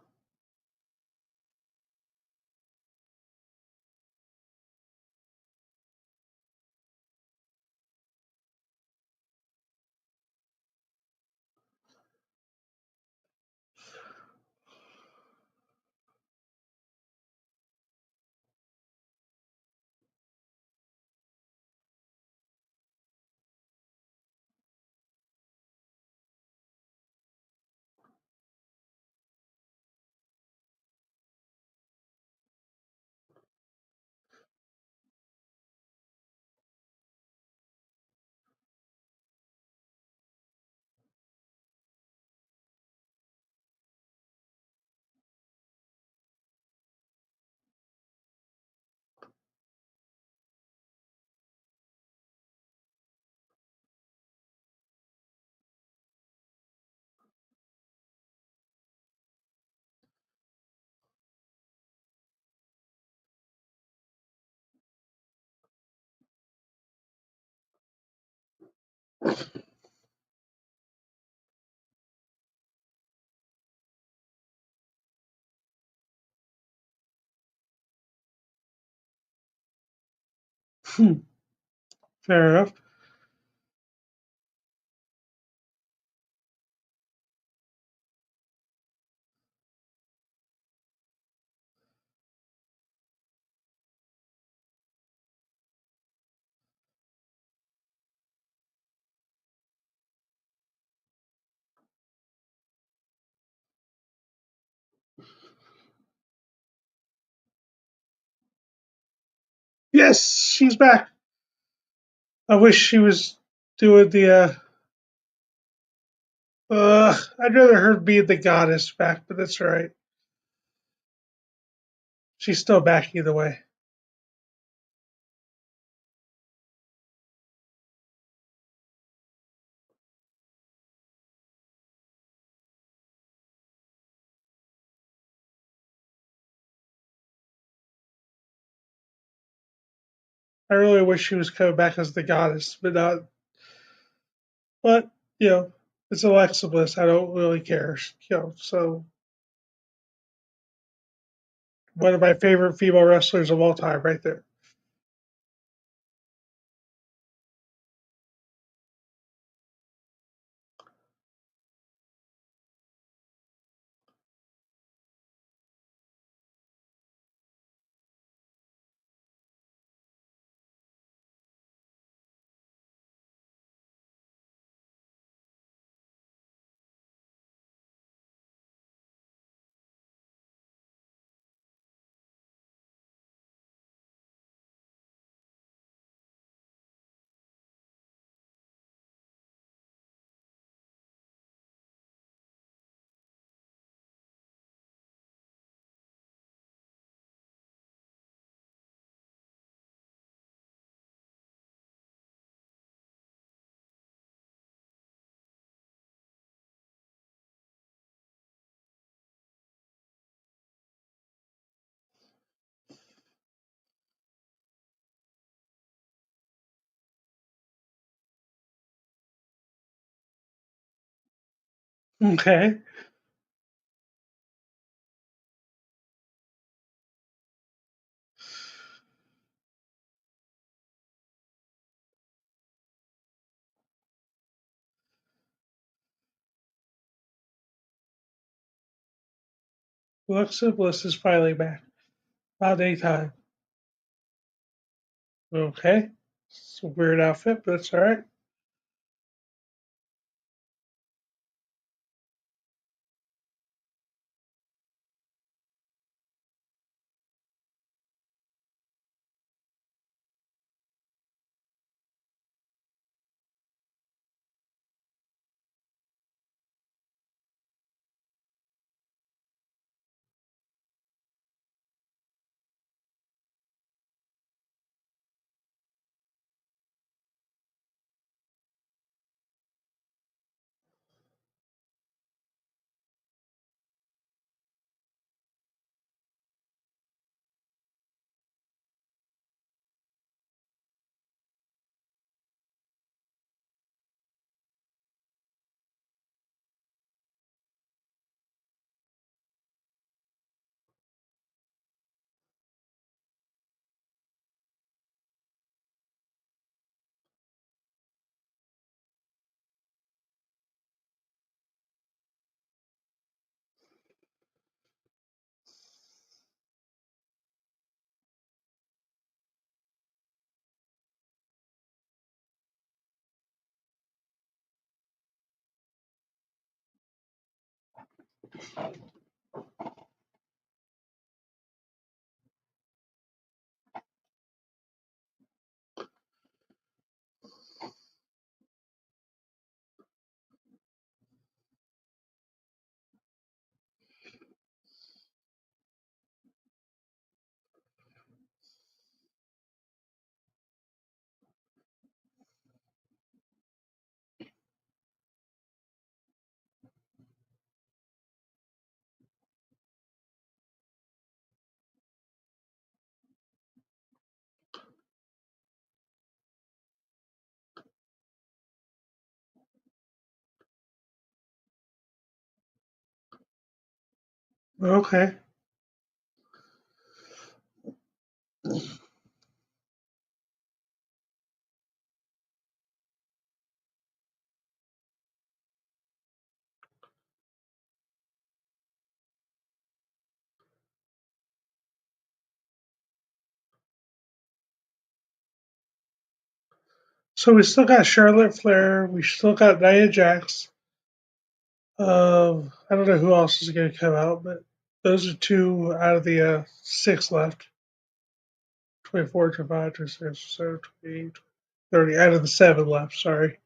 Hmm. Fair enough. Yes, she's back. I wish she was doing the. I'd rather her be the goddess back, but that's all right. She's still back either way. I really wish she was coming back as the goddess, but not. But it's Alexa Bliss. I don't really care. So one of my favorite female wrestlers of all time, right there. Okay. Alexa Bliss is finally back. About daytime. Okay. It's a weird outfit, but it's all right. Okay. So we still got Charlotte Flair. We still got Nia Jax. I don't know who else is going to come out, but those are two out of the six left. 24, 25, 26, 27, 28, 30 out of the 7 left. Sorry.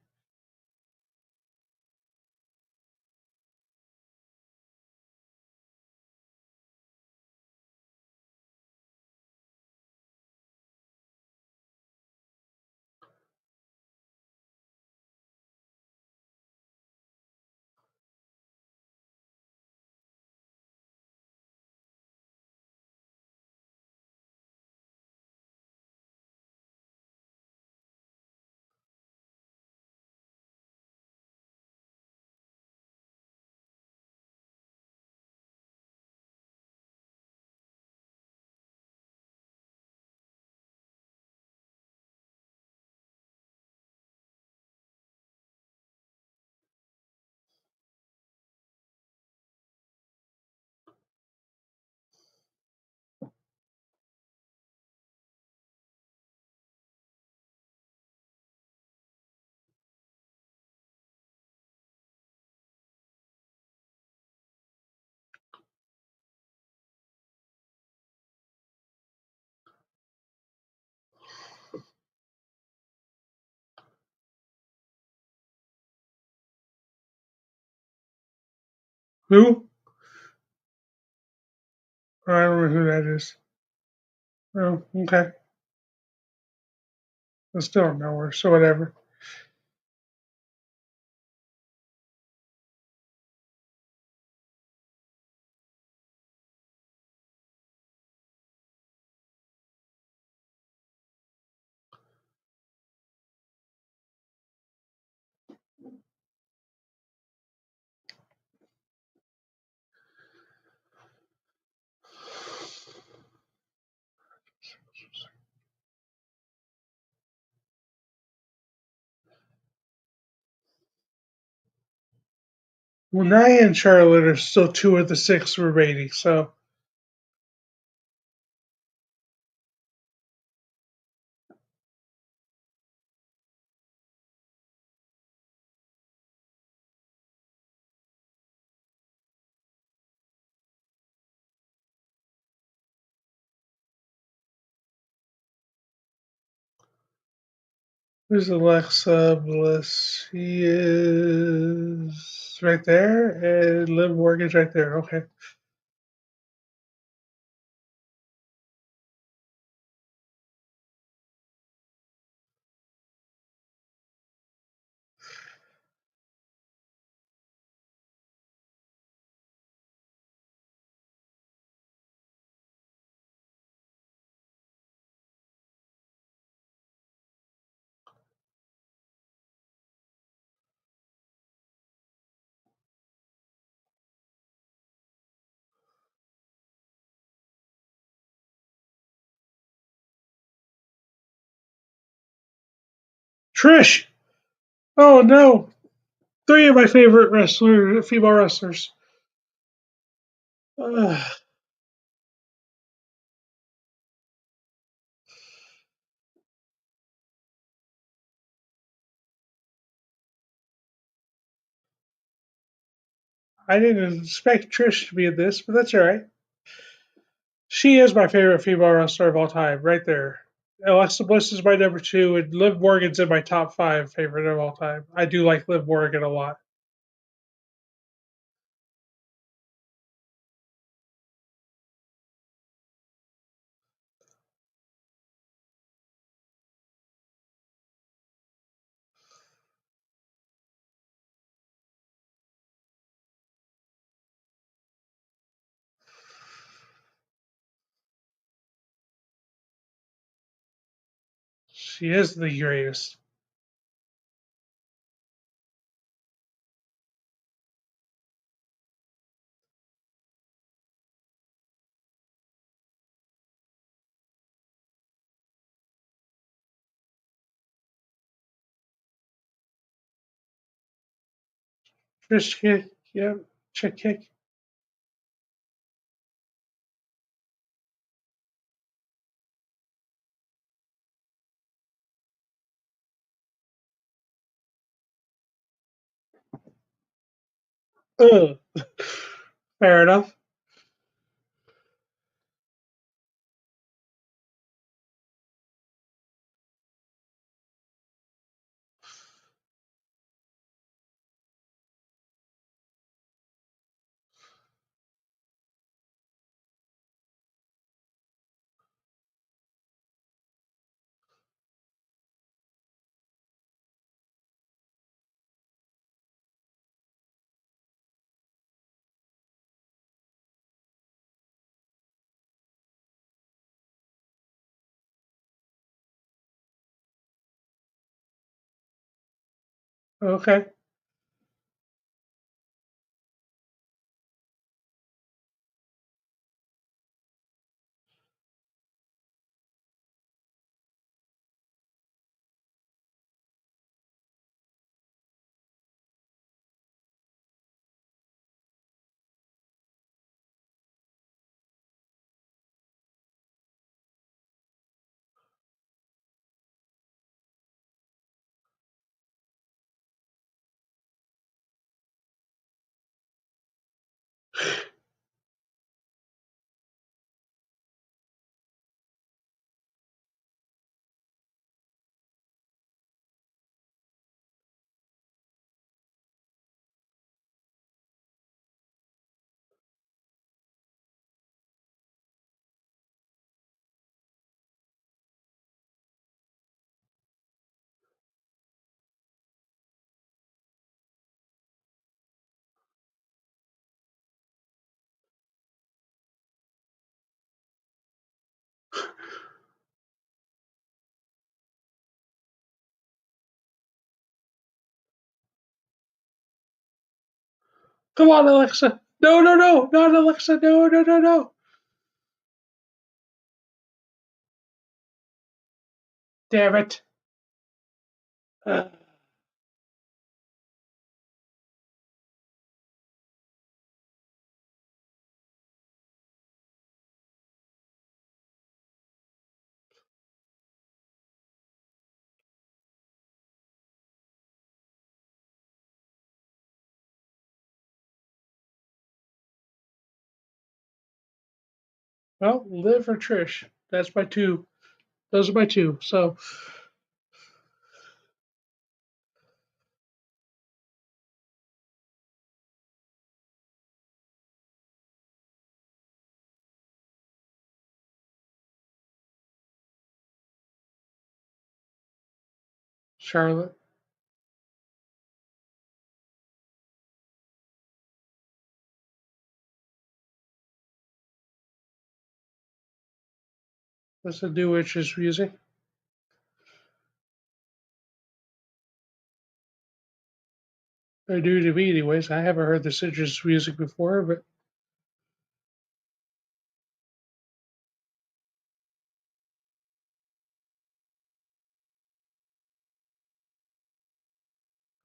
Who? I don't know who that is. Oh, okay. I still don't know her, so whatever. Well, Nia and Charlotte are still 2 of the 6 remaining, so who's Alexa Bliss? She is right there, and Liv Morgan's right there. Okay. Trish! Oh no! 3 of my favorite female wrestlers. I didn't expect Trish to be in this, but that's alright. She is my favorite female wrestler of all time, right there. Alexa Bliss is my number 2, and Liv Morgan's in my top 5 favorite of all time. I do like Liv Morgan a lot. She is the greatest. Trish kick, yep. Chick kick. Ugh. Fair enough. Okay. Come on, Alexa. No, no, no, not Alexa. No, no, no, no. Damn it. Uh, well, Liv or Trish. That's my two. Those are my two. So Charlotte. That's the new Witch's music. They're new to me, anyways. I haven't heard the Citrus music before, but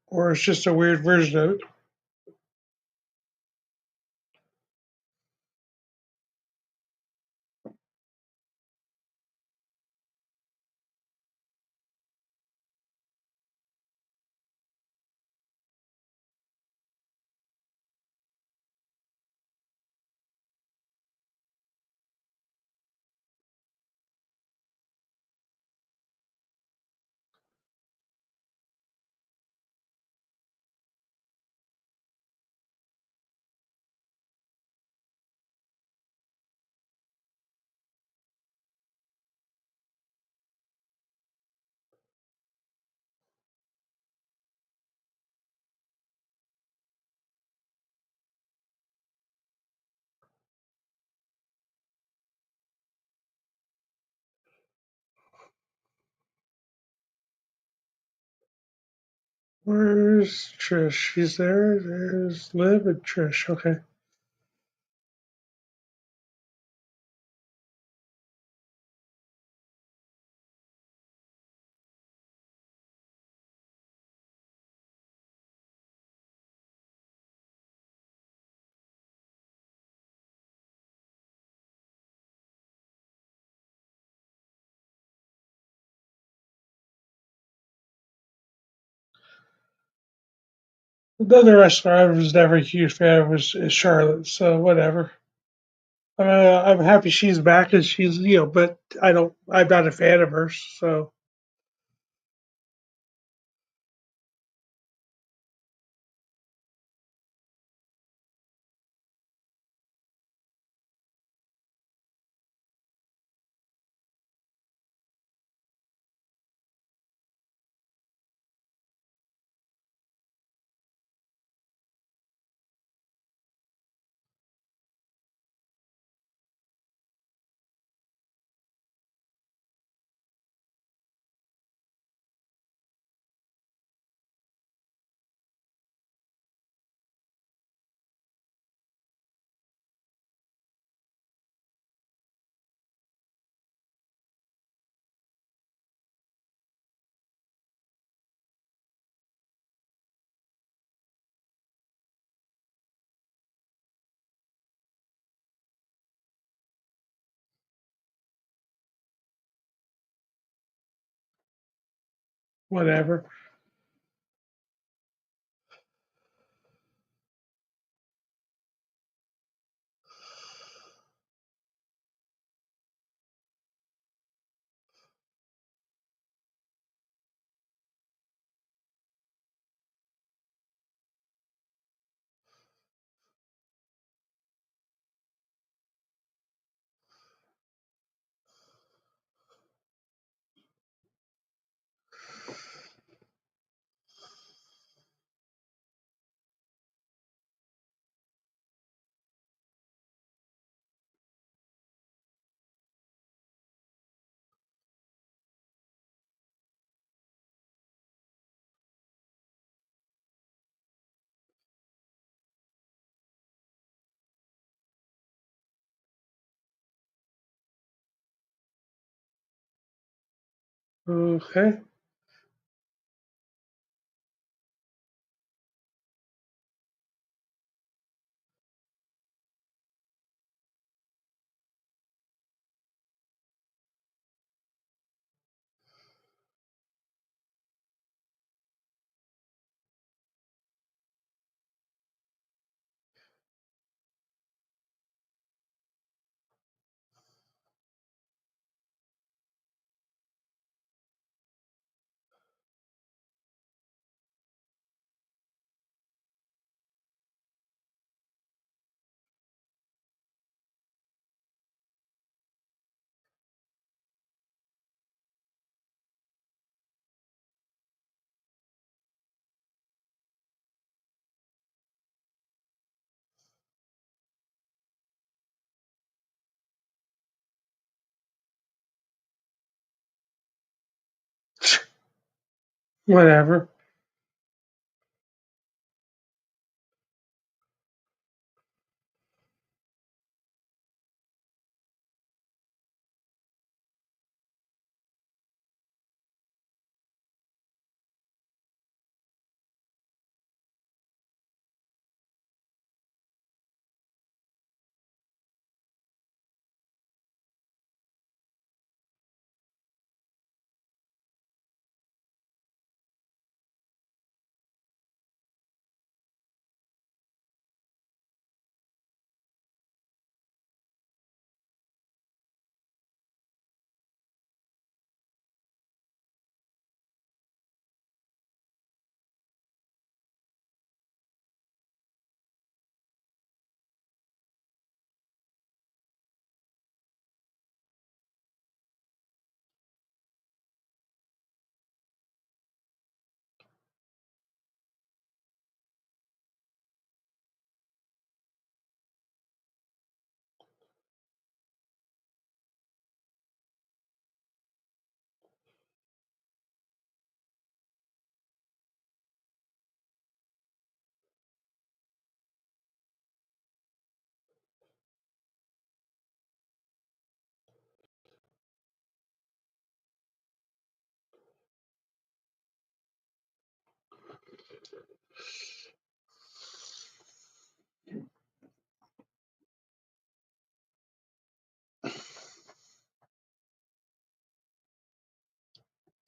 or it's just a weird version of it. Where's Trish? She's there. There's Liv and Trish. Okay. Another wrestler I was never a huge fan of was is Charlotte. So whatever. I'm happy she's back and she's but I don't. I'm not a fan of hers. So whatever. Okay. Whatever.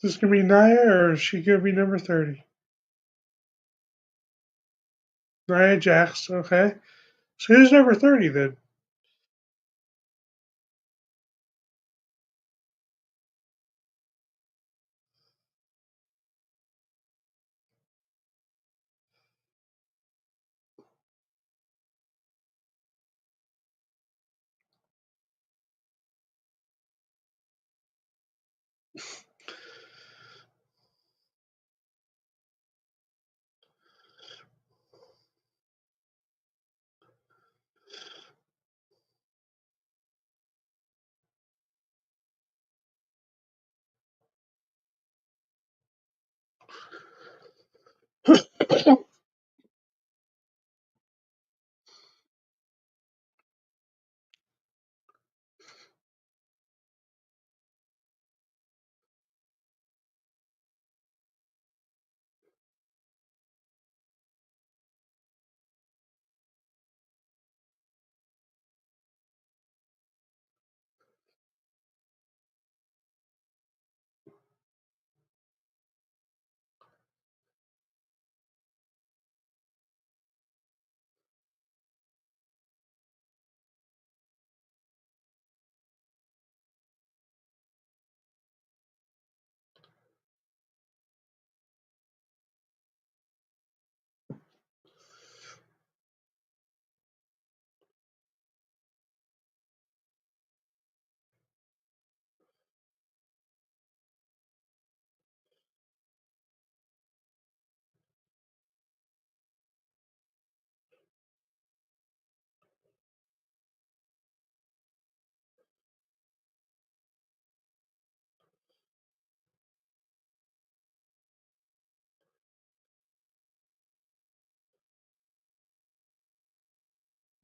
Is this gonna be Nia or is she gonna be number 30? Nia Jax, okay. So who's number 30 then?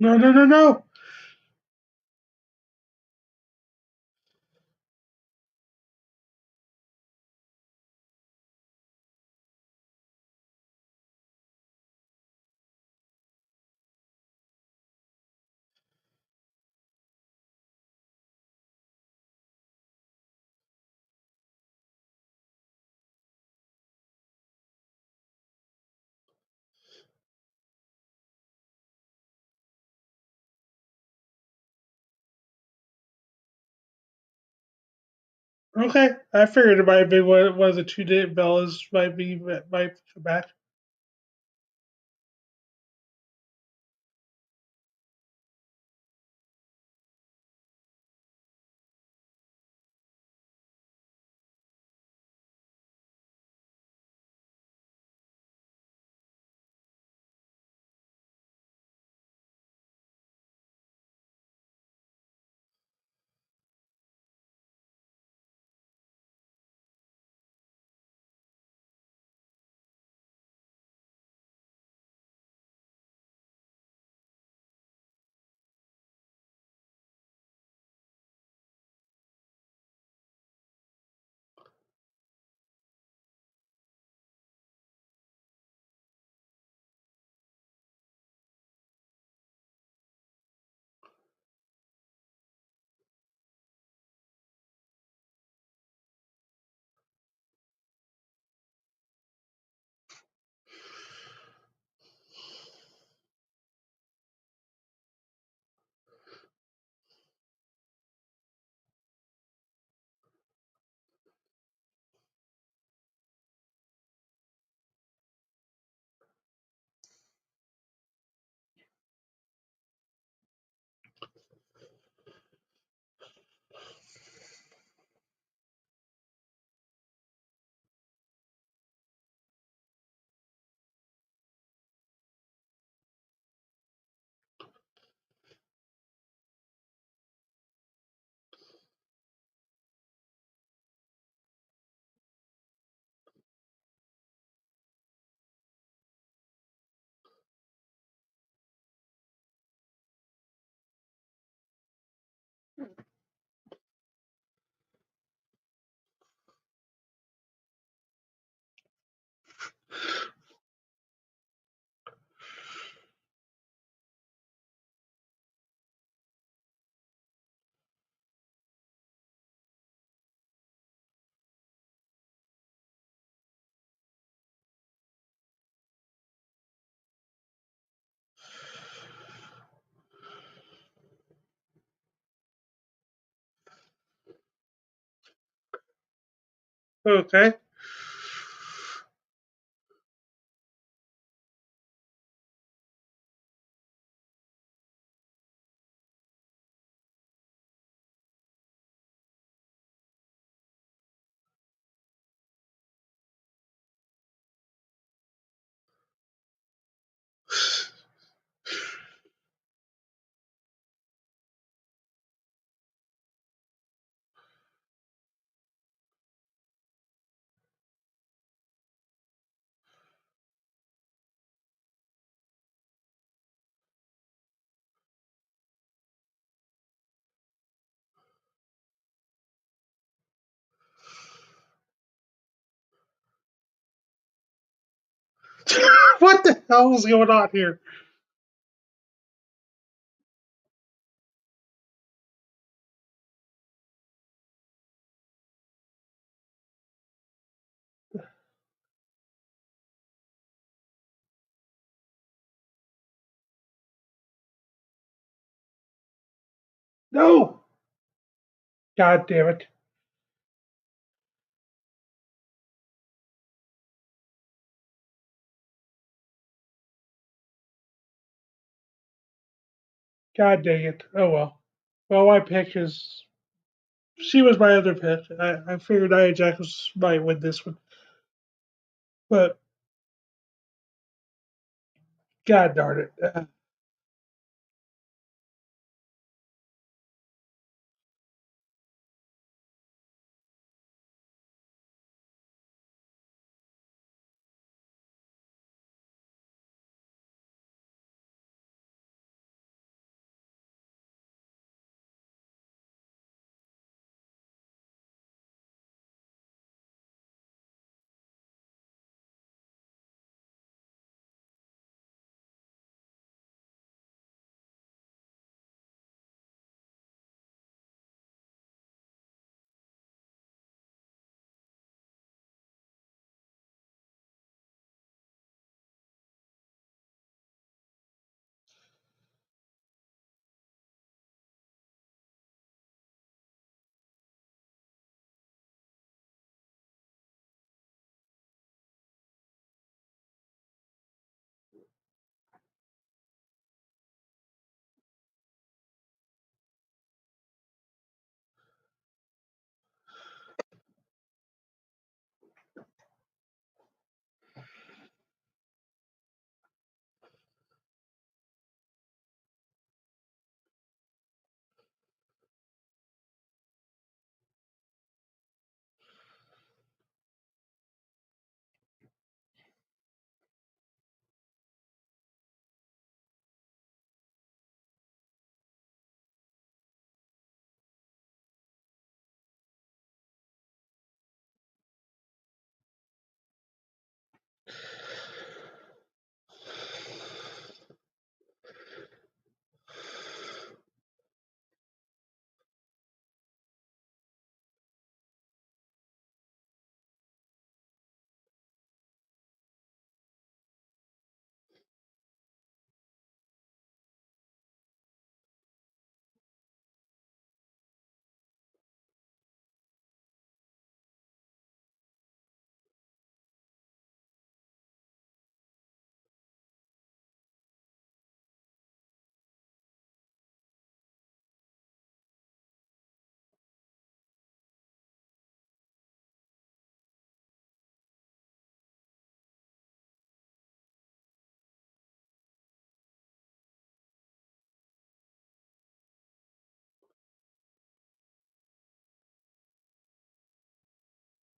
No, no, no, no. Okay, I figured it might be one of the two Bellas might come back. Okay. What the hell is going on here? No! God damn it. God dang it. Oh well. Well, my pick is. She was my other pick. I figured Nia Jax might win this one. But, God darn it.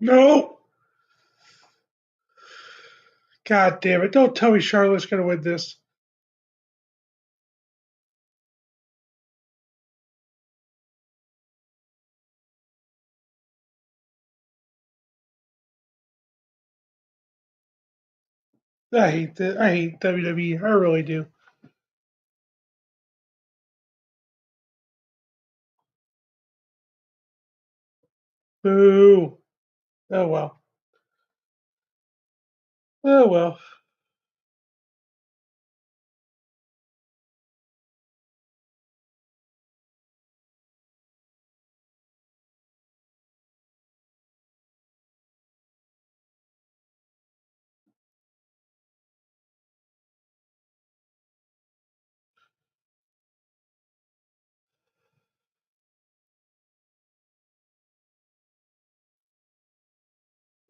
No! God damn it. Don't tell me Charlotte's going to win this. I hate WWE. I really do. Boo. Oh well. Oh well.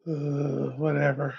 Whatever.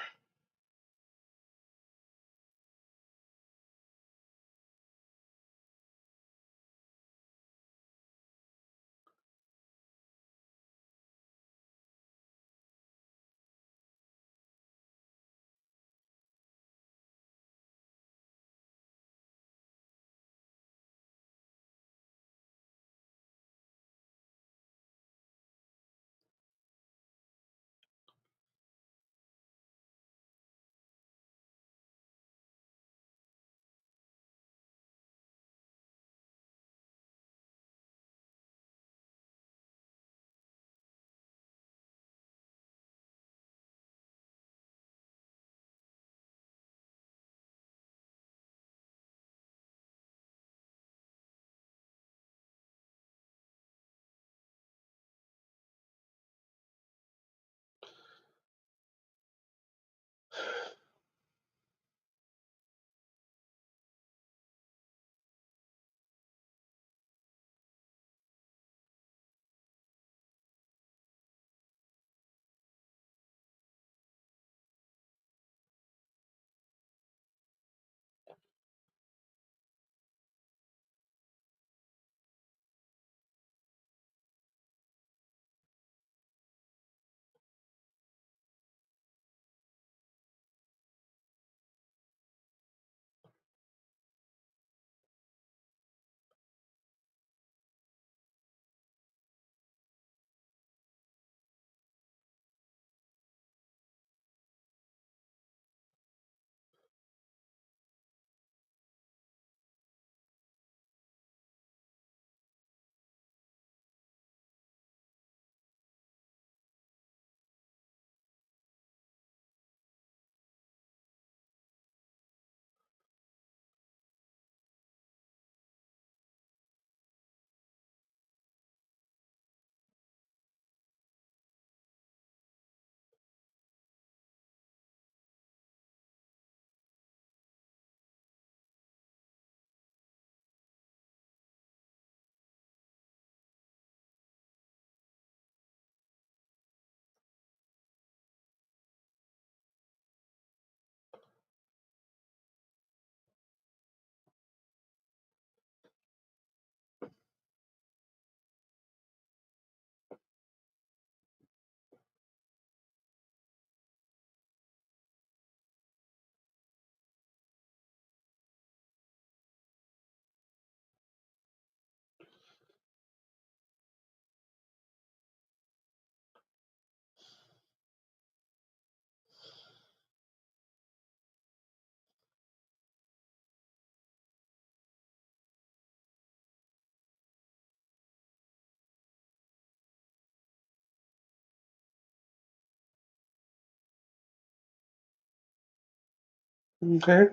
Okay.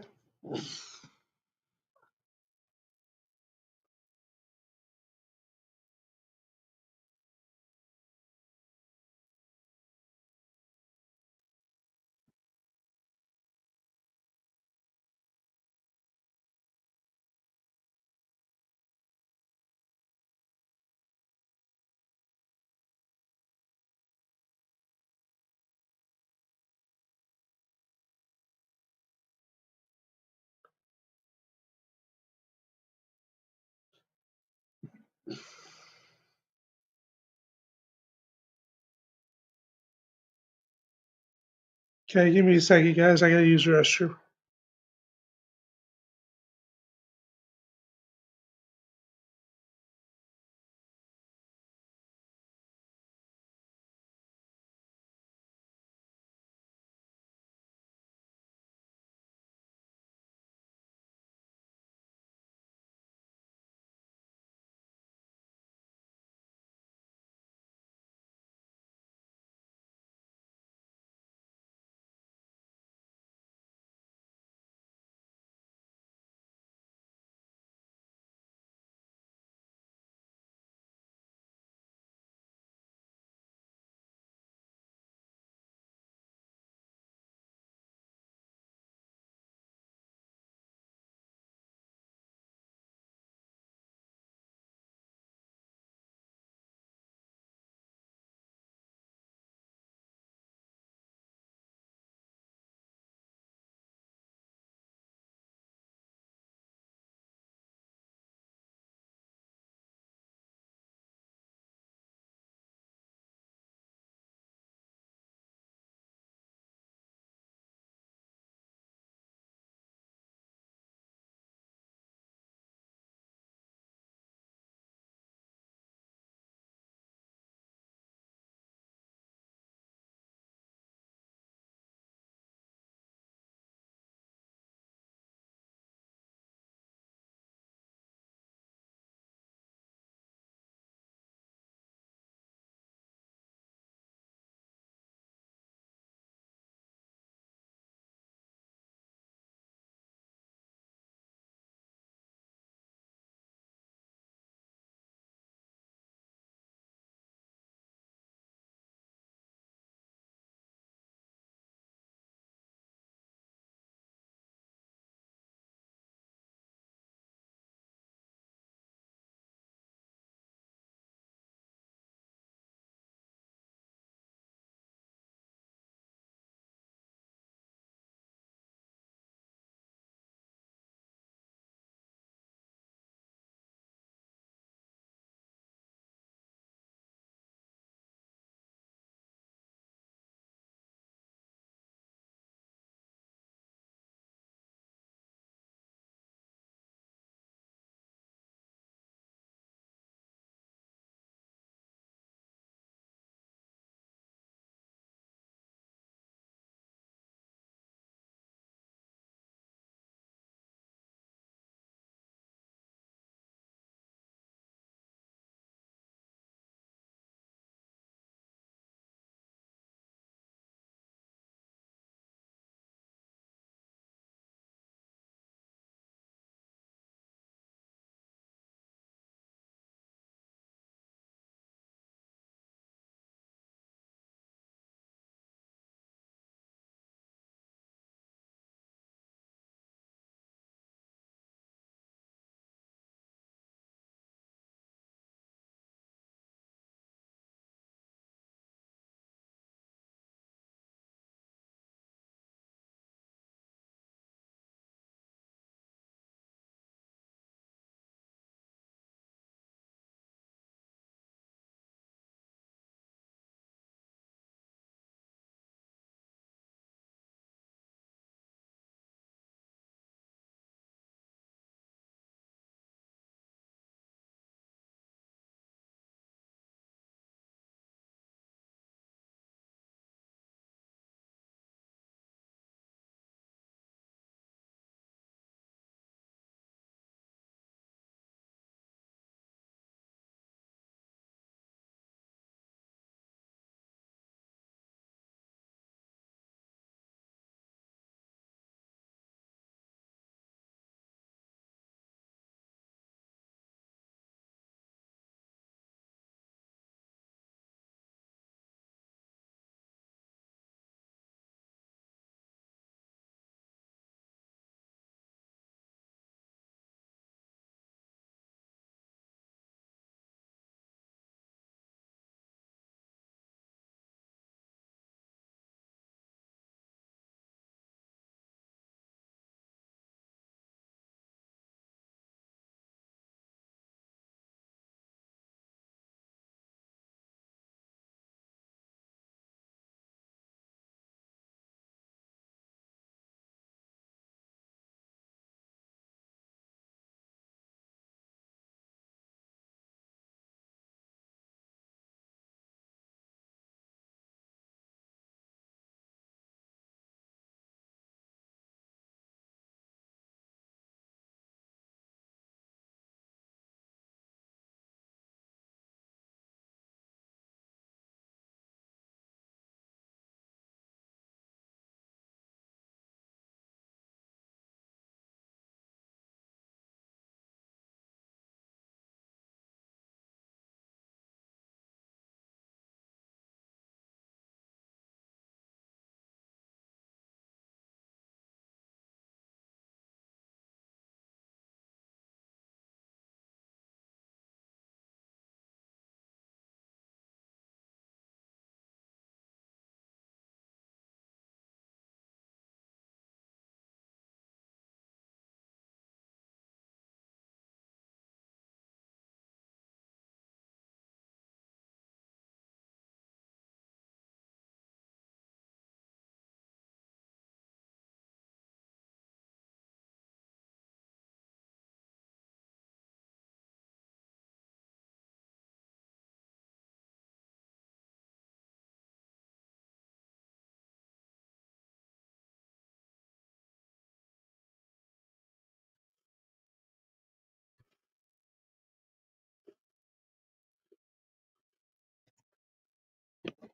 Okay, give me a second, guys. I gotta use the restroom.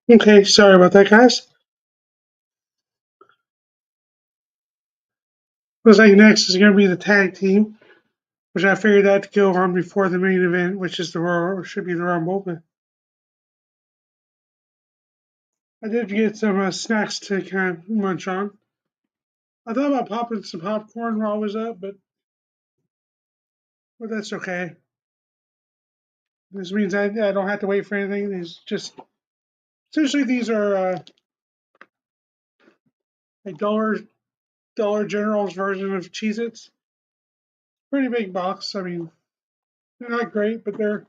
Okay, sorry about that, guys. Looks like next is going to be the tag team, which I figured that to go on before the main event, which is the Royal, should be the Rumble. But I did get some snacks to kind of munch on. I thought about popping some popcorn while I was up, but that's okay. This means I don't have to wait for anything. These just essentially these are a Dollar General's version of Cheez-Its. Pretty big box. I mean, they're not great, but they're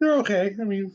okay. I mean,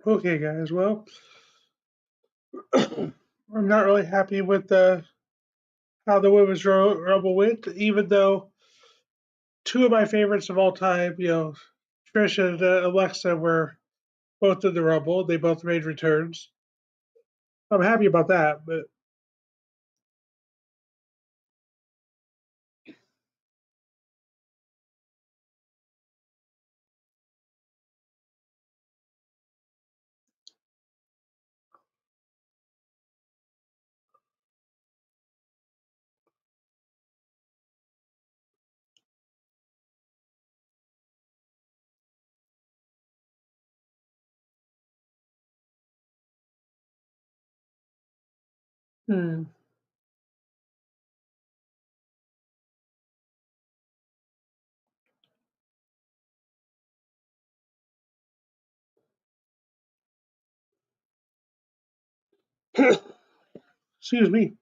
okay, guys. Well, I'm not really happy with how the Women's Rumble went, even though two of my favorites of all time, Trish and Alexa, were both in the Rumble. They both made returns. I'm happy about that, but hmm. Excuse me.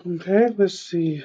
Okay, let's see.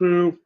Boo.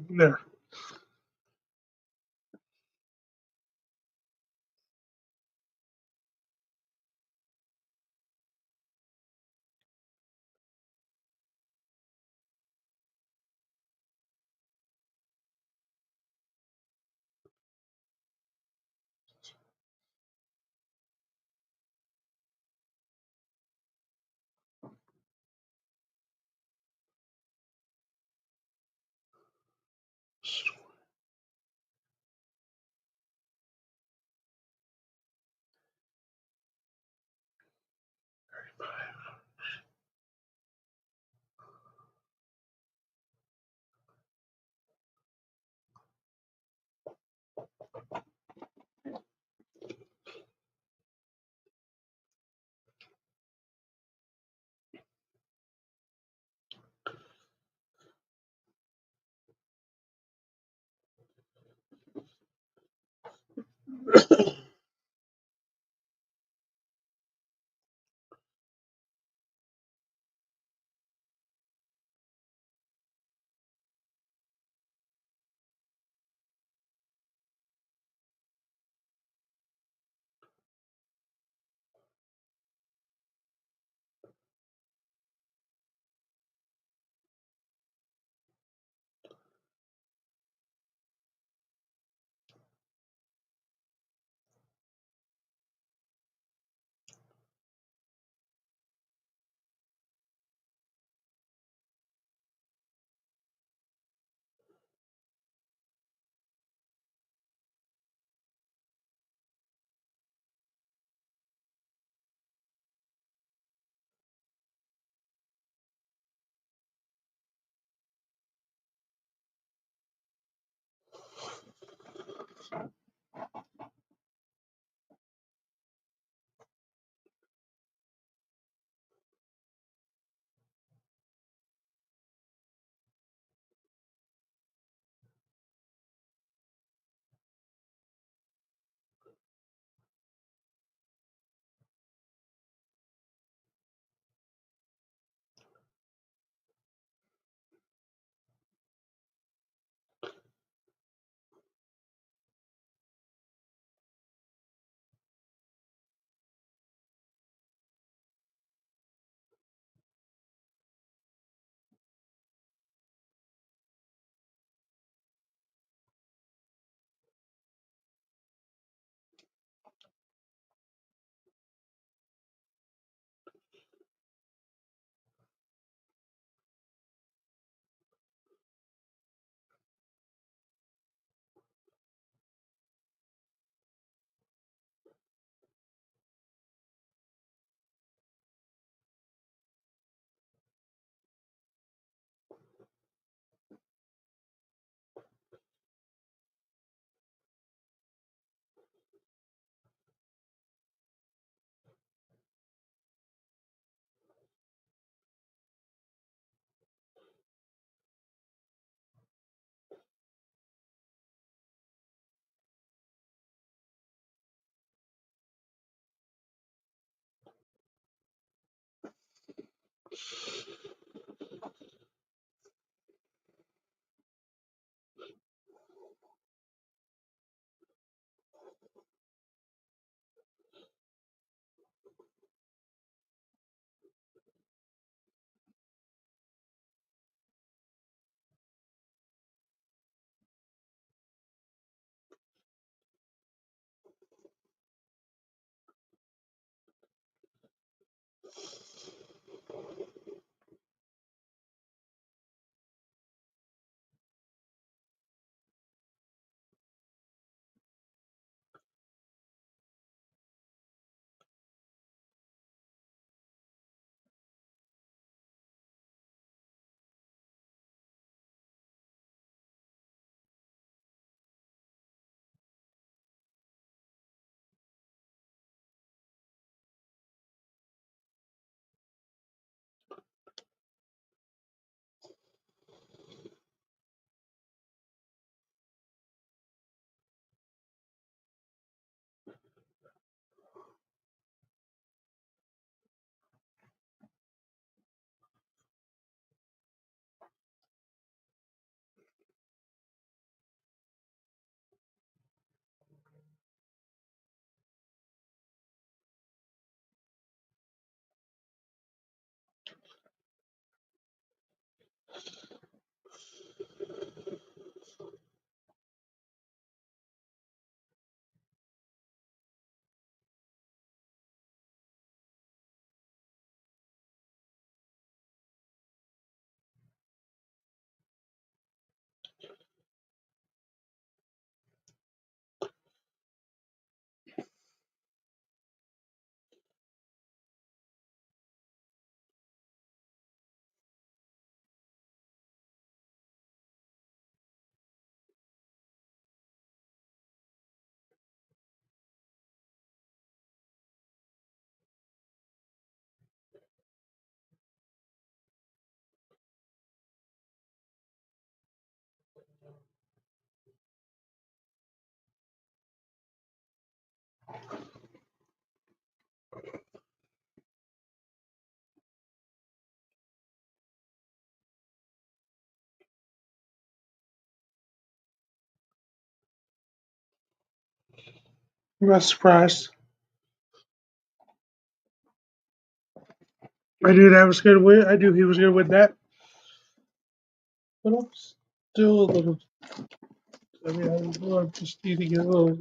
There. I'm not surprised. I knew that was going to win. I knew he was going to win that. But I'm still a little. I mean, I don't know. I'm just needing a little.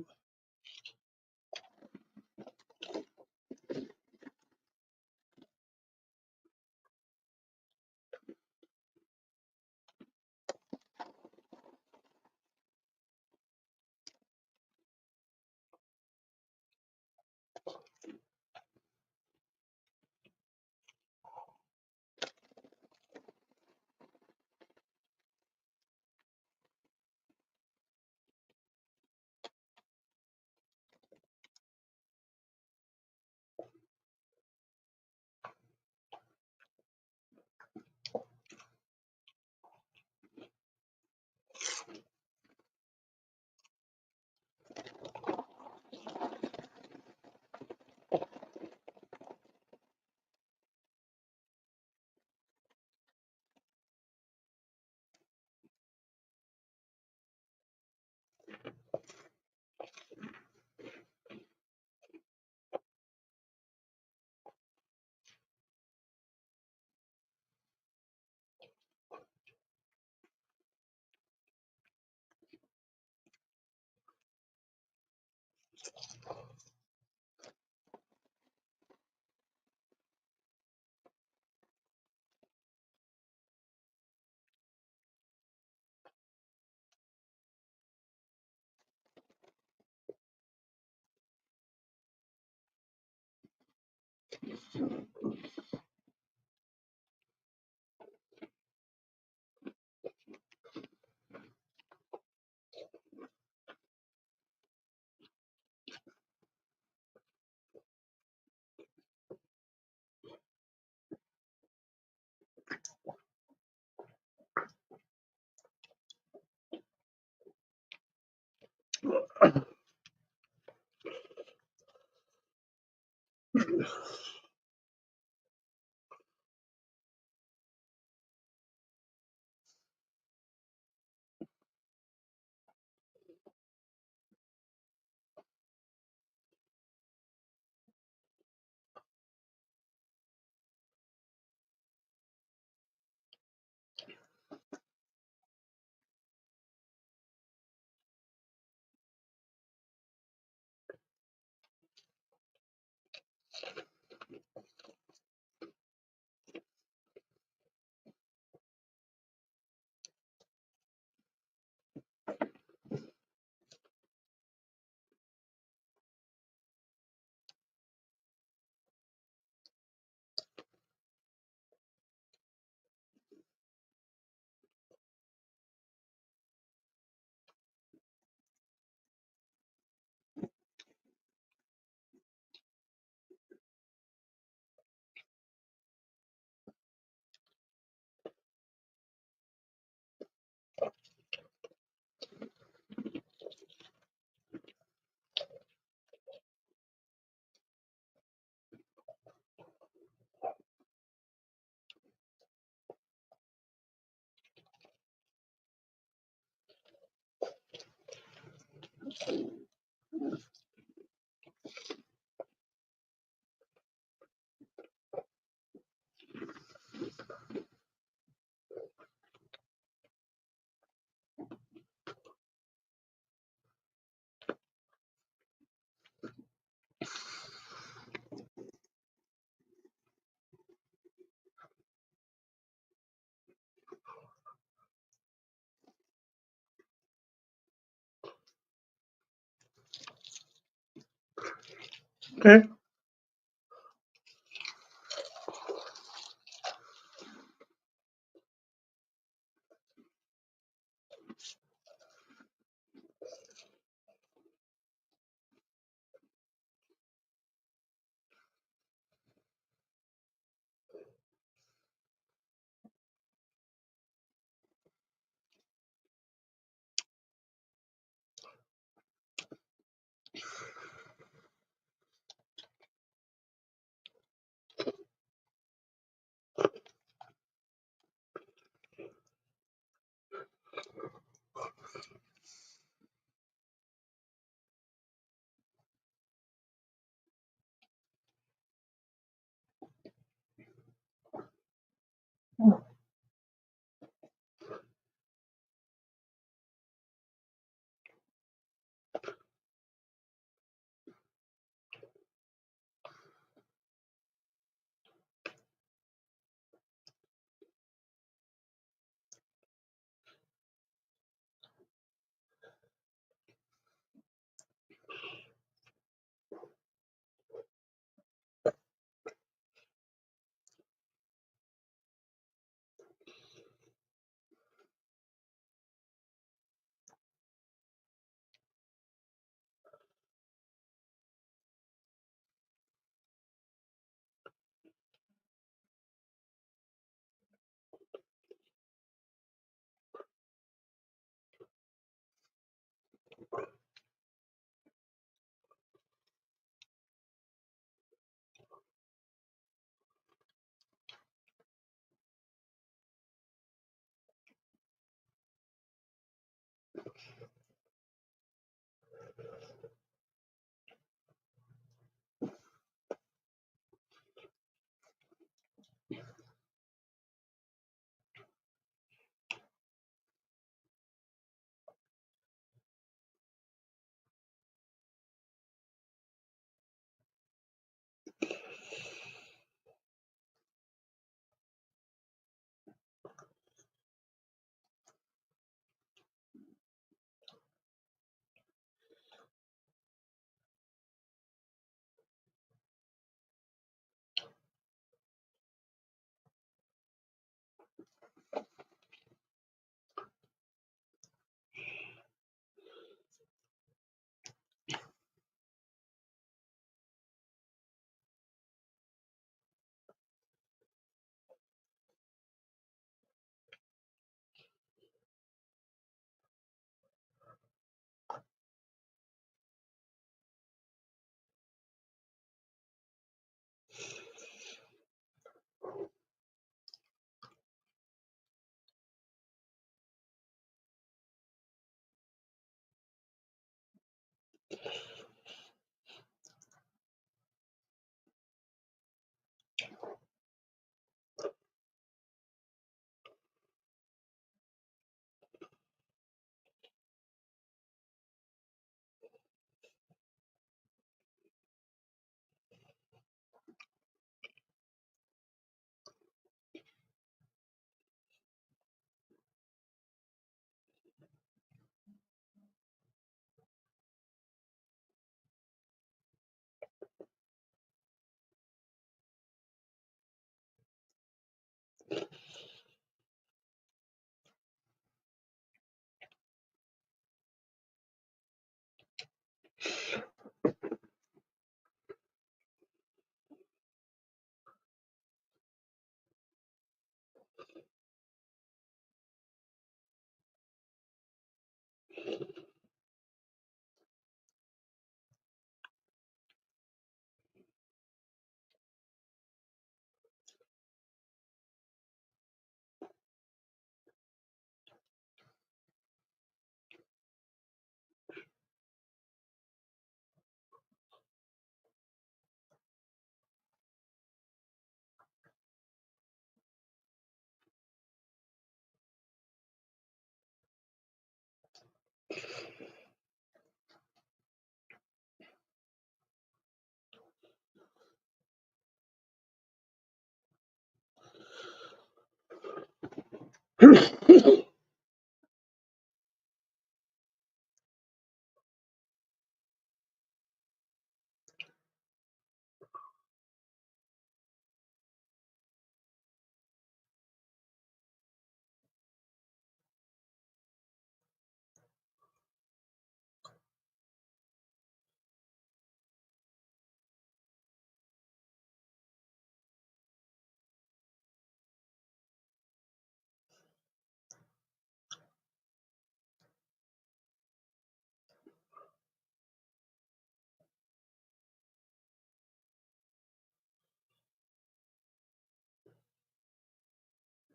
Okay.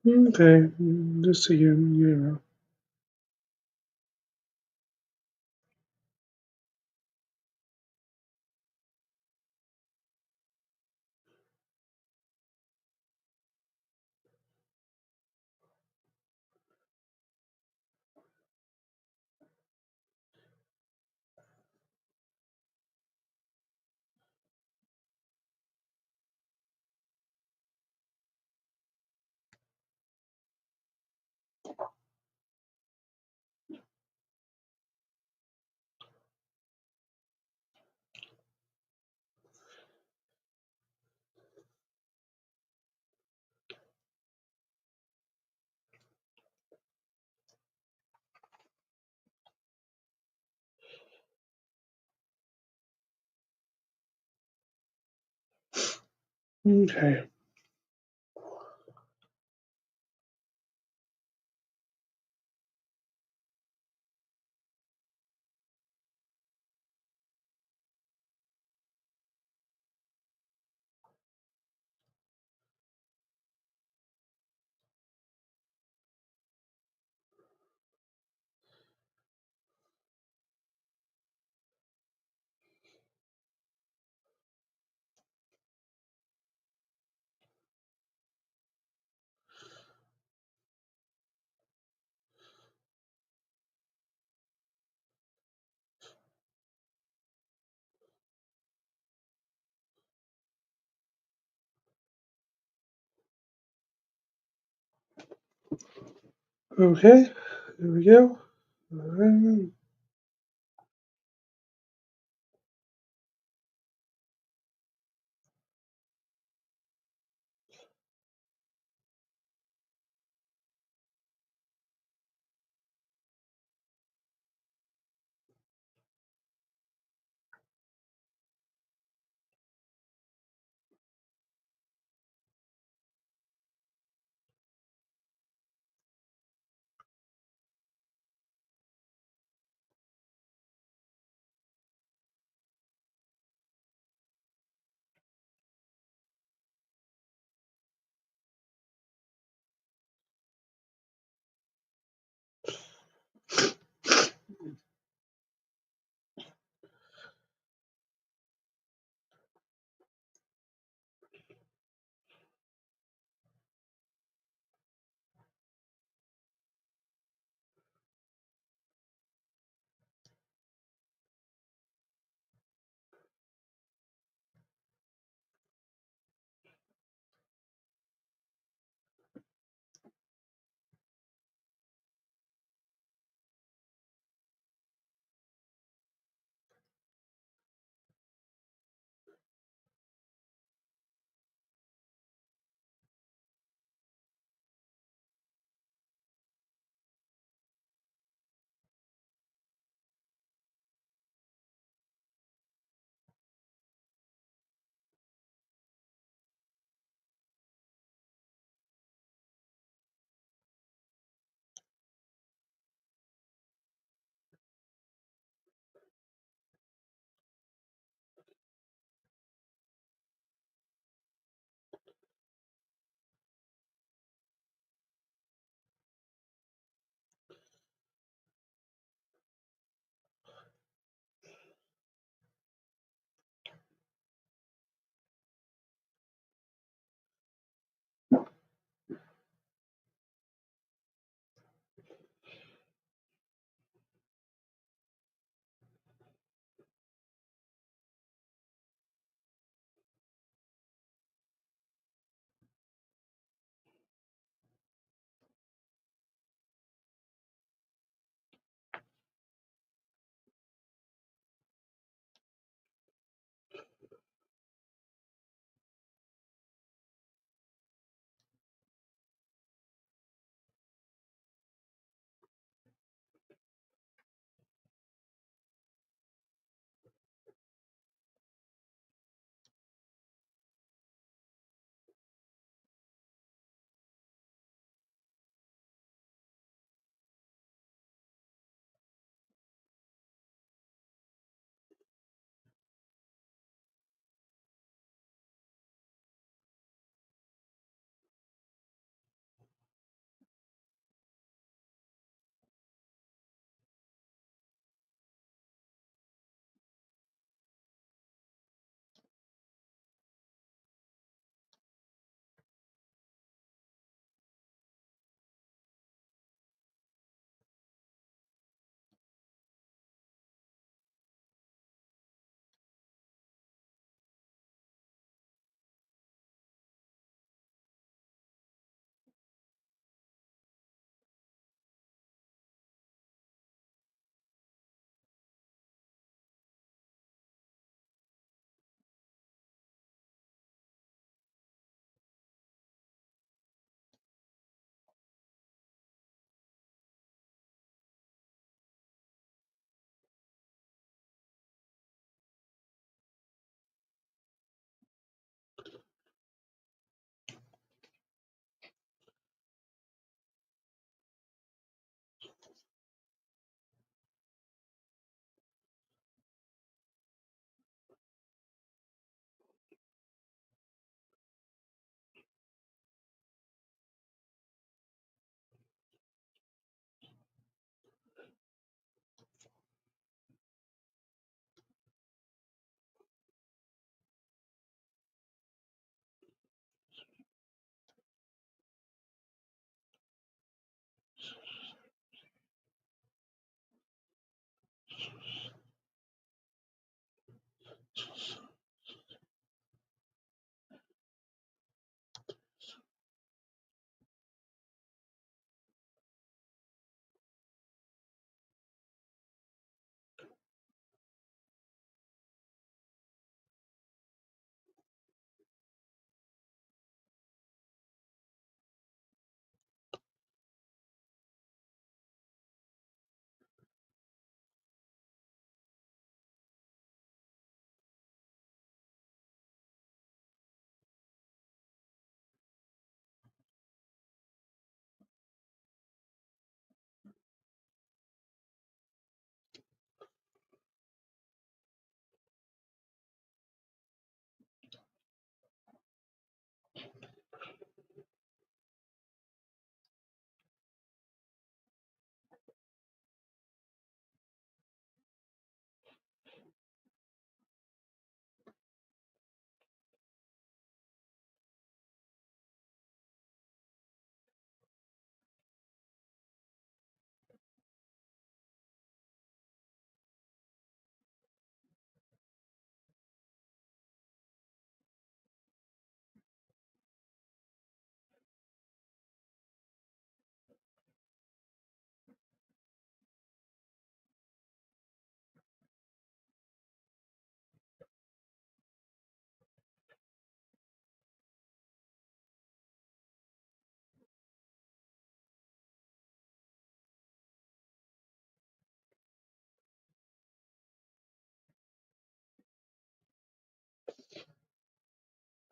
Okay, just again, Okay. Okay, there we go.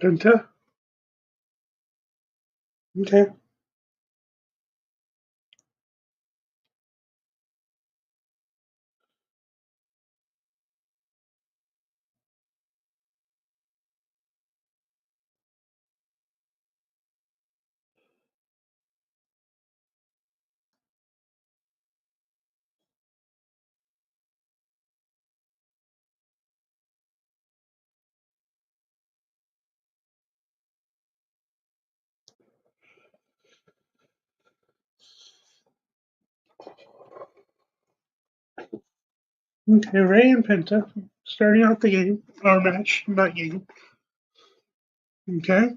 Penta? Okay. Okay, Ray and Penta starting out the game, or match, not game. Okay.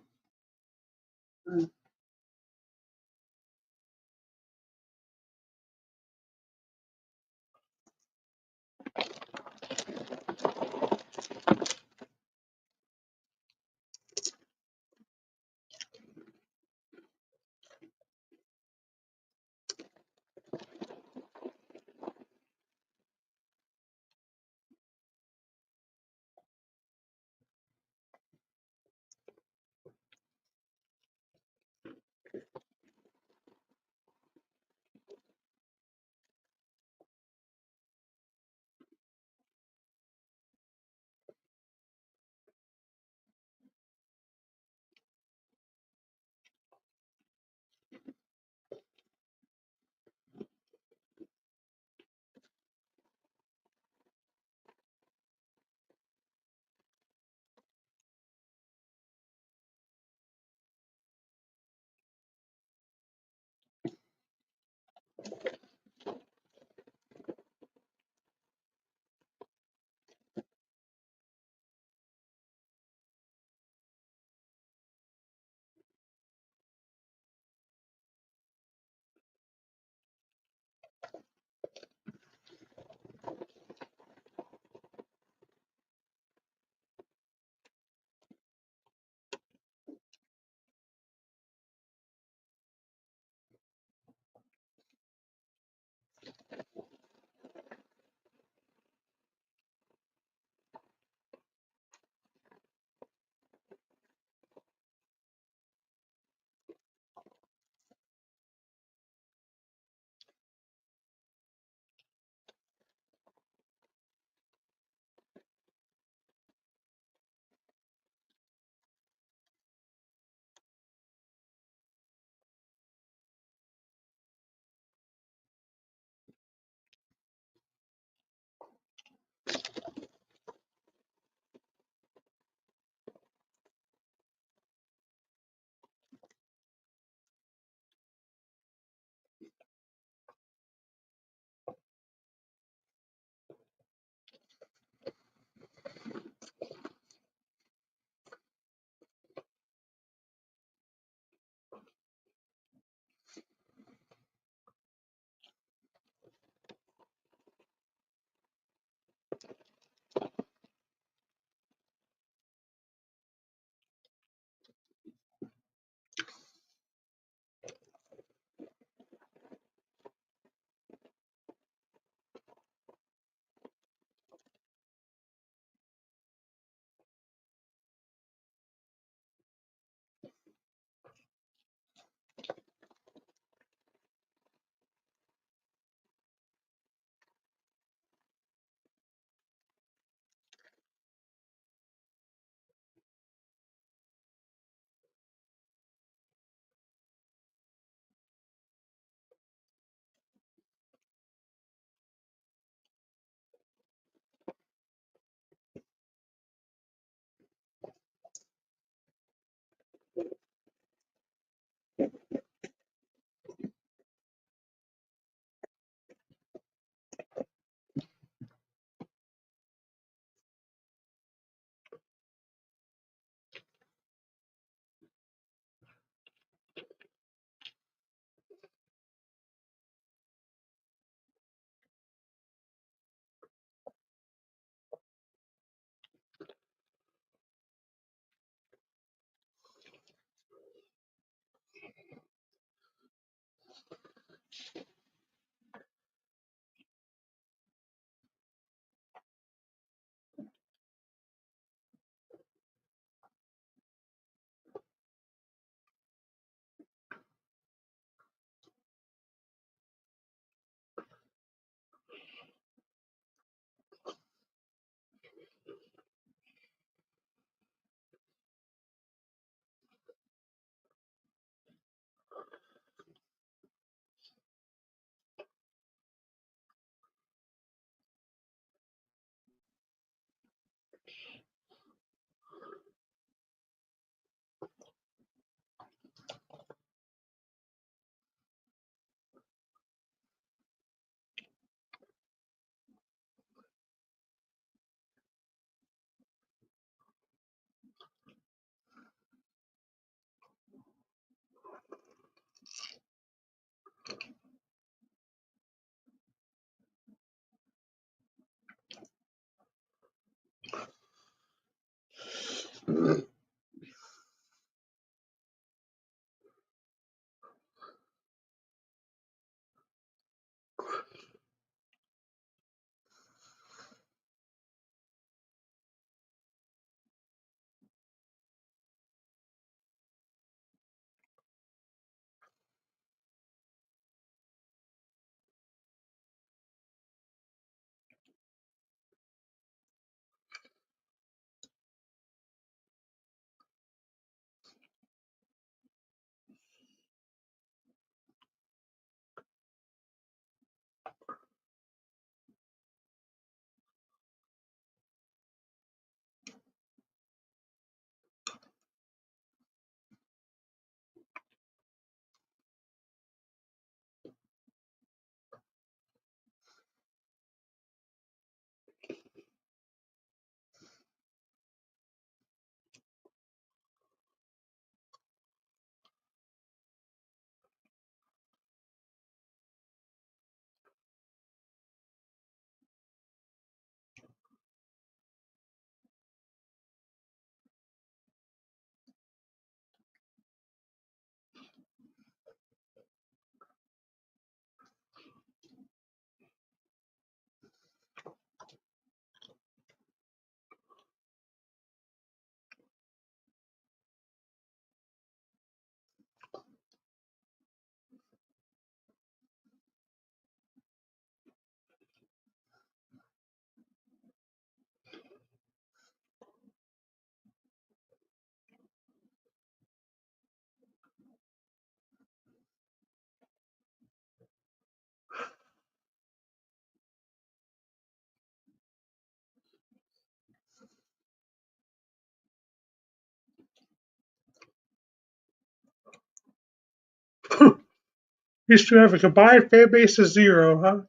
Used to have a combined fan base of 0, huh?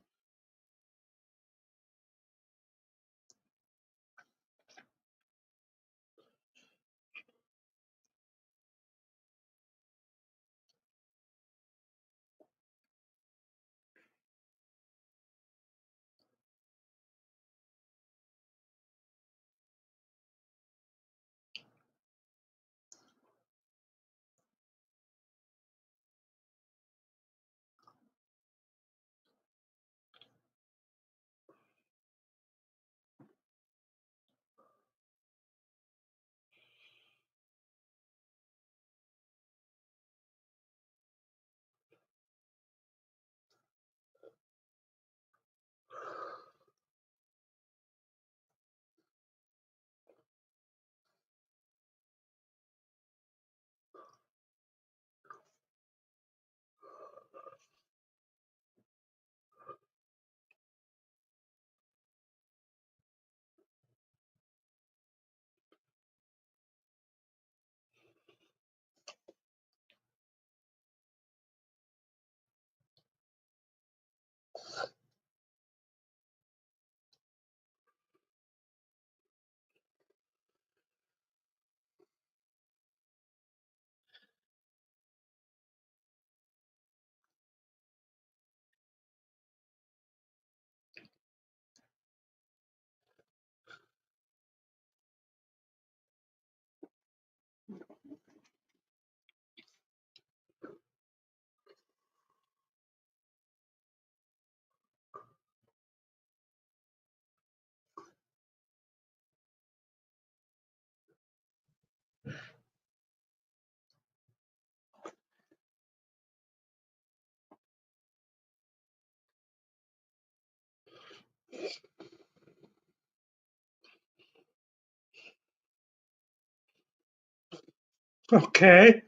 Okay.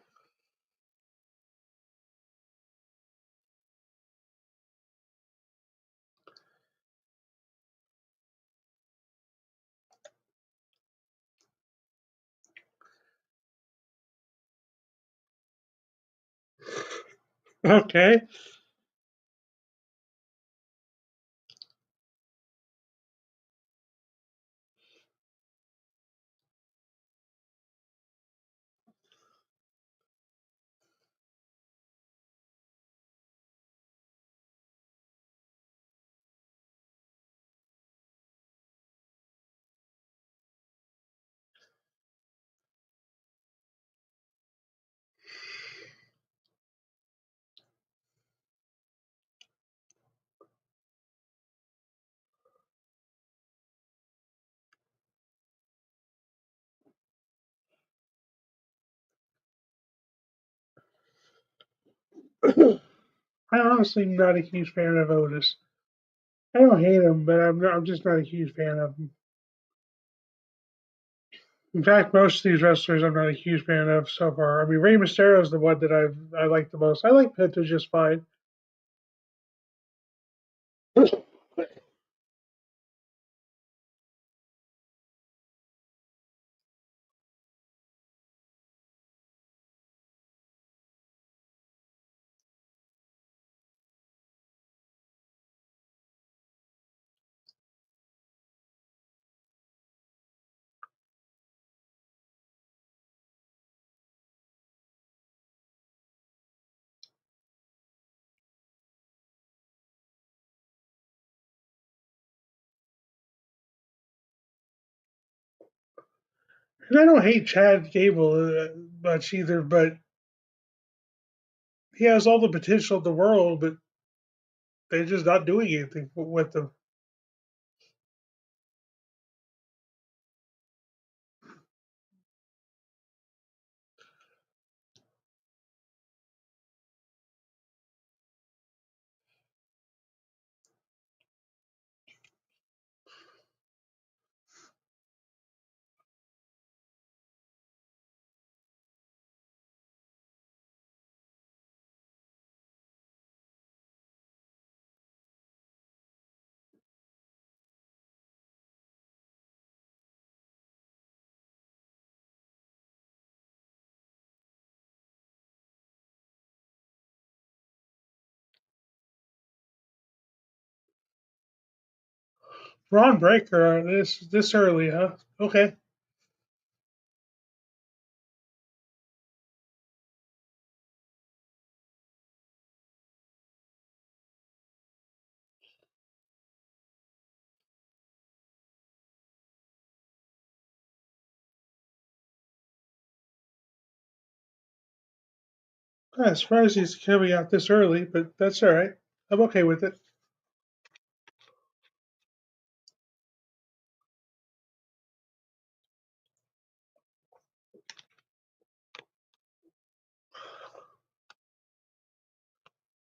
Okay. I honestly am not a huge fan of Otis. I don't hate him, but I'm just not a huge fan of him. In fact, most of these wrestlers I'm not a huge fan of so far. I mean, Rey Mysterio is the one that I like the most. I like Penta just fine. And I don't hate Chad Gable much either, but he has all the potential in the world, but they're just not doing anything with him. Ron Breaker, this early, huh? Okay. I'm surprised he's coming out this early, but that's all right. I'm okay with it.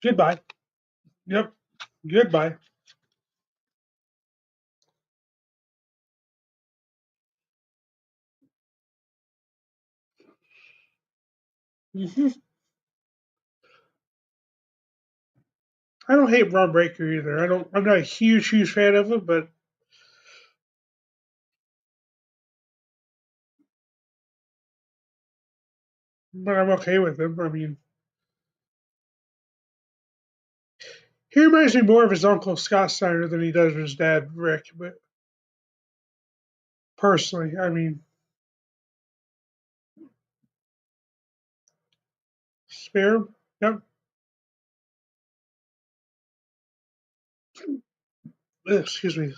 Goodbye. Yep. Goodbye. Hmm. I don't hate Ron Breaker either. I don't. I'm not a huge fan of him, but I'm okay with him. I mean, he reminds me more of his uncle Scott Steiner than he does of his dad Rick. But personally, I mean, spare him. Yep. Excuse me.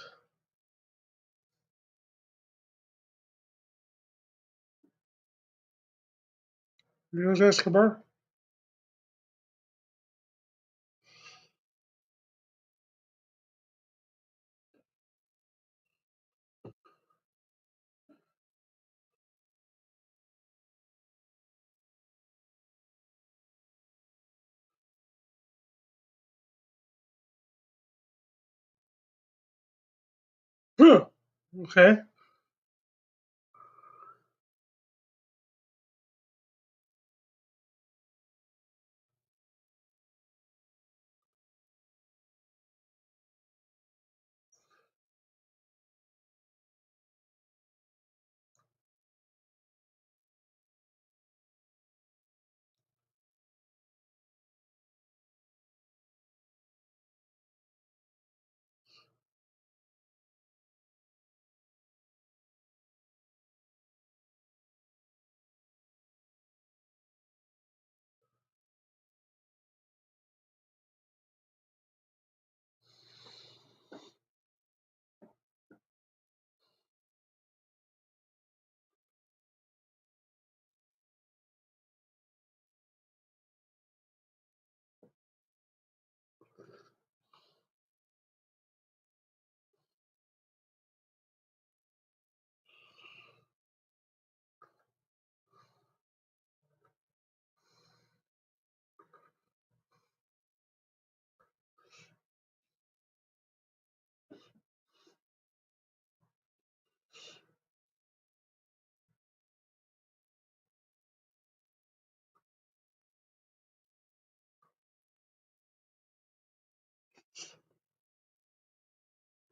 Leo's Escobar. Huh. Okay.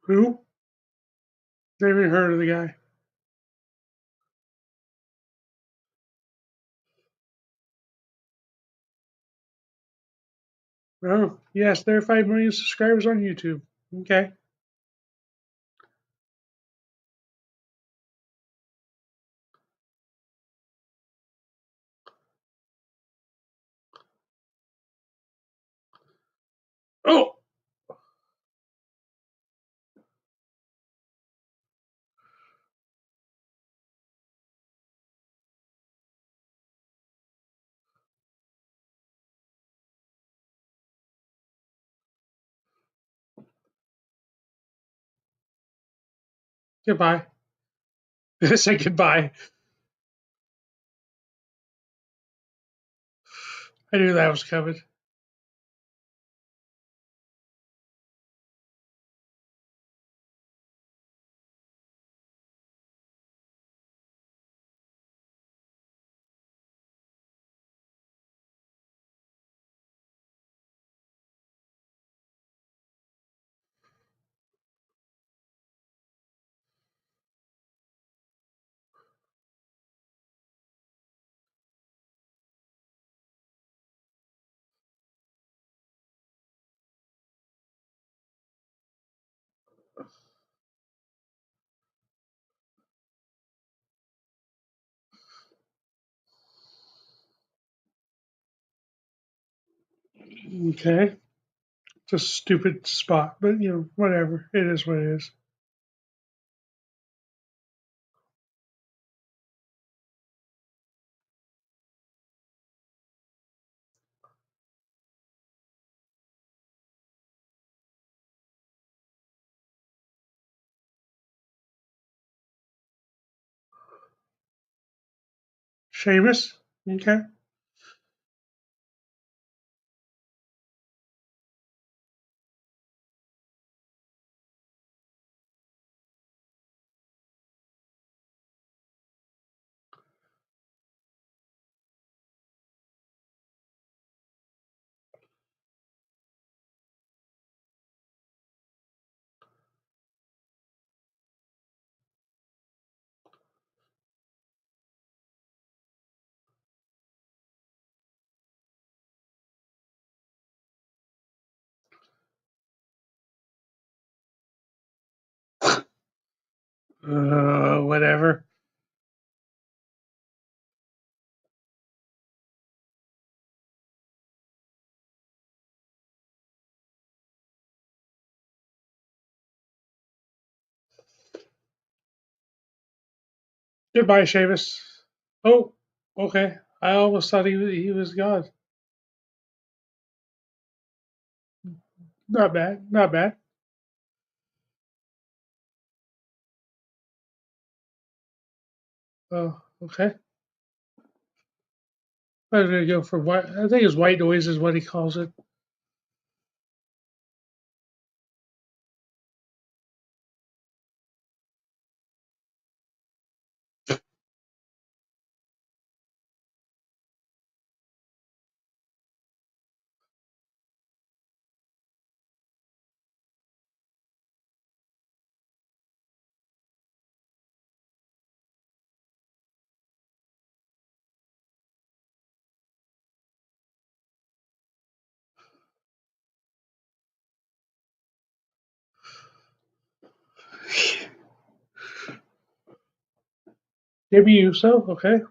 Who? Never even heard of the guy. Oh, yes, there are 5 million subscribers on YouTube. Okay. Oh! Goodbye. Say goodbye. I knew that was coming. Okay. It's a stupid spot, but whatever. It is what it is. Sheamus? Okay. Whatever. Goodbye, Sheamus. Oh, okay. I almost thought he was God. Not bad. Not bad. Oh, okay. I'm gonna go for white. I think it's white noise is what he calls it. Maybe you so. Okay.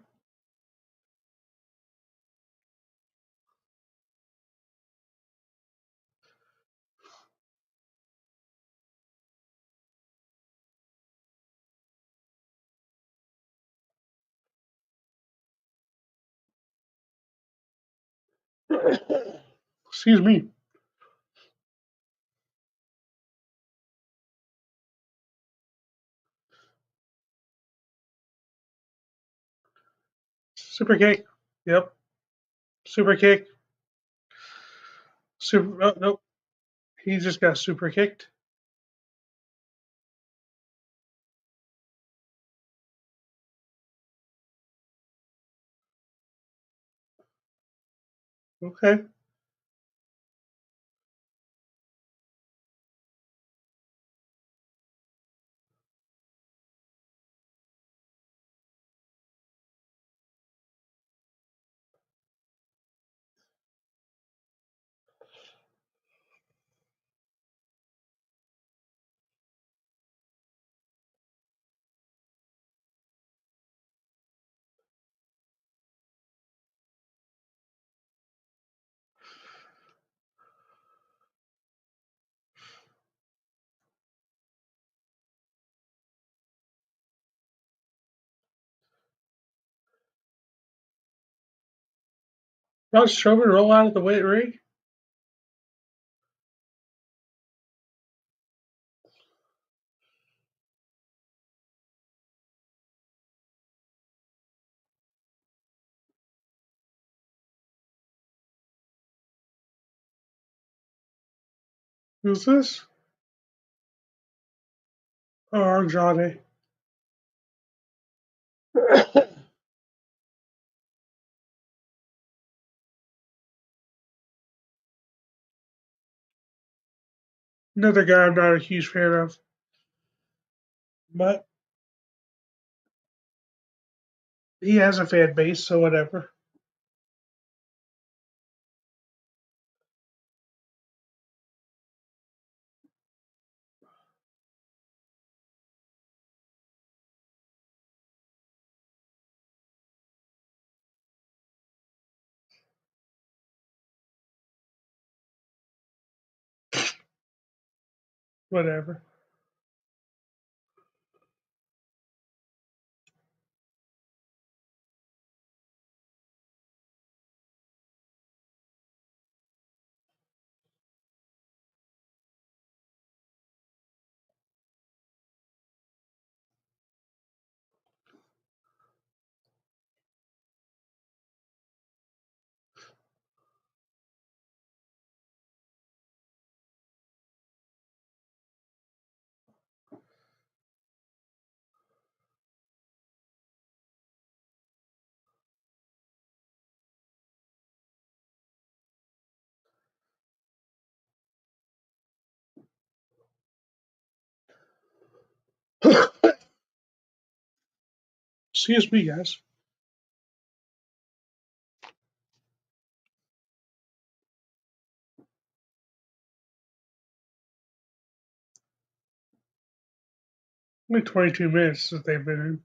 Excuse me. Super kick. Yep. Super kick. Super. Oh, nope. He just got super kicked. Okay. Braun Strowman roll out of the weight ring? Who's this? Oh, Andrade. Another guy I'm not a huge fan of. But he has a fan base, so whatever. Whatever. Excuse me, guys. Only 22 minutes that they've been in.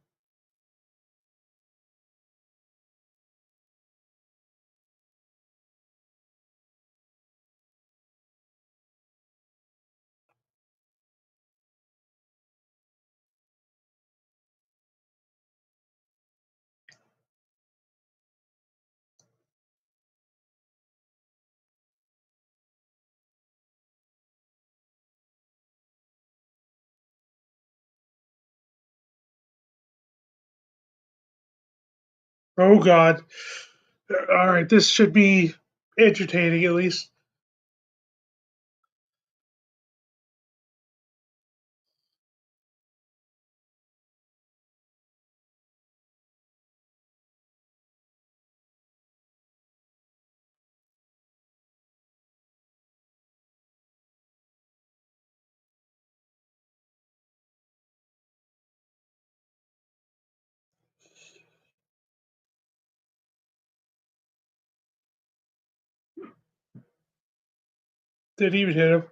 Oh, God. All right, this should be entertaining at least. Didn't even hit him.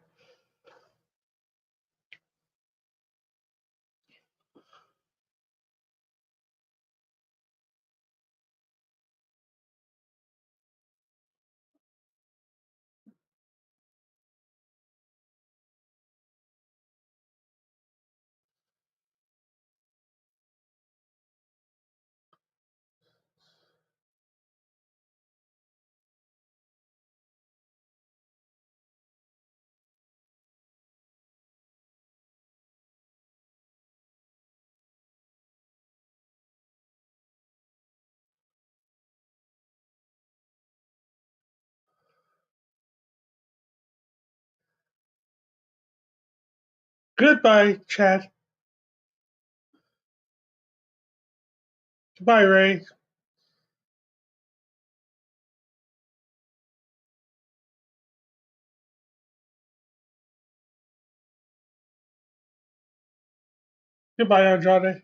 Goodbye, Chad. Goodbye, Ray. Goodbye, Andrade.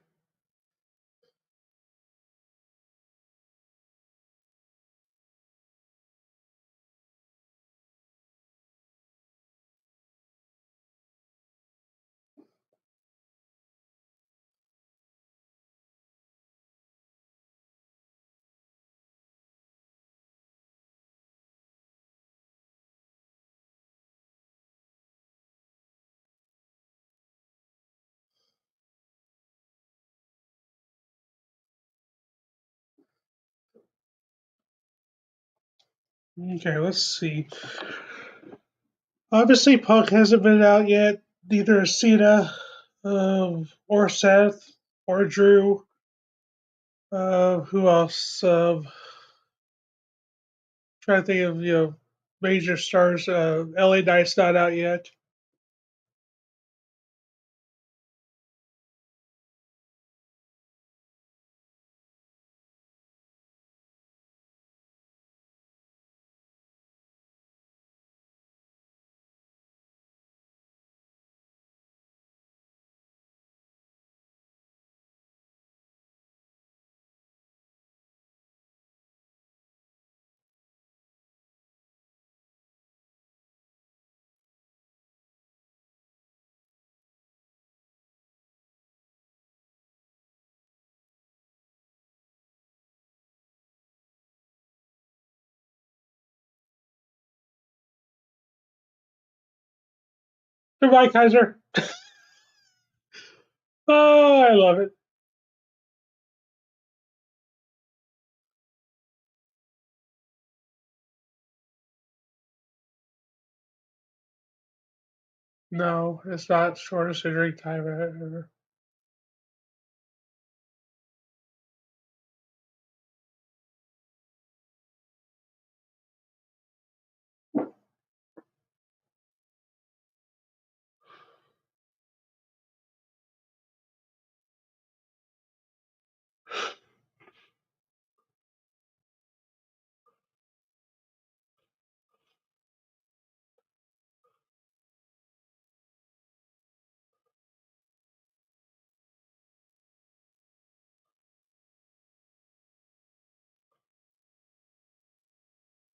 Okay, let's see. Obviously, Punk hasn't been out yet. Neither has Cena, or Seth, or Drew. Who else? Trying to think of major stars. LA Knight's not out yet. Goodbye, Kaiser. Oh, I love it. No, it's not shortest injury time ever.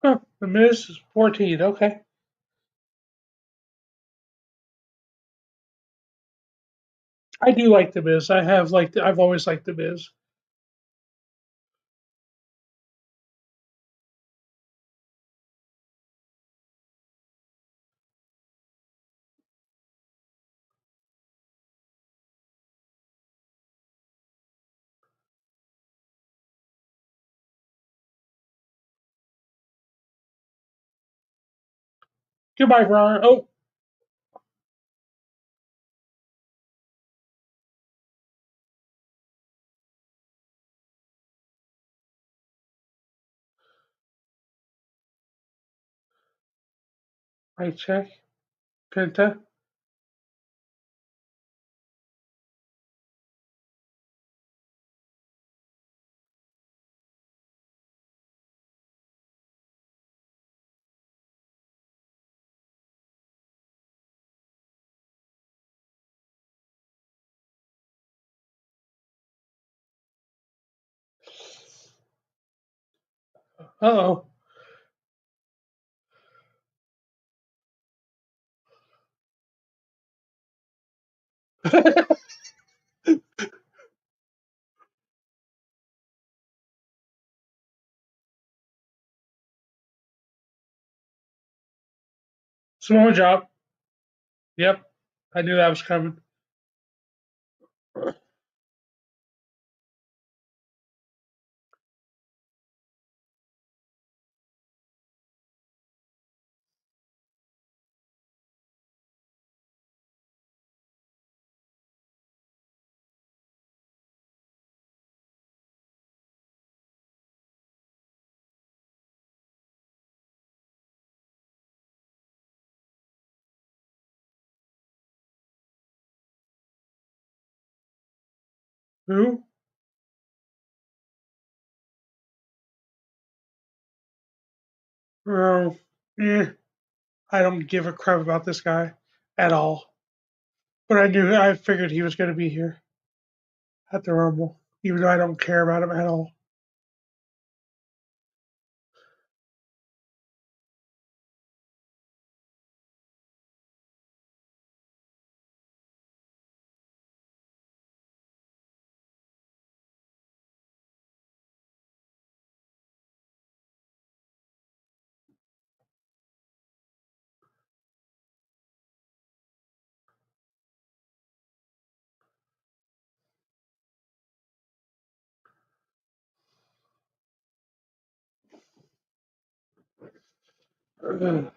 Huh, the Miz is 14. Okay, I do like the Miz. I've always liked the Miz. Goodbye, Braun. Oh, I check. Penta. Uh oh. Small job. Yep, I knew that was coming. Who? Oh, eh. I don't give a crap about this guy at all. But I figured he was going to be here at the Rumble, even though I don't care about him at all. Okay.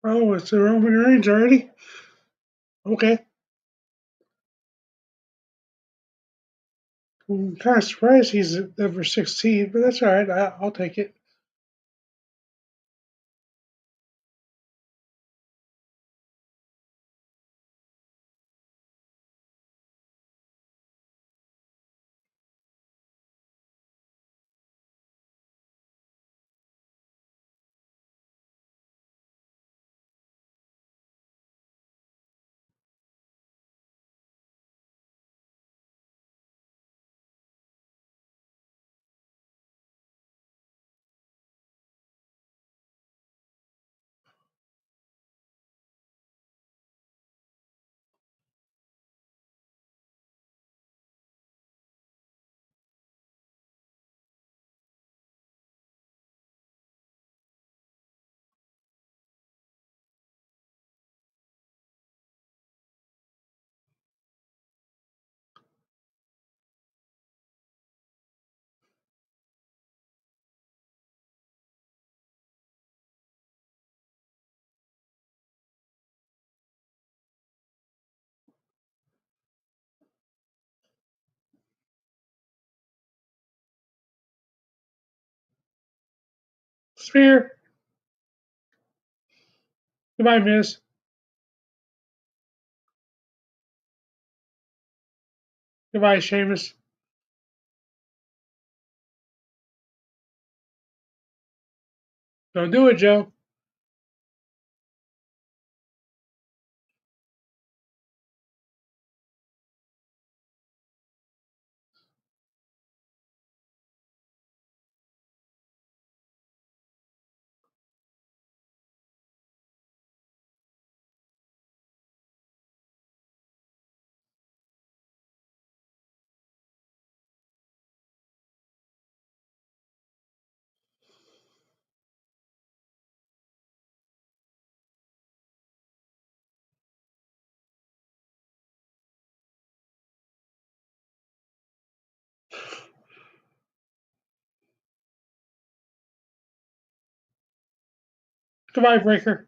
Oh, it's the Roman Reigns already? Okay. I'm kind of surprised he's at number 16, but that's all right. I'll take it. Spear. Goodbye, Miss. Goodbye, Sheamus. Don't do it, Joe. Goodbye, Breaker.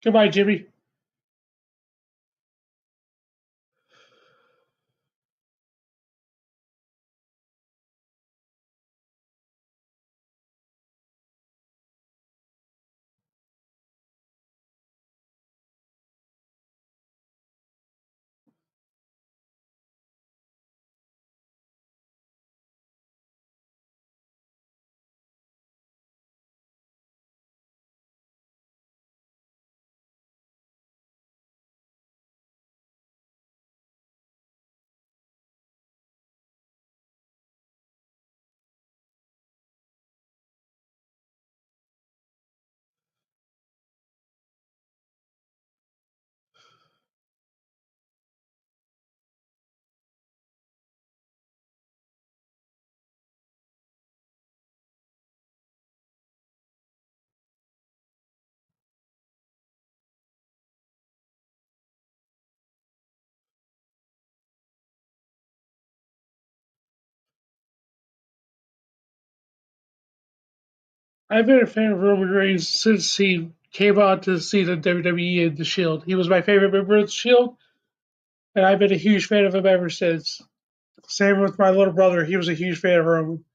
Goodbye, Jimmy. I've been a fan of Roman Reigns since he came out to see the WWE and the Shield. He was my favorite member of the Shield, and I've been a huge fan of him ever since. Same with my little brother; he was a huge fan of Roman.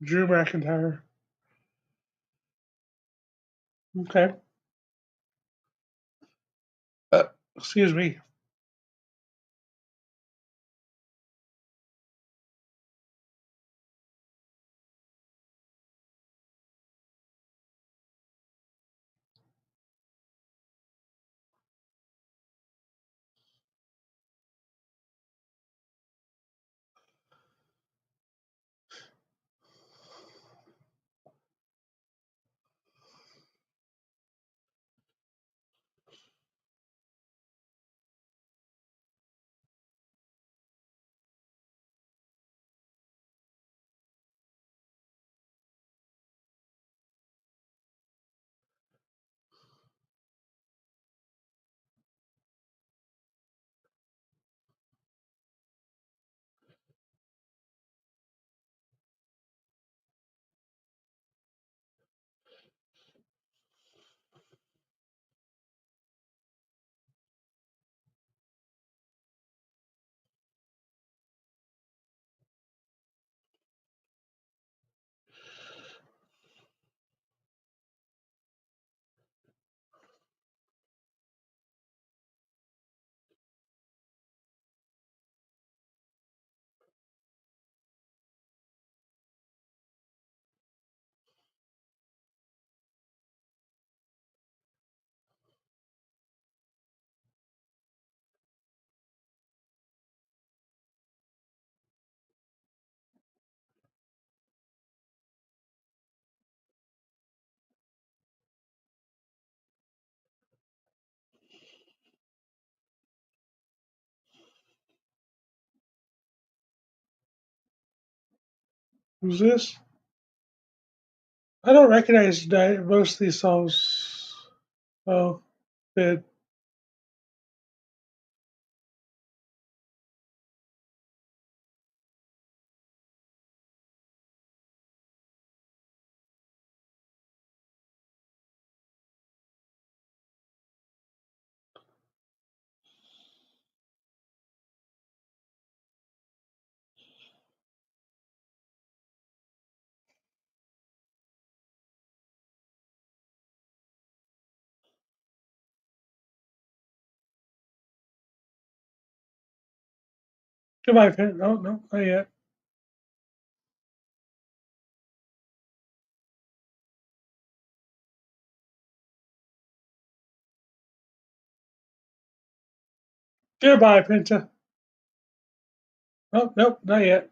Drew McIntyre. Okay. Uh, Excuse me. Who's this? I don't recognize most of these songs. Oh, good. Goodbye, Pin. No, no, not yet. Goodbye, Penta. Oh, nope, not yet.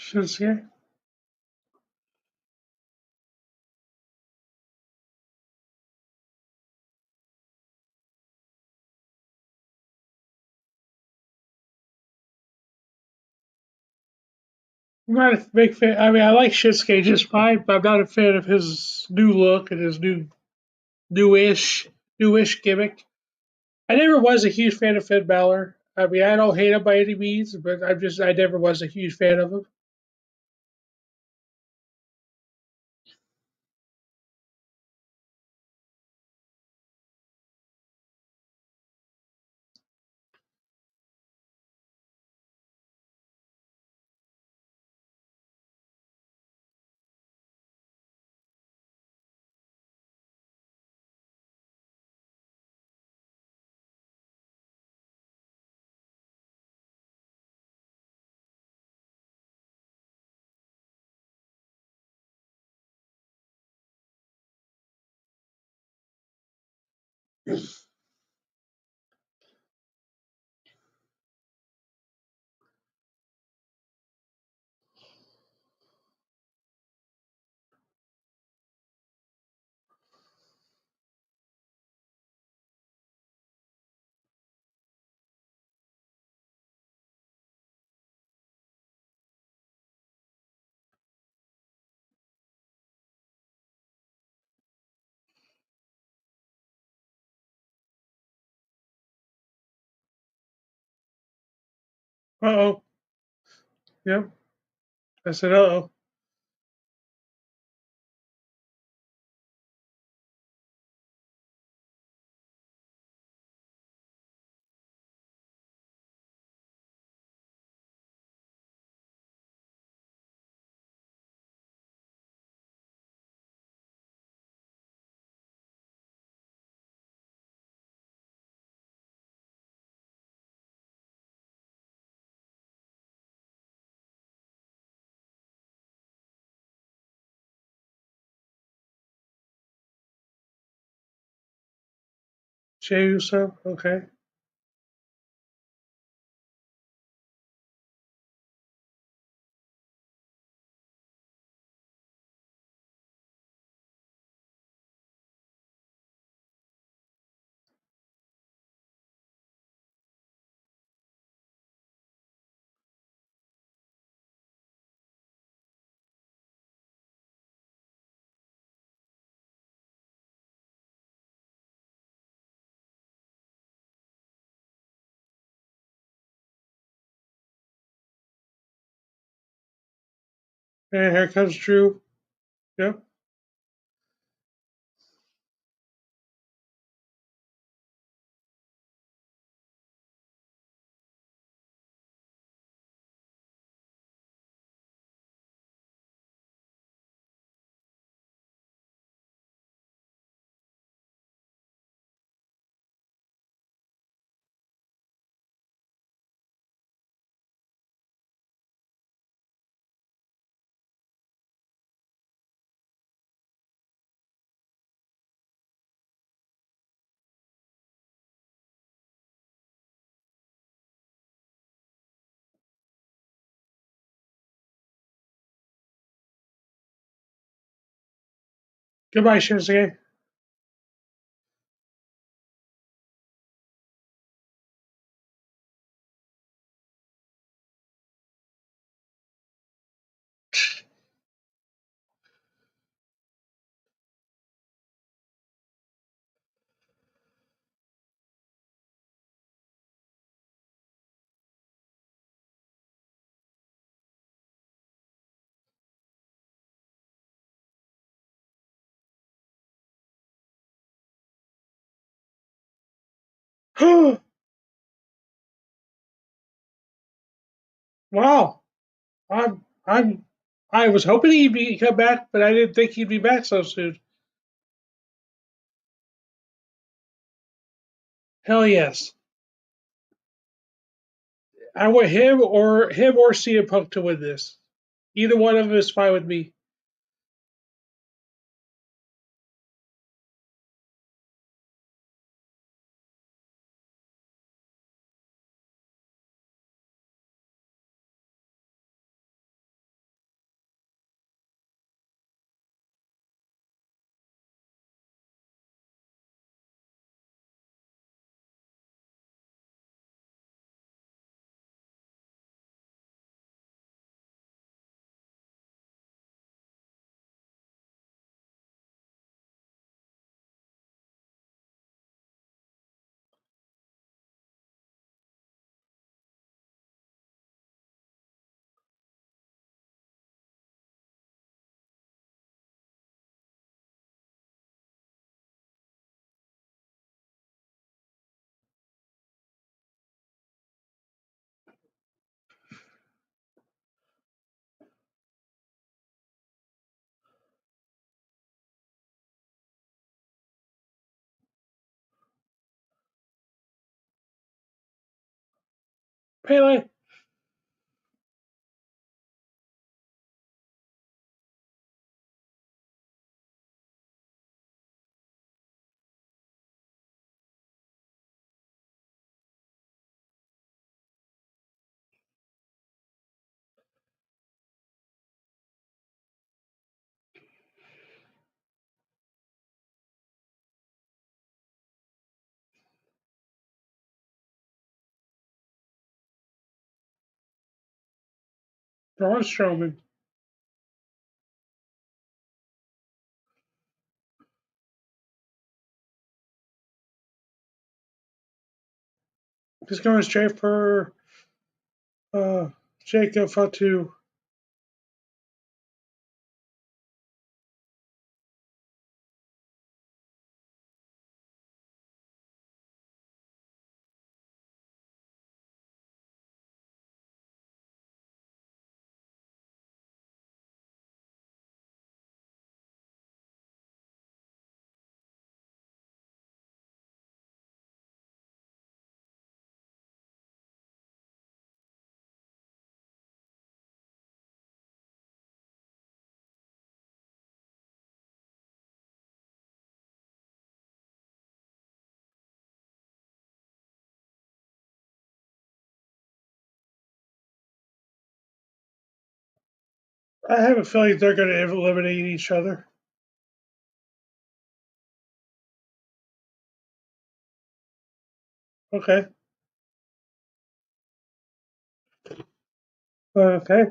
Shinsuke. I'm not a big fan. I mean, I like Shinsuke just fine, but I'm not a fan of his new look and his newish, newish gimmick. I never was a huge fan of Finn Balor. I mean, I don't hate him by any means, but I never was a huge fan of him. Uh-oh. Yep. I said, uh-oh. Jey Uso. Okay. And here comes Drew. Yep. Goodbye, Shinsuke. Wow. I'm I was hoping he'd come back, but I didn't think he'd be back so soon. Hell yes. I want him or CM Punk to win this. Either one of them is fine with me. Pele. Braun Strowman. Just going straight for Jacob Fatu. I have a feeling they're going to eliminate each other. Okay. Okay.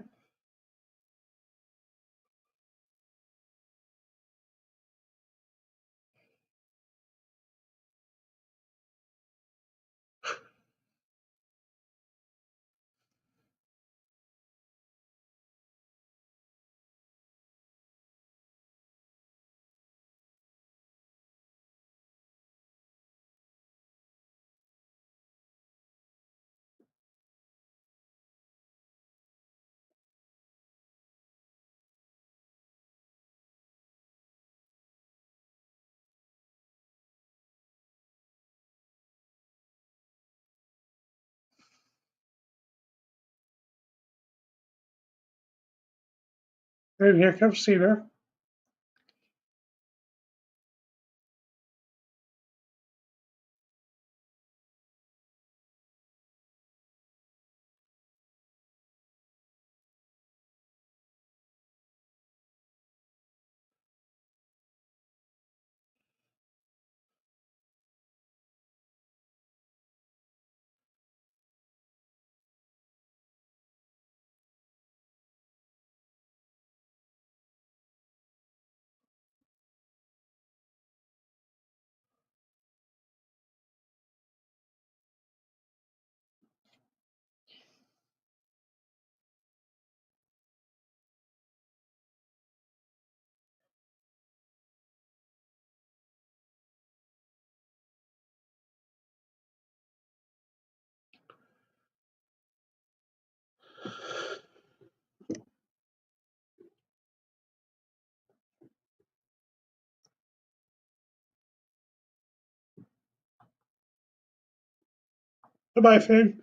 And here comes Cena. Goodbye, Finn.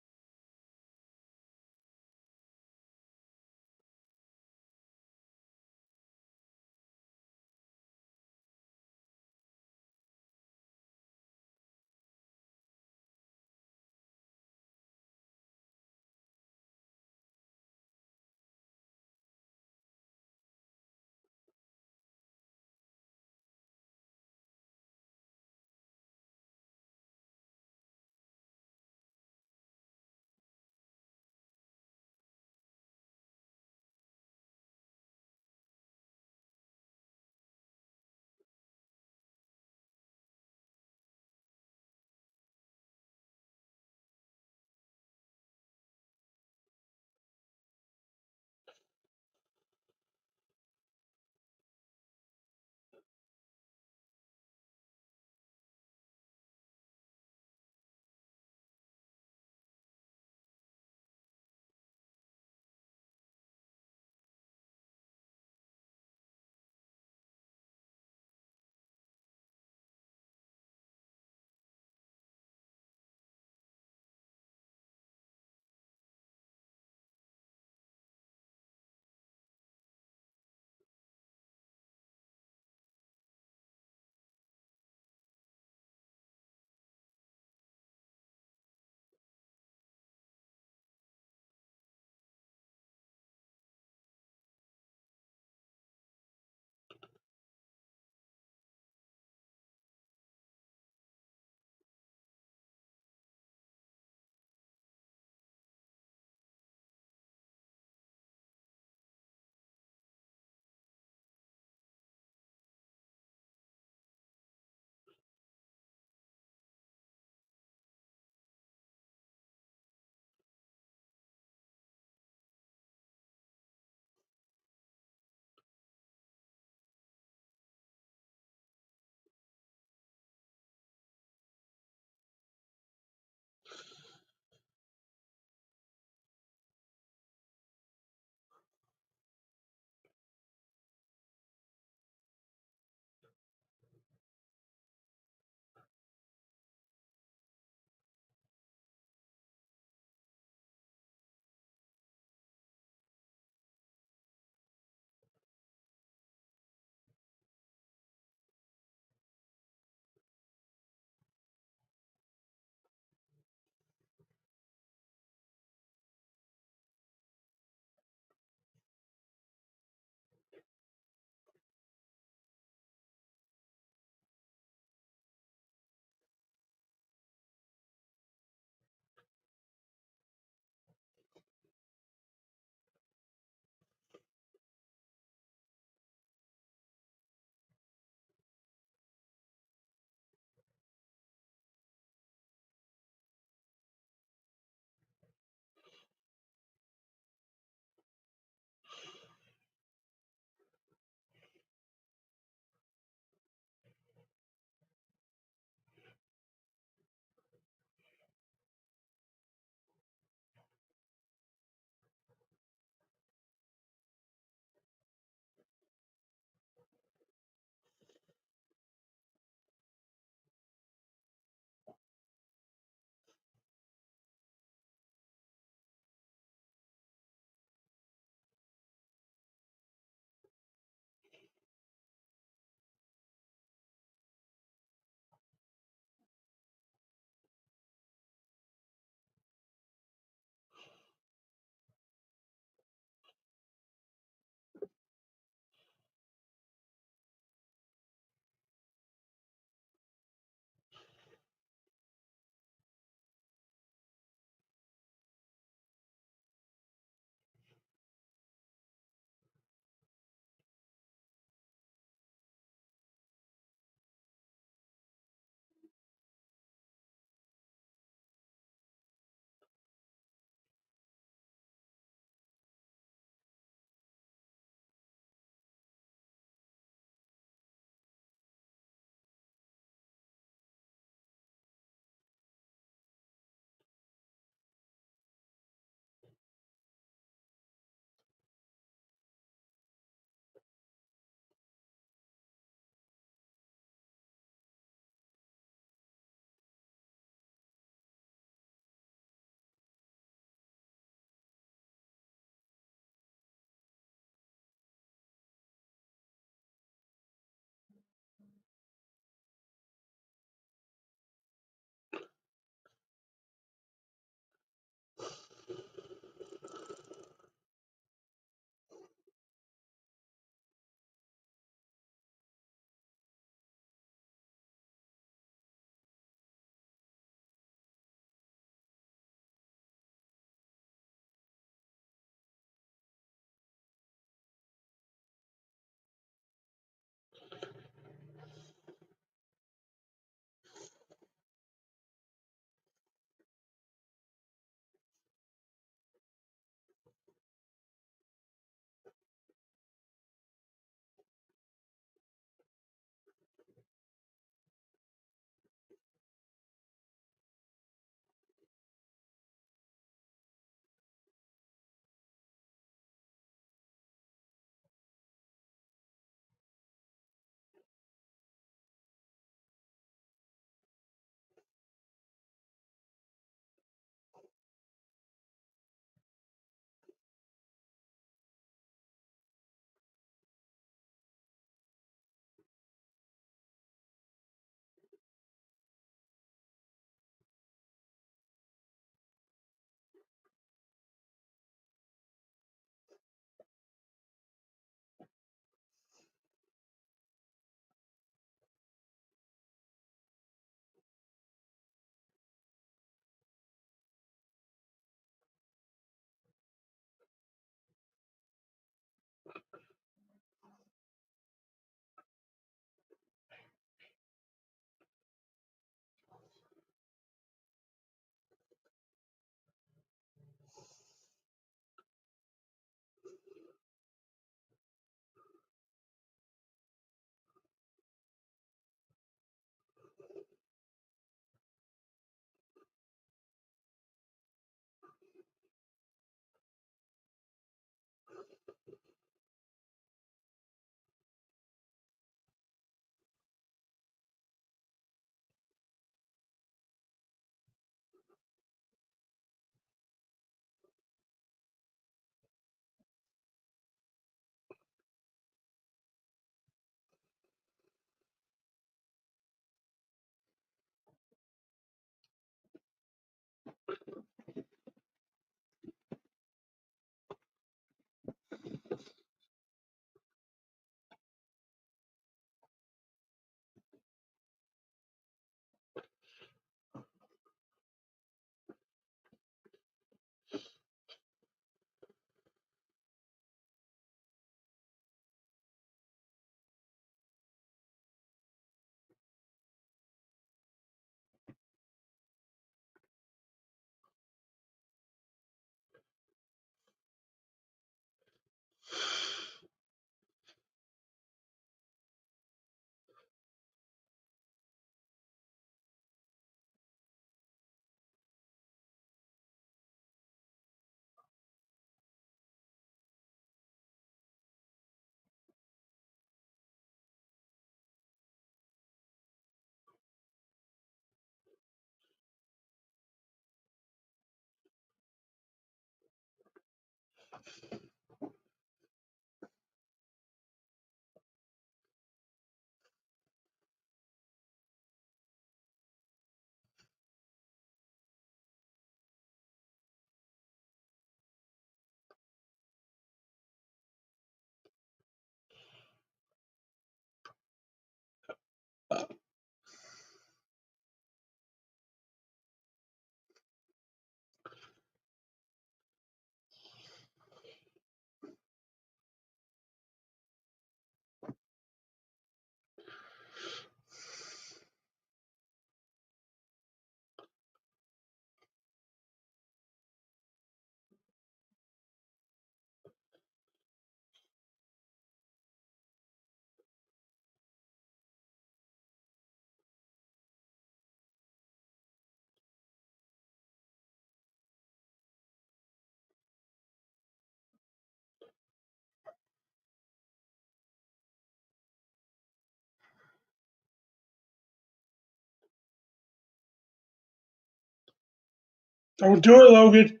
Don't do it, Logan.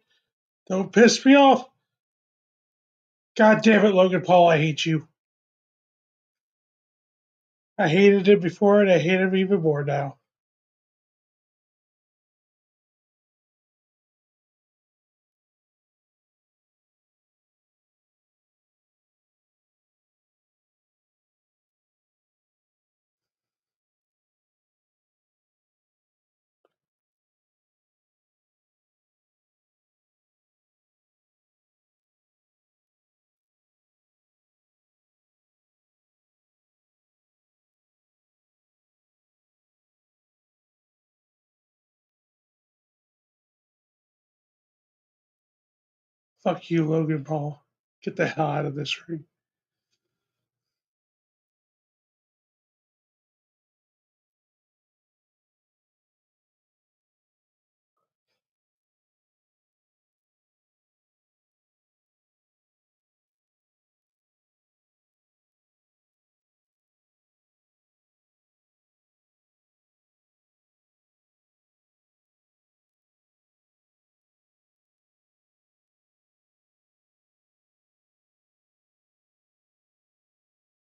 Don't piss me off. God damn it, Logan Paul, I hate you. I hated him before and I hate him even more now. Fuck you, Logan Paul. Get the hell out of this ring.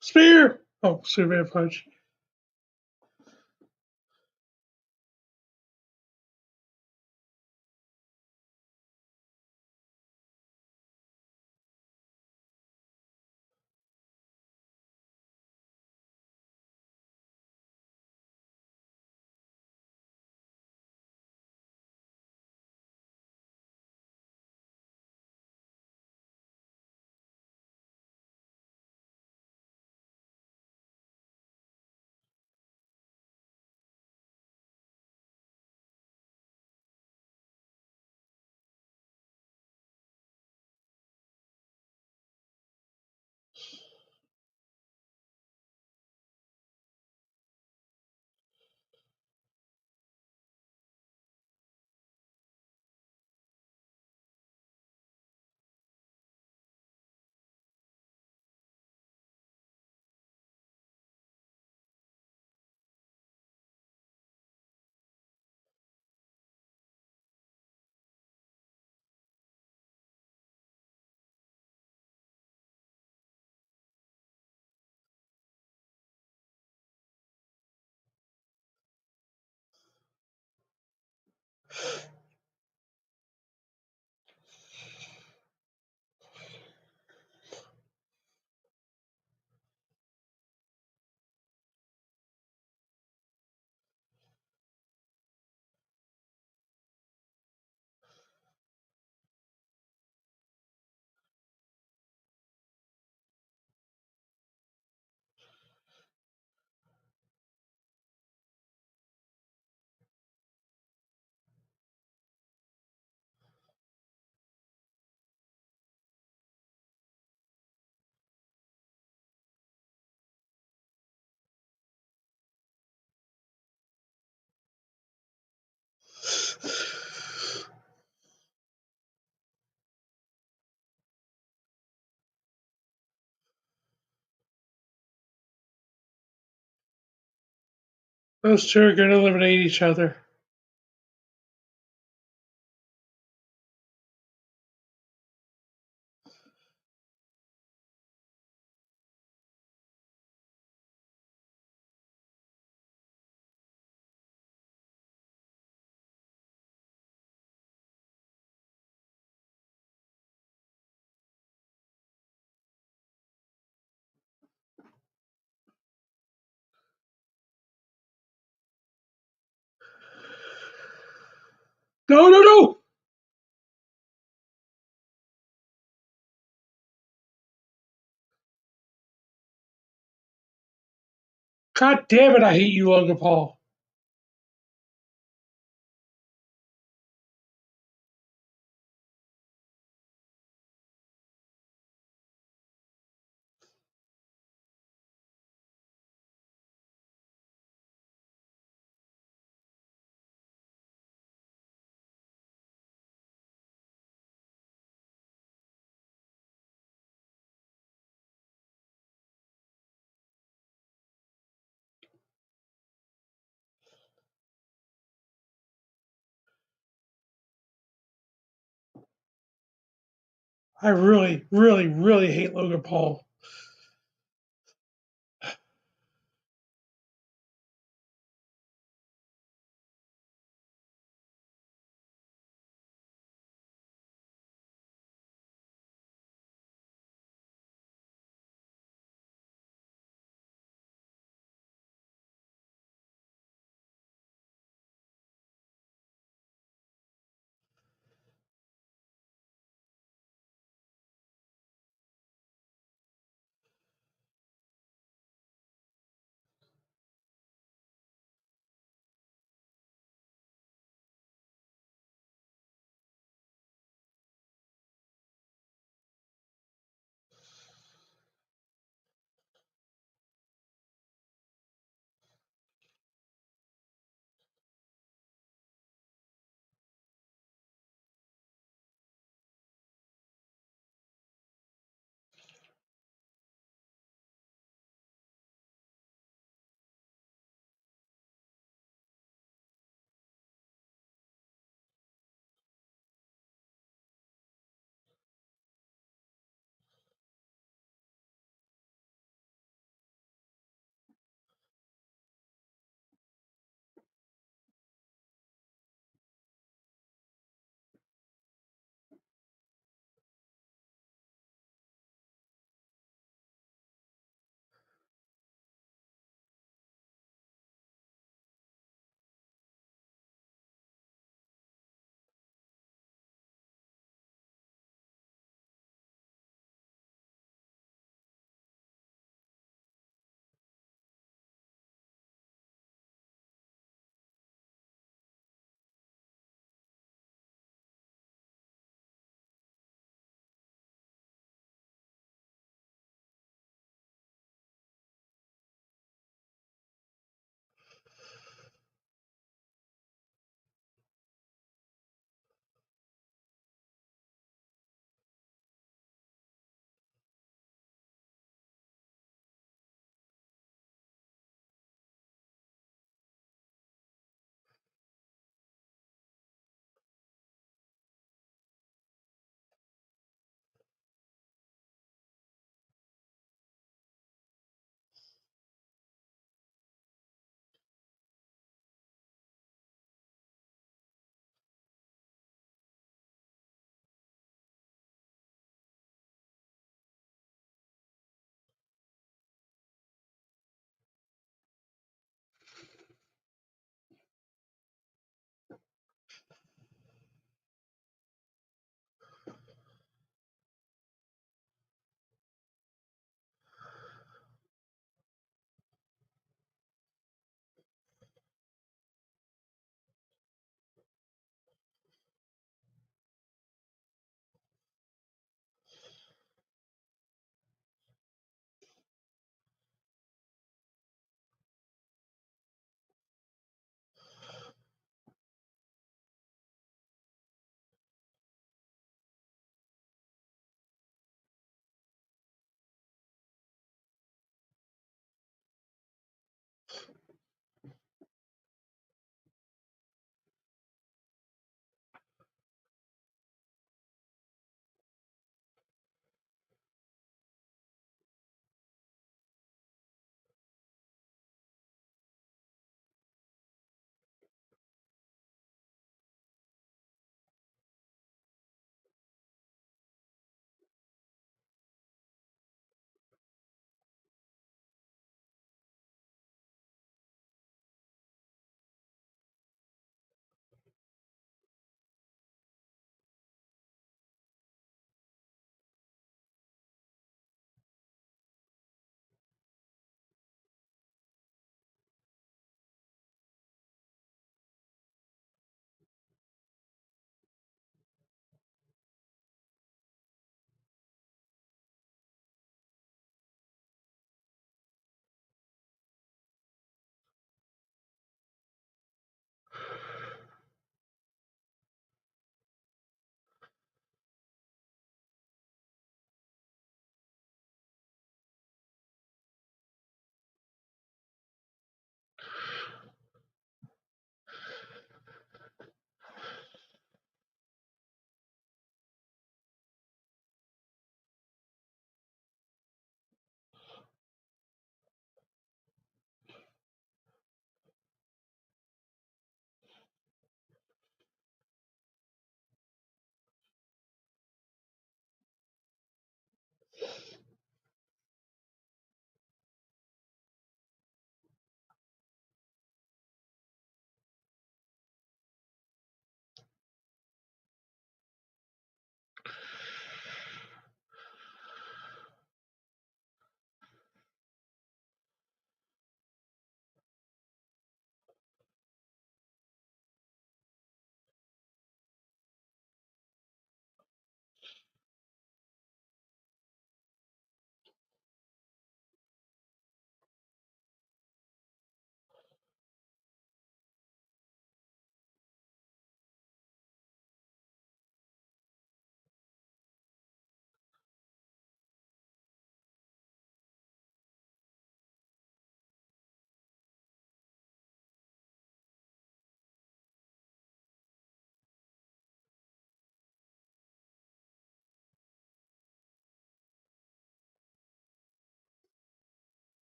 Spear! Oh, Superman punch. Those two are going to eliminate each other. No, no, no! God damn it, I hate you, Logan Paul. I really, really, really hate Logan Paul.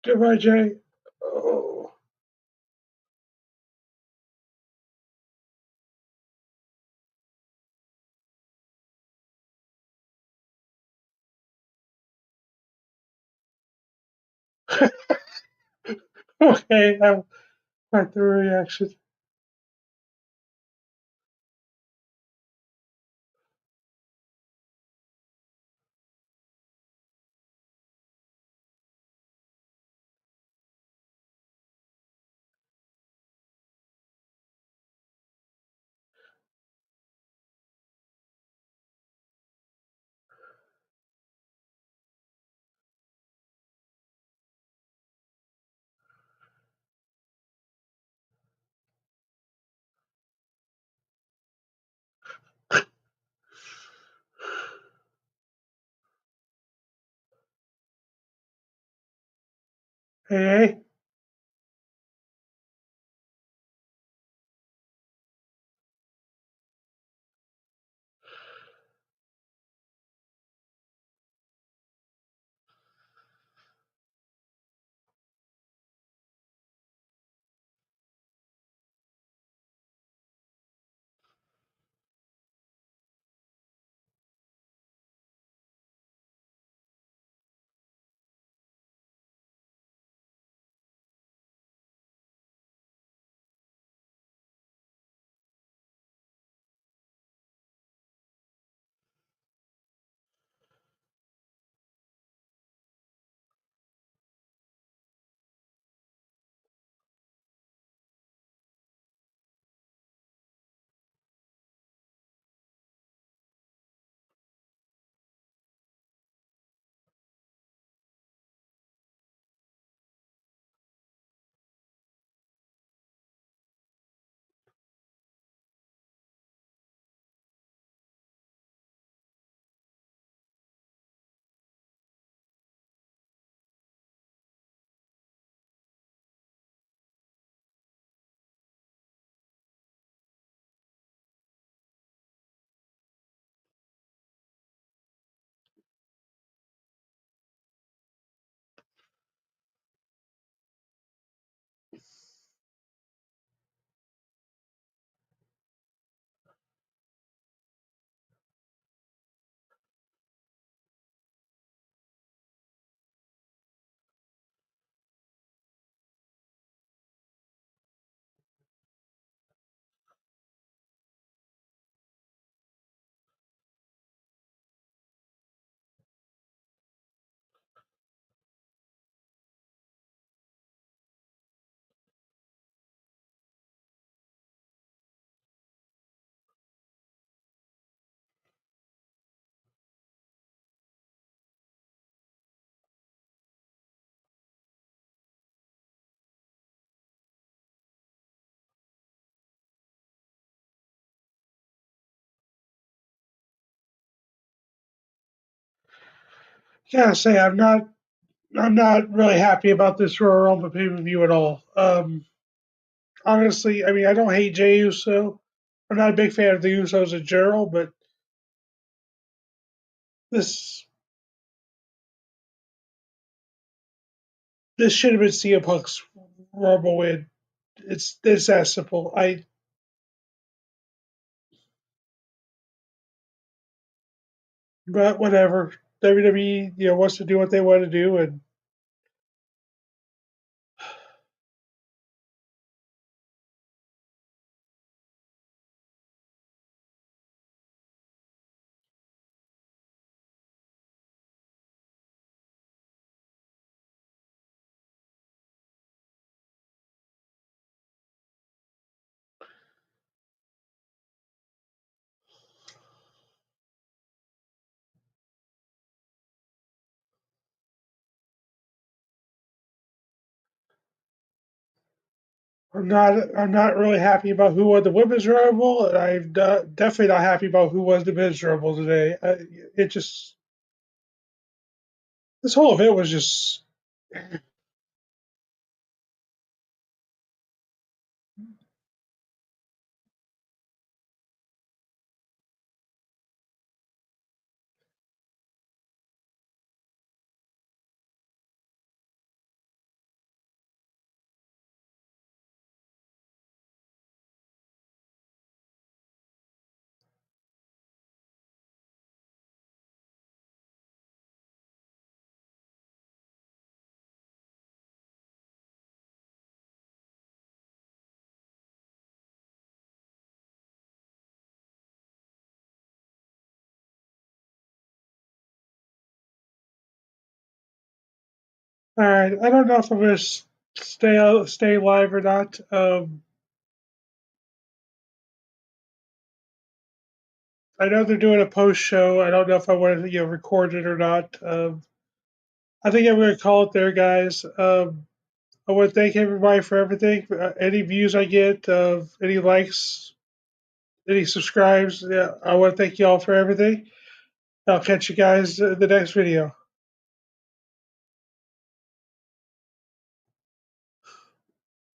Goodbye, Jay. Oh. Okay, that quite the reaction. Hey, gotta say I'm not really happy about this Royal Rumble pay per view at all. Honestly, I mean I don't hate Jey Uso. I'm not a big fan of the Usos in general, but this this should have been CM Punk's Rumble win. It's that simple. But whatever. WWE, wants to do what they want to do, and I'm not really happy about who won the women's rumble, and definitely not happy about who won the men's rumble today. It just this whole event was just. All right, I don't know if I'm gonna stay live or not. I know they're doing a post show. I don't know if I want to record it or not. I think I'm gonna call it there, guys. I want to thank everybody for everything. Any views I get, any likes, any subscribes. Yeah, I want to thank you all for everything. I'll catch you guys in the next video.